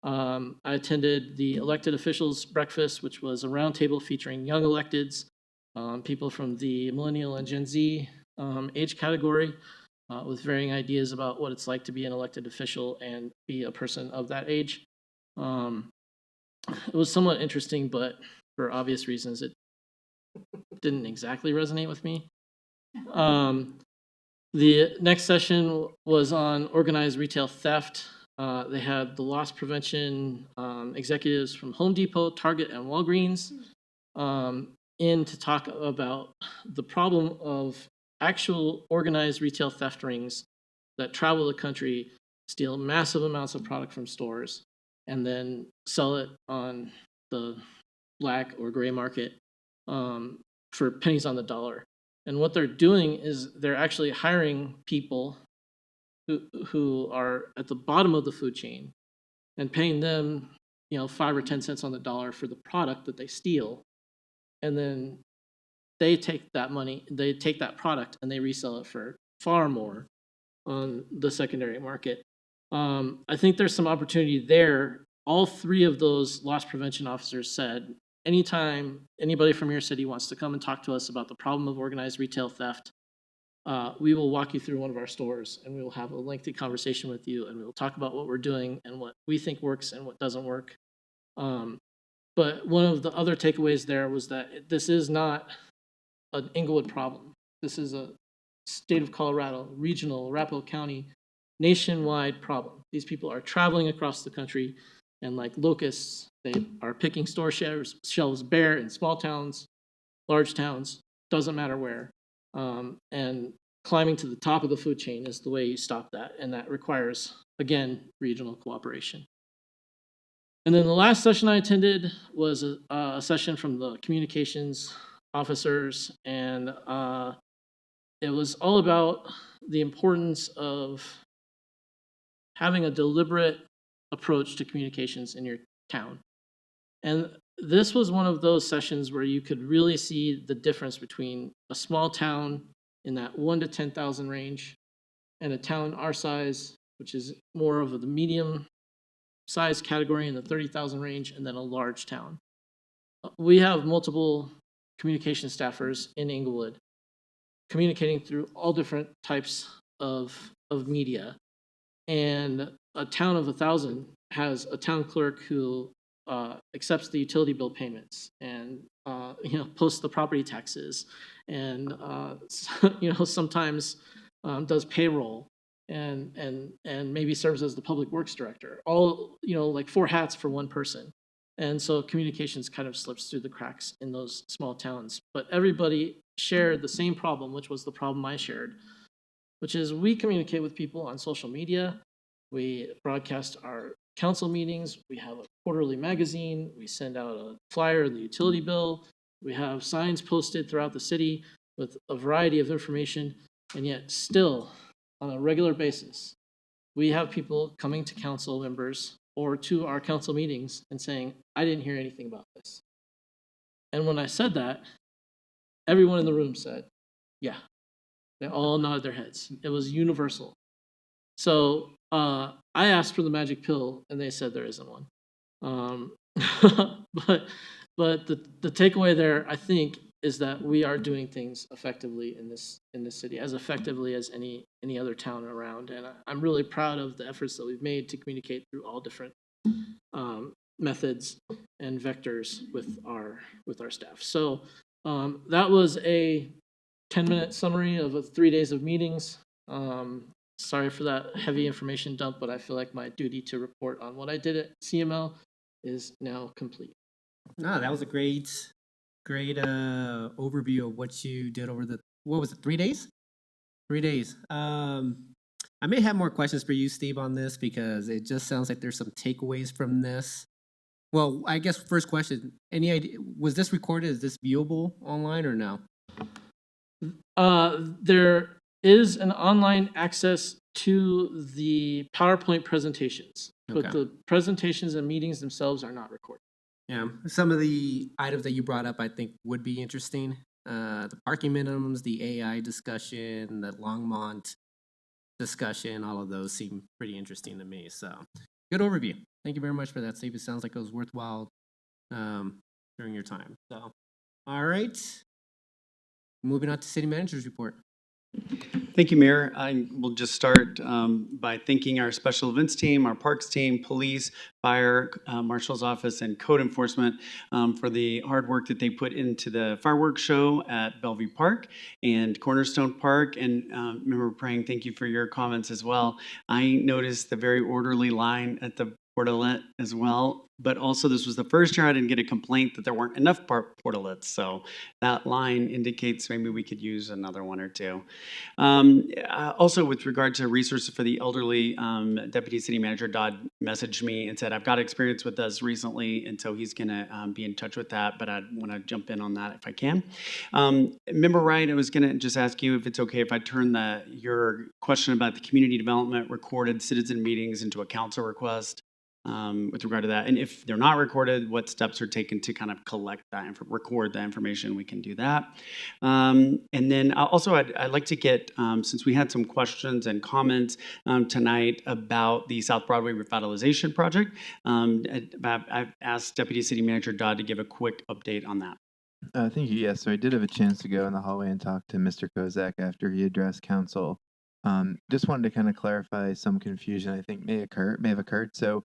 I attended the elected officials breakfast, which was a roundtable featuring young electeds, people from the millennial and Gen Z age category, with varying ideas about what it's like to be an elected official and be a person of that age. It was somewhat interesting, but for obvious reasons, it didn't exactly resonate with me. The next session was on organized retail theft. They had the loss prevention executives from Home Depot, Target, and Walgreens in to talk about the problem of actual organized retail theft rings that travel the country, steal massive amounts of product from stores, and then sell it on the black or gray market for pennies on the dollar. And what they're doing is they're actually hiring people who are at the bottom of the food chain and paying them, 5 or 10 cents on the dollar for the product that they steal. And then they take that money, they take that product and they resell it for far more on the secondary market. I think there's some opportunity there. All three of those loss prevention officers said, anytime anybody from your city wants to come and talk to us about the problem of organized retail theft, we will walk you through one of our stores and we will have a lengthy conversation with you and we will talk about what we're doing and what we think works and what doesn't work. But one of the other takeaways there was that this is not an Englewood problem. This is a state of Colorado, regional, Arapahoe County, nationwide problem. These people are traveling across the country. And like locusts, they are picking store shelves bare in small towns, large towns, doesn't matter where. And climbing to the top of the food chain is the way you stop that. And that requires, again, regional cooperation. And then the last session I attended was a session from the communications officers, and it was all about the importance of having a deliberate approach to communications in your town. And this was one of those sessions where you could really see the difference between a small town in that 1 to 10,000 range and a town our size, which is more of the medium size category in the 30,000 range, and then a large town. We have multiple communication staffers in Englewood communicating through all different types of media. And a town of 1,000 has a town clerk who accepts the utility bill payments and posts the property taxes and sometimes does payroll and maybe serves as the public works director. All like 4 hats for one person. And so communications kind of slips through the cracks in those small towns. But everybody shared the same problem, which was the problem I shared, which is we communicate with people on social media. We broadcast our council meetings. We have a quarterly magazine. We send out a flyer of the utility bill. We have signs posted throughout the city with a variety of information. And yet still, on a regular basis, we have people coming to council members or to our council meetings and saying, I didn't hear anything about this. And when I said that, everyone in the room said, yeah. They all nodded their heads. It was universal. So I asked for the magic pill, and they said there isn't one. But the takeaway there, I think, is that we are doing things effectively in this city, as effectively as any other town around. And I'm really proud of the efforts that we've made to communicate through all different methods and vectors with our staff. So that was a 10-minute summary of 3 days of meetings. Sorry for that heavy information dump, but I feel like my duty to report on what I did at CML is now complete. No, that was a great overview of what you did over what was it, 3 days? 3 days. I may have more questions for you, Steve, on this because it just sounds like there's some takeaways from this. Well, I guess first question, any idea, was this recorded? Is this viewable online or no? There is an online access to the PowerPoint presentations, but the presentations and meetings themselves are not recorded. Yeah, some of the items that you brought up, I think, would be interesting. The parking minimums, the AI discussion, the Longmont discussion, all of those seem pretty interesting to me. So, good overview. Thank you very much for that, Steve. It sounds like it was worthwhile during your time. So, all right. Moving on to City Manager's report. Thank you, Mayor. I will just start by thanking our special events team, our parks team, police, fire, marshal's office, and code enforcement for the hard work that they put into the fireworks show at Bellevue Park and Cornerstone Park. And remember praying, thank you for your comments as well. I noticed the very orderly line at the portalet as well, but also this was the first year I didn't get a complaint that there weren't enough portalets, so that line indicates maybe we could use another one or two. Also, with regard to resources for the elderly, Deputy City Manager Dodd messaged me and said, I've got experience with this recently, and so he's going to be in touch with that, but I want to jump in on that if I can. Member Wright, I was going to just ask you if it's okay if I turn your question about the community development recorded citizen meetings into a council request. With regard to that, and if they're not recorded, what steps are taken to kind of collect that and record that information? We can do that. And then also, I'd like to get, since we had some questions and comments tonight about the South Broadway revitalization project, I've asked Deputy City Manager Dodd to give a quick update on that. Thank you. Yes, so I did have a chance to go in the hallway and talk to Mr. Kozak after he addressed council. Just wanted to kind of clarify some confusion I think may have occurred. So,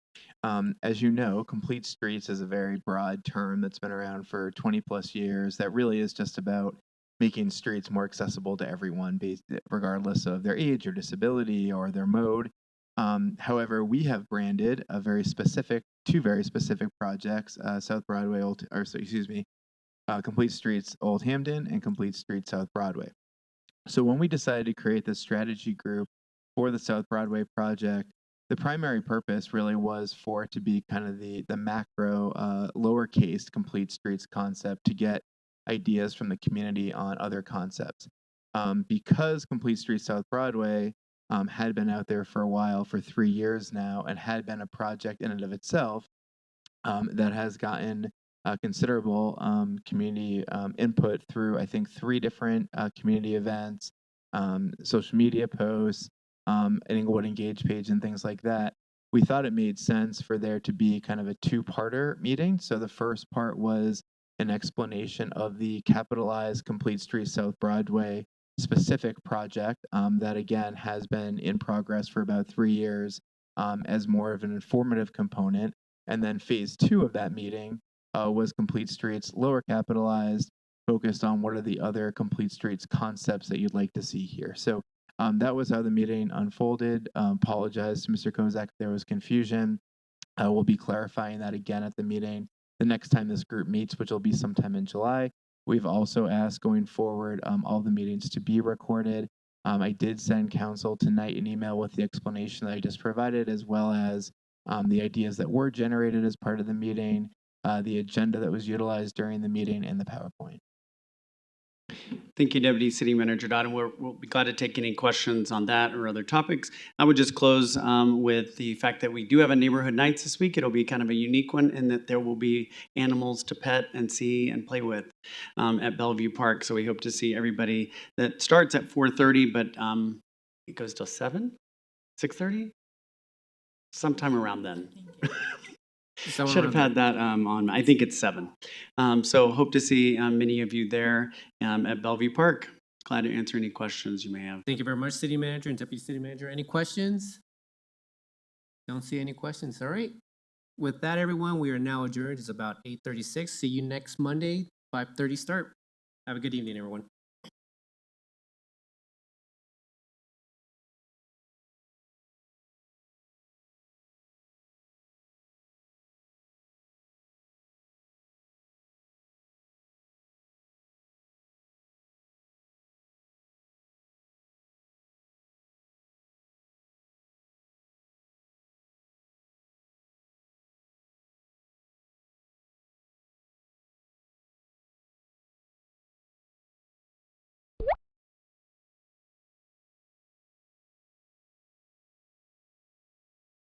as you know, complete streets is a very broad term that's been around for 20 plus years. That really is just about making streets more accessible to everyone, regardless of their age or disability or their mode. However, we have branded two very specific projects, South Broadway, Complete Streets Old Hampden and Complete Streets South Broadway. So when we decided to create this strategy group for the South Broadway project, the primary purpose really was for it to be kind of the macro, lowercase Complete Streets concept to get ideas from the community on other concepts. Because Complete Streets South Broadway had been out there for a while, for 3 years now, and had been a project in and of itself that has gotten considerable community input through, I think, 3 different community events, social media posts, an Englewood Engage page, and things like that. We thought it made sense for there to be kind of a 2-parter meeting. So the first part was an explanation of the capitalized Complete Streets South Broadway specific project that, again, has been in progress for about 3 years as more of an informative component. And then phase 2 of that meeting was Complete Streets lower capitalized, focused on what are the other Complete Streets concepts that you'd like to see here. So that was how the meeting unfolded. Apologize to Mr. Kozak if there was confusion. We'll be clarifying that again at the meeting the next time this group meets, which will be sometime in July. We've also asked going forward all the meetings to be recorded. I did send council tonight an email with the explanation that I just provided, as well as the ideas that were generated as part of the meeting, the agenda that was utilized during the meeting, and the PowerPoint. Thank you, Deputy City Manager Dodd, and we'll be glad to take any questions on that or other topics. I would just close with the fact that we do have a neighborhood nights this week. It'll be kind of a unique one in that there will be animals to pet and see and play with at Bellevue Park. So we hope to see everybody. That starts at 4:30, but it goes till 7, 6:30, sometime around then. Should have had that on. I think it's 7. So hope to see many of you there at Bellevue Park. Glad to answer any questions you may have. Thank you very much, City Manager and Deputy City Manager. Any questions? Don't see any questions. All right. With that, everyone, we are now adjourned. It's about 8:36. See you next Monday, 5:30 start. Have a good evening, everyone.